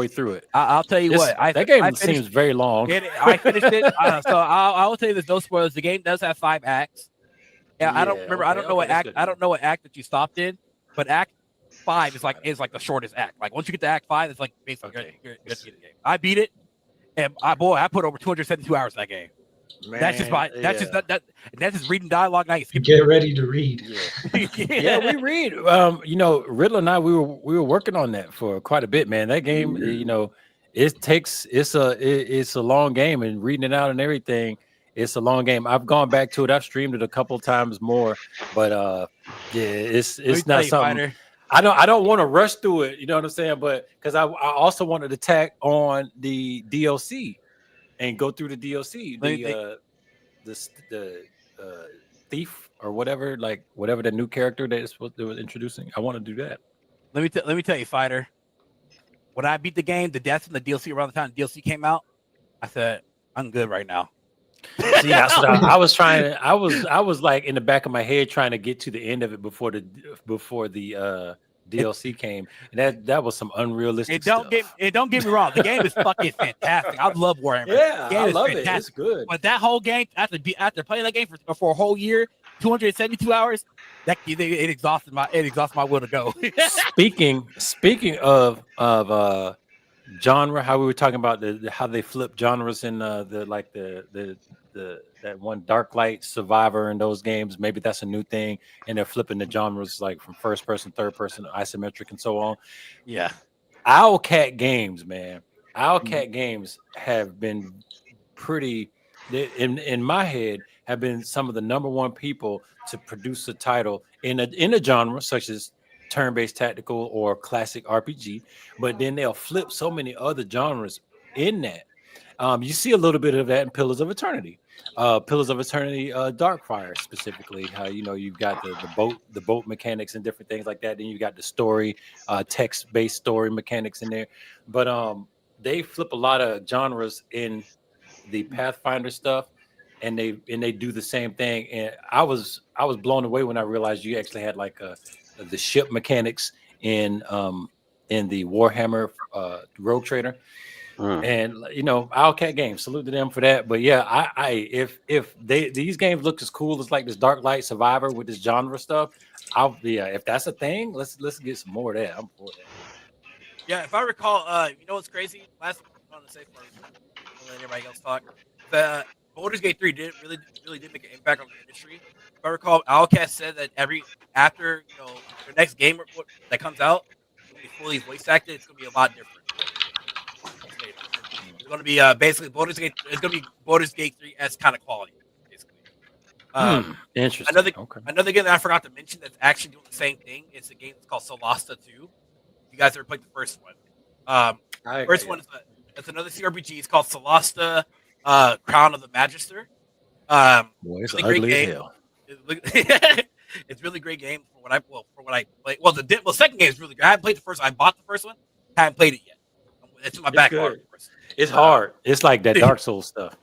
through it. I'll tell you what. That game seems very long. I finished it. So I will tell you this: no spoilers. The game does have 5 acts. Yeah, I don't remember. I don't know what act. I don't know what act that you stopped in, but Act 5 is like the shortest act. Like once you get to Act 5, it's like basically you're the game. I beat it, and I put over 272 hours in that game. Man, that's just reading dialogue. Nice. Get ready to read. Yeah, we read. Riddler and I, we were working on that for quite a bit, man. That game, it's a long game, and reading it out and everything, it's a long game. I've gone back to it. I've streamed it a couple of times more, but it's not something. Fighter. I don't want to rush through it. You know what I'm saying? But because I also wanted to tack on the DLC. And go through the DLC, the thief or whatever, whatever the new character that they was introducing. I want to do that. Let me tell you, Fighter. When I beat the game, the deaths in the DLC around the time the DLC came out, I said, I'm good right now. See, that's what I was trying. I was like in the back of my head trying to get to the end of it before the DLC came, and that was some unrealistic stuff. Don't get me wrong, the game is fucking fantastic. I love Warhammer. Yeah, I love it. It's good. But that whole game, after playing that game for a whole year, 272 hours, it exhausted my will to go. Speaking of genre, how we were talking about how they flip genres in that one Dark Light Survivor in those games. Maybe that's a new thing, and they're flipping the genres like from first person, third person, isometric, and so on. Yeah, Owlcat games, man. Owlcat games have been pretty, in my head, have been some of the number one people to produce a title in a genre such as turn-based tactical or classic RPG, but then they'll flip so many other genres in that. You see a little bit of that in Pillars of Eternity. Darkfire specifically, how you've got the boat mechanics and different things like that. Then you got the story, text-based story mechanics in there. But they flip a lot of genres in the Pathfinder stuff, and they do the same thing. And I was blown away when I realized you actually had like the ship mechanics in the Warhammer Rogue Trader. And Owlcat Games, salute to them for that. But yeah, if these games look as cool as like this Dark Light Survivor with this genre stuff, if that's a thing, let's get some more of that. I'm for that. Yeah, if I recall, what's crazy? Last thing I want to say for let everybody else talk. The Baldur's Gate 3 did make an impact on the industry. If I recall, Owlcat said that after the next game that comes out, it's gonna be fully voice acted. It's gonna be a lot different. It's going to be basically Baldur's Gate. It's going to be Baldur's Gate 3-esque kind of quality, basically. Interesting. Another game that I forgot to mention that's actually doing the same thing. It's a game that's called Solasta 2. You guys ever played the first one? One it's another CRPG. It's called Solasta Crown of the Magister. Boy, it's really ugly as hell. It's really great game for what I played. Well, the second game is really good. I haven't played the first one. I bought the first one. Haven't played it yet. It's in my backlog. It's hard. It's like that Dark Souls stuff.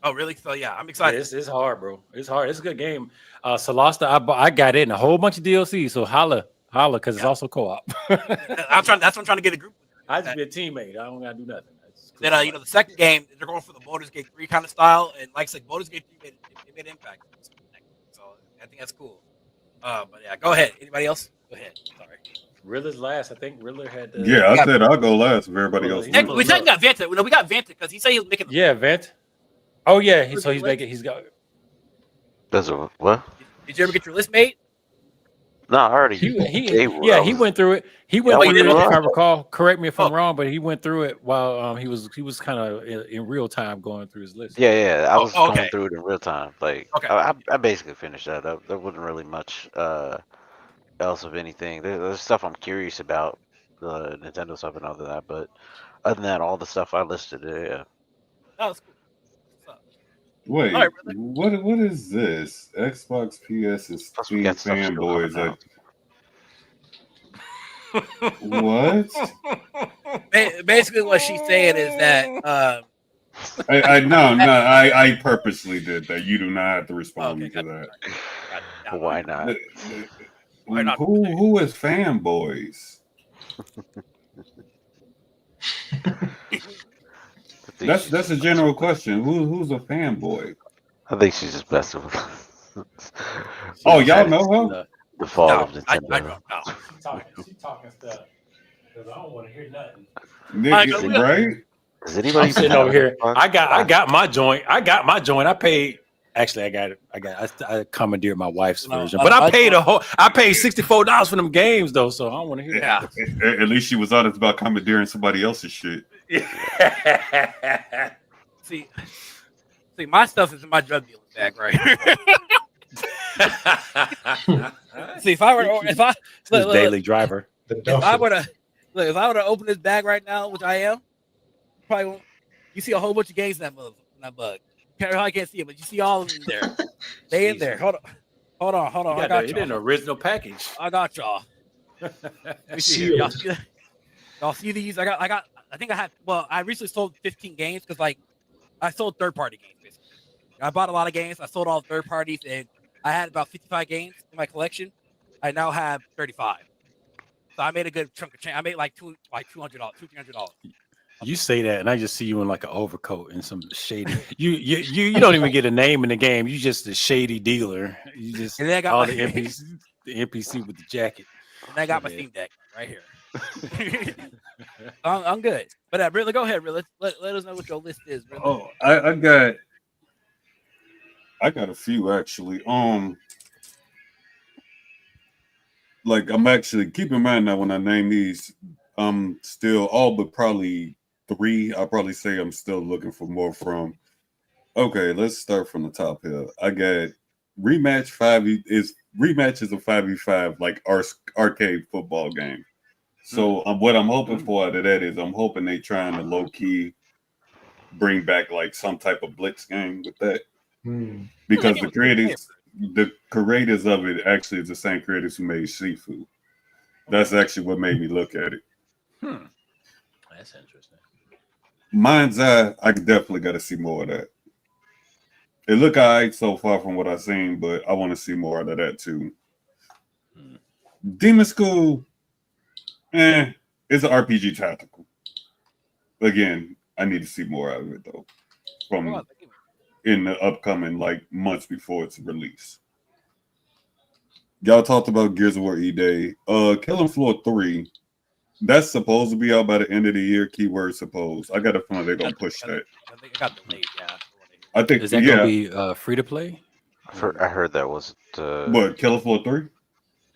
Oh, really? So yeah, I'm excited. It's hard, bro. It's hard. It's a good game. Solasta, I got it in a whole bunch of DLC. So holla, because it's also co-op. That's what I'm trying to get a group. I just be a teammate. I don't gotta do nothing. Then the second game they're going for the Baldur's Gate 3 kind of style, and like I said, Baldur's Gate 3 made impact. So I think that's cool. But yeah, go ahead. Anybody else? Go ahead. Sorry. Riddler's last. I think Riddler had. I said I'll go last if everybody else. We got Vanta. We got Vanta because he said he was making. Yeah, Vanta. Oh yeah, he's making. He's got. Does it what? Did you ever get your list made? No, I already. He I was- went through it. He Yeah, went we through did it. If last I time. recall, correct me if I'm Oh. wrong, but he went through it while he was kind of in real time going through his list. Yeah. I was okay. going through it in real time. Like, Okay. I basically finished that up. There wasn't really much else of anything. There's stuff I'm curious about, the Nintendo stuff and all of that. But other than that, all the stuff I listed, yeah. That was cool. What's up? Wait, All right, brother. what is this? Xbox, PS, and Plus, we Steam got stuff still fanboys. coming out. What? Basically, what she's saying is that I purposely did that. You do not have to respond Okay, to that. Why not? Why not? Who is fanboys? That's a general question. Who's a fanboy? I think she's just messing with. Oh, y'all know her? The fall No, of Nintendo. I don't know. She talking stuff because I don't want to hear nothing. Right? Is anybody I'm sitting over here. I got my joint. I paid. Actually, I commandeered my wife's version, but I paid $64 for them games though, so I don't want to hear that. At least she was honest about commandeering somebody else's shit. See, my stuff is in my drug dealing bag, right? See, if I daily driver. if I were to open this bag right now, which I am, probably won't. You see a whole bunch of games in that bug. I can't see it, but you see all of them there. They in there. Hold on. I got you. It in the original package. I got y'all. Let me see. Y'all see these? I think I had. Well, I recently sold 15 games because I sold third-party games. Basically, I bought a lot of games. I sold all third parties, and I had about 55 games in my collection. I now have 35. So I made a good chunk of change. I made $200, $300. You say that, and I just see you in like an overcoat and some shady. You don't even get a name in the game. You just a shady dealer. You just And then I got all my, the NPC with the jacket. And I got my Steam Deck right here. I'm good. But really, go ahead. Really, let us know what your list is. Really. Oh, I got a few actually. Like I'm actually keep in mind now when I name these, still all but probably 3. I'll probably say I'm still looking for more from. Okay, let's start from the top here. I got Rematch 5 is a 5v5 like arcade football game. So what I'm hoping for out of that is I'm hoping they trying to low key bring back like some type of blitz game with that. Because the creators of it actually is the same creators who made Shifu. That's actually what made me look at it. That's interesting. Mind's Eye, I definitely got to see more of that. It look alright so far from what I've seen, but I want to see more out of that too. Demon School, it's an RPG tactical. Again, I need to see more out of it though. From in the upcoming months before its release. Y'all talked about Gears of War E-Day. Killing Floor 3. That's supposed to be out by the end of the year. Keyword supposed. I got a feeling they're gonna push that. I think it got delayed. Yeah. I think is that gonna be free to play? I heard that was what Killing Floor 3.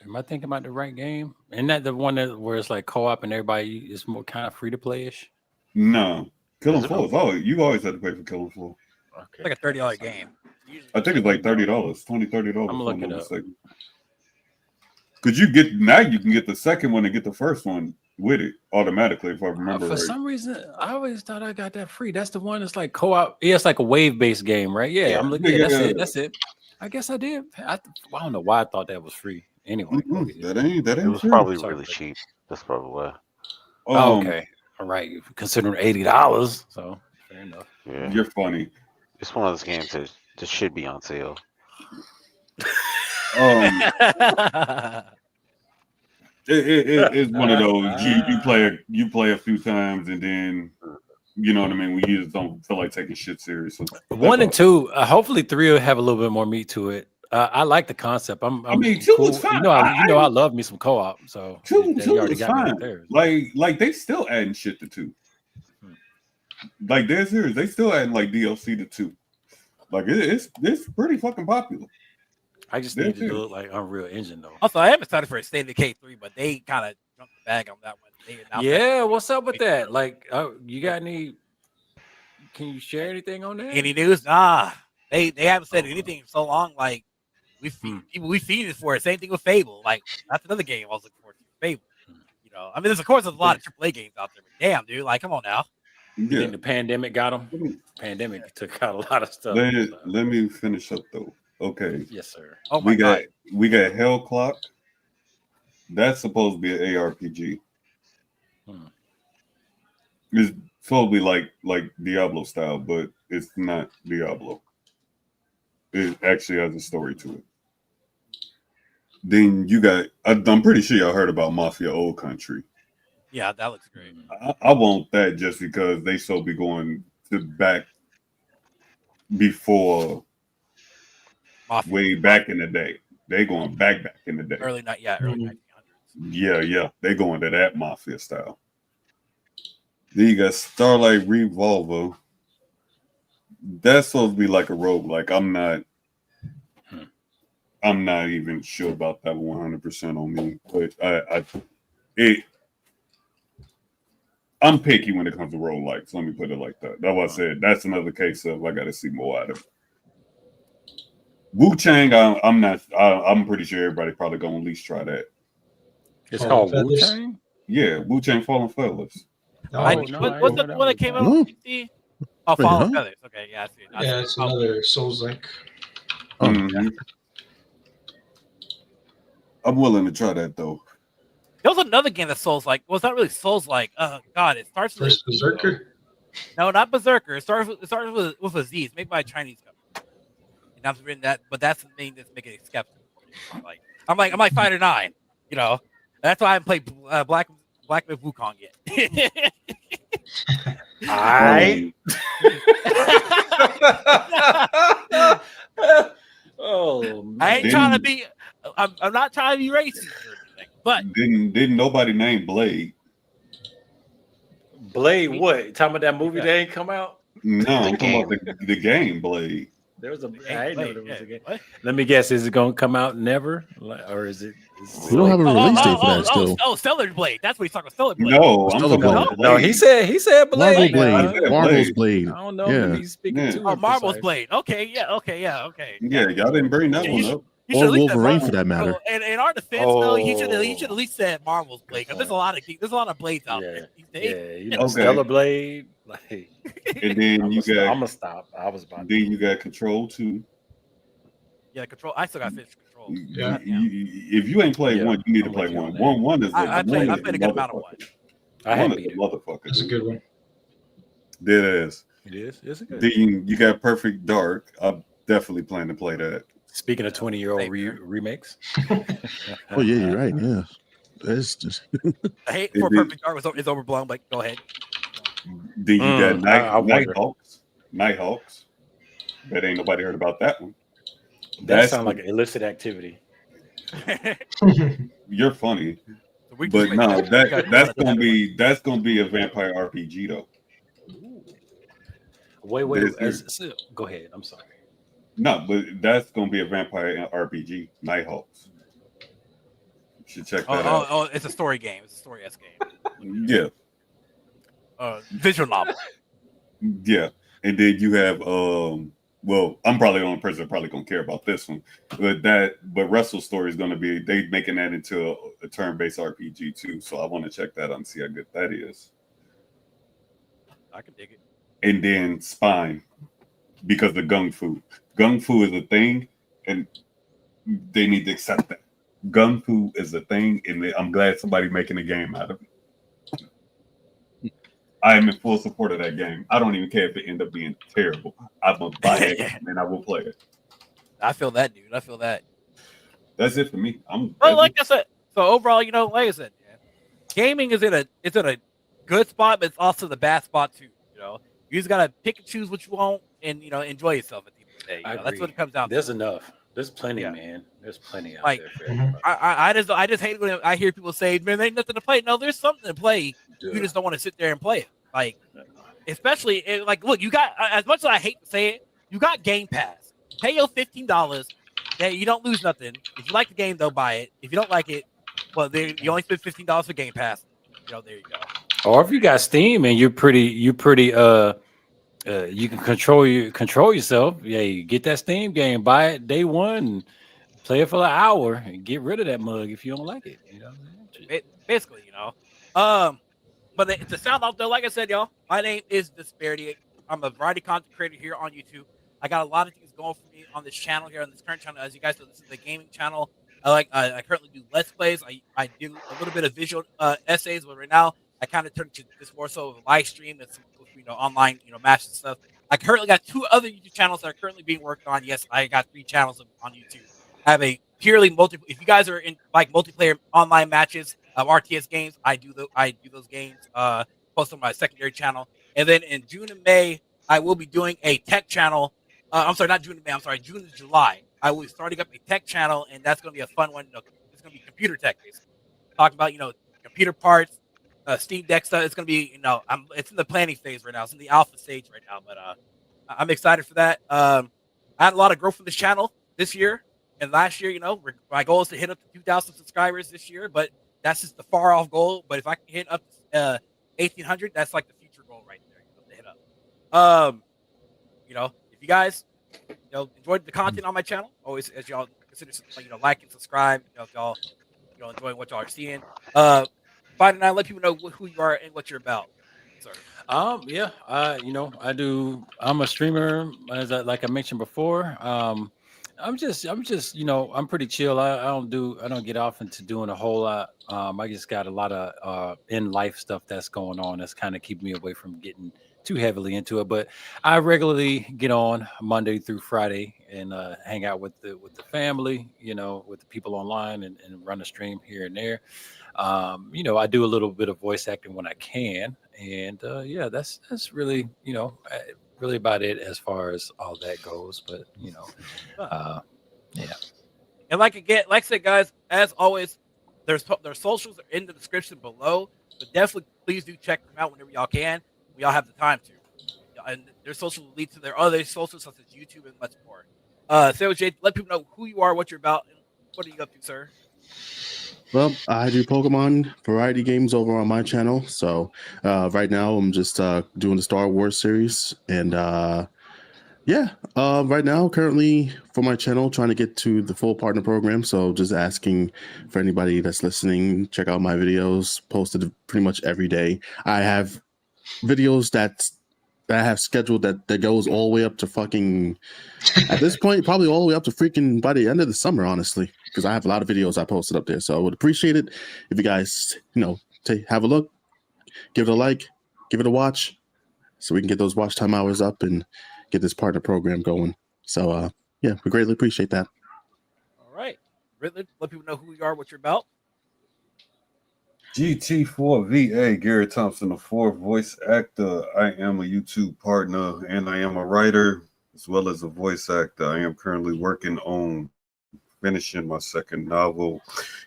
Am I thinking about the right game? Isn't that the one where it's like co-op and everybody is more kind of free to play ish? No, Killing Floor. You always had to pay for Killing Floor. Okay. It's like a $30 game. I think it's like $30, $30. I'm looking up. Because you can get the second one and get the first one with it automatically if I remember right. For some reason, I always thought I got that free. That's the one that's like co-op. Yeah, it's like a wave-based game, right? Yeah, I'm looking. That's it. I guess I did. I don't know why I thought that was free. Anyway, that ain't. It was probably really cheap. That's probably why. Okay, all right. Considering $80, so fair enough. Yeah, you're funny. It's one of those games that just should be on sale. It's one of those you play a few times and then you know what I mean. We just don't feel like taking shit seriously. 1 and 2, hopefully 3 will have a little bit more meat to it. I like the concept. I mean, 2 was fine. I love me some co-op. So 2 was fine. Like they still adding shit to 2. Like they're serious. They still adding like DLC to 2. Like it's pretty fucking popular. I just need to do it like Unreal Engine though. Also, I am excited for a State of Decay 3, but they kind of jumped the bag on that one. Yeah, what's up with that? Like, you got any? Can you share anything on that? Any news? Nah, they haven't said anything in so long. Like we feed it for it. Same thing with Fable. Like that's another game I was looking forward to. Fable. You know, I mean, there's a lot of AAA games out there, but damn, dude, like, come on now. You think the pandemic got them? Pandemic took out a lot of stuff. Let me finish up though. Okay. Yes, sir. Oh my God. We got Hell Clock. That's supposed to be an ARPG. It's supposed to be like Diablo style, but it's not Diablo. It actually has a story to it. Then you got, I'm pretty sure y'all heard about Mafia Old Country. Yeah, that looks great. I want that just because they so be going to back before Mafia. Way back in the day. They going back in the day. Early 1900s. Yeah. They going to that Mafia style. Then you got Starlight Revolver. That's supposed to be like a rogue. Like I'm not even sure about that 100% on me. But I'm picky when it comes to roguelikes. Let me put it like that. That's what I said. That's another case of I got to see more out of it. Wu-Chang, I'm pretty sure everybody probably gonna at least try that. It's called Wu-Chang? Yeah, Wu-Chang Fallen Feathers. What's the one that came out on PC? Oh, Fallen Feathers. Okay, yeah, I see it. Yeah, it's another Souls-like. Mm-hmm. I'm willing to try that though. There was another game that Souls-like. Well, it's not really Souls-like. God, it starts with Berserker. No, not Berserker. It starts with a Z. It's made by a Chinese company. And I've written that, but that's the thing that's making it skeptical. Like I'm like Fighter 9. You know, that's why I haven't played Black Myth Wukong yet. Oh, man. I ain't trying to be. I'm not trying to be racist or anything. But didn't nobody name Blade? Blade, what? Talking about that movie that ain't come out? No, I'm talking about the game Blade. There was a. I didn't know there was a game. What? Let me guess. Is it going to come out never, or is it? We don't have a release date for that still. Oh, Stellar Blade. That's what he's talking about. Stellar Blade. No, I'm talking about Blade. No, he said Blade. Marvel's Blade. I don't know if he's speaking to. Oh, Marvel's Blade. Okay. Yeah. Yeah, y'all didn't bring that one up. Or Wolverine for that matter. And in our defense, though, he should at least said Marvel's Blade because there's a lot of blades out there these days. Yeah, you know, Stellar Blade. Like, and then I'm gonna stop. I was about. Then you got Control 2. Yeah, Control. I still got to finish Control. Yeah. If you ain't played one, you need to play one. One is I played a good amount of one. One is a motherfucker. It's a good one. It is. It is. It's a good. Then you got Perfect Dark. I'm definitely planning to play that. Speaking of 20-year-old remakes. Oh yeah, you're right. Yeah, it's just. The hate for Perfect Dark is overblown. But go ahead. Then you got Nighthawks. Bet ain't nobody heard about that one. That sounds like illicit activity. You're funny, but no, that's gonna be a vampire RPG though. Wait. Go ahead. I'm sorry. No, but that's gonna be a vampire RPG. Nighthawks. You should check that out. Oh, it's a story game. It's a story-esque game. Yeah. Visual novel. Yeah, and then you have well, I'm probably the only person that probably gonna care about this one, but Wrestle Story is gonna be they making that into a turn-based RPG too. So I want to check that out and see how good that is. I can dig it. And then Spine, because the Gung Fu is a thing, and they need to accept that Gung Fu is a thing, and I'm glad somebody making a game out of it. I am in full support of that game. I don't even care if it end up being terrible. I'm gonna buy it and I will play it. I feel that, dude. I feel that. That's it for me. Like I said, so overall, like I said, gaming is in a good spot, but it's also the bad spot too. You just gotta pick and choose what you want, and enjoy yourself at the end of the day. That's what it comes down to. There's enough. There's plenty, man. There's plenty out there for everybody. I just hate when I hear people say, "Man, there ain't nothing to play." No, there's something to play. Yeah. You just don't want to sit there and play it. Like, especially look, you got as much as I hate to say it, you got Game Pass. Pay your $15, Yeah, you don't lose nothing. If you like the game, though, buy it. If you don't like it, well, you only spend $15 for Game Pass. There you go. Or if you got Steam and you can control yourself. Yeah, you get that Steam game, buy it day one, and play it for an hour, and get rid of that mug if you don't like it. Basically, But to sound out there, like I said, y'all, my name is Disparity. I'm a variety content creator here on YouTube. I got a lot of things going for me on this channel here, on this current channel. As you guys know, this is the gaming channel. I currently do Let's Plays. I do a little bit of visual essays, but right now I kind of turned to this more so of a live stream and some online matches and stuff. I currently got 2 other YouTube channels that are currently being worked on. Yes, I got 3 channels on YouTube. I have a purely if you guys are in like multiplayer online matches of RTS games, I do those games. Post on my secondary channel, and then in June and May I will be doing a tech channel. I'm sorry, not June and May. I'm sorry, June and July. I will be starting up a tech channel, and that's going to be a fun one. It's going to be computer tech, basically. Talking about computer parts, Steam Deck stuff. It's going to be it's in the planning phase right now. It's in the alpha stage right now, but I'm excited for that. I had a lot of growth from this channel this year and last year. My goal is to hit up to 2,000 subscribers this year, but that's just the far off goal. But if I can hit up 1,800, that's like the future goal right there. To hit up. If you guys enjoyed the content on my channel, always as y'all consider like and subscribe. If y'all enjoying what y'all are seeing. Find and let people know who you are and what you're about, sir. Yeah. I do. I'm a streamer, like I mentioned before. I'm just, I'm pretty chill. I don't get off into doing a whole lot. I just got a lot of in life stuff that's going on that's kind of keeping me away from getting too heavily into it. But I regularly get on Monday through Friday and hang out with the family, with the people online and run a stream here and there. I do a little bit of voice acting when I can, and yeah, that's really really about it as far as all that goes. But yeah. And like I said, guys, as always, their socials are in the description below. But definitely, please do check them out whenever y'all can. We all have the time to. And their socials will lead to their other socials, such as YouTube and much more. So, Jay, let people know who you are, what you're about, and what are you up to, sir? Well, I do Pokemon variety games over on my channel. So right now I'm just doing the Star Wars series. And right now, currently for my channel, trying to get to the full partner program. So just asking for anybody that's listening, check out my videos posted pretty much every day. I have videos that I have scheduled that goes all the way up to fucking, at this point, probably all the way up to freaking by the end of the summer, honestly, because I have a lot of videos I posted up there. So I would appreciate it if you guys, have a look, give it a like, give it a watch, so we can get those watch time hours up and get this partner program going. So, we greatly appreciate that. All right. Ridley, let people know who you are, what you're about. GT4VA, Garrett Thompson, the 4th voice actor. I am a YouTube partner and I am a writer as well as a voice actor. I am currently working on finishing my 2nd novel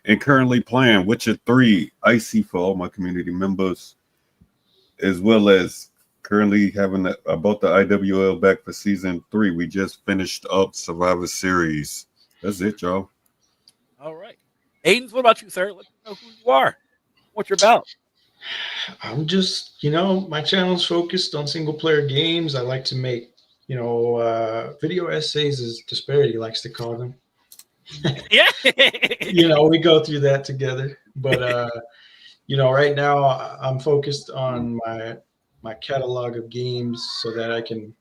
and currently playing Witcher 3 Icy for all my community members, as well as currently having about the IWL back for season 3. We just finished up Survivor Series. That's it, y'all. All right. Aidens, what about you, sir? Let me know who you are, what you're about. I'm just, my channel's focused on single player games. I like to make, video essays, as Disparity likes to call them. Yeah. We go through that together. But, right now I'm focused on my catalog of games so that I can,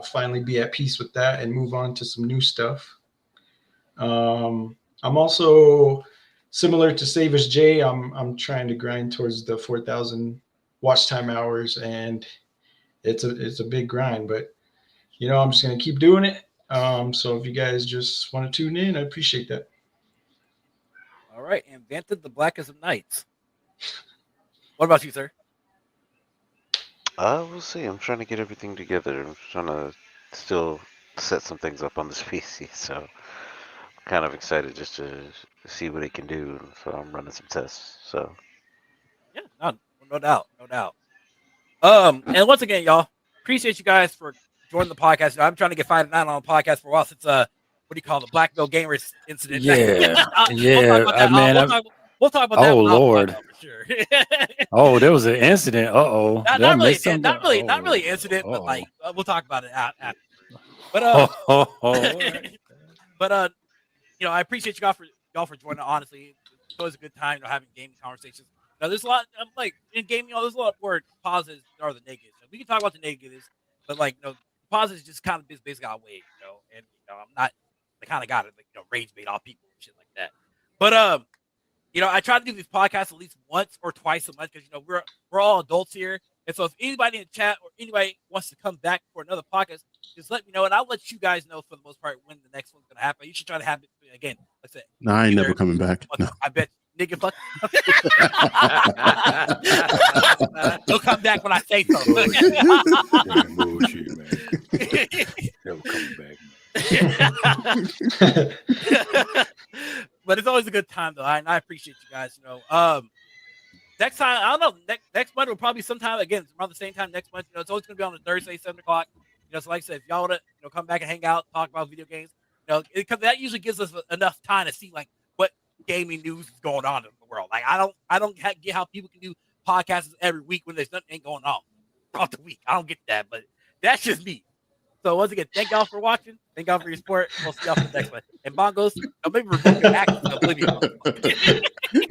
finally be at peace with that and move on to some new stuff. I'm also similar to Savage J. I'm trying to grind towards the 4,000 watch time hours, and it's a big grind, but I'm just gonna keep doing it. So if you guys just want to tune in, I appreciate that. All right, and Vanted, the Blackest of Nights. What about you, sir? We'll see. I'm trying to get everything together. I'm trying to still set some things up on this PC, so I'm kind of excited just to see what it can do. So I'm running some tests. So yeah, no doubt. And once again, y'all, appreciate you guys for joining the podcast. I'm trying to get 5 to 9 on the podcast for a while since what do you call the Black Belt Gamers incident? Yeah, We'll talk about that. Oh, one offline, Lord. though, for sure. Oh, there was an incident. Uh-oh. not, Did I not really, miss something? not really an incident, but like we'll talk about it after. But but I appreciate y'all for joining. Honestly, it's always a good time, having gaming conversations. Now, there's a lot like in gaming. There's a lot more positives than the negatives. We can talk about the negatives, but like positives just kind of basically outweigh, and I'm not the kind of guy that rage bait all people and shit like that. But I try to do these podcasts at least once or twice a month because we're all adults here. And so if anybody in the chat or anybody wants to come back for another podcast, just let me know, and I'll let you guys know for the most part when the next one's gonna happen. You should try to have it again. Like I said, No, I ain't never coming back. No. I bet nigga fuck. He'll come back when I say so. Bullshit, man. Never coming back. But it's always a good time though. And I appreciate you guys. Next time, I don't know. Next month will probably sometime again around the same time next month. It's always gonna be on a Thursday, 7:00. So like I said, if y'all wanna come back and hang out, talk about video games, because that usually gives us enough time to see like what gaming news is going on in the world. Like I don't get how people can do podcasts every week when there's nothing going on throughout the week. I don't get that, but that's just me. So once again, thank y'all for watching. Thank y'all for your support. We'll see y'all for the next one. And Bongos, maybe revoke your access to Oblivion.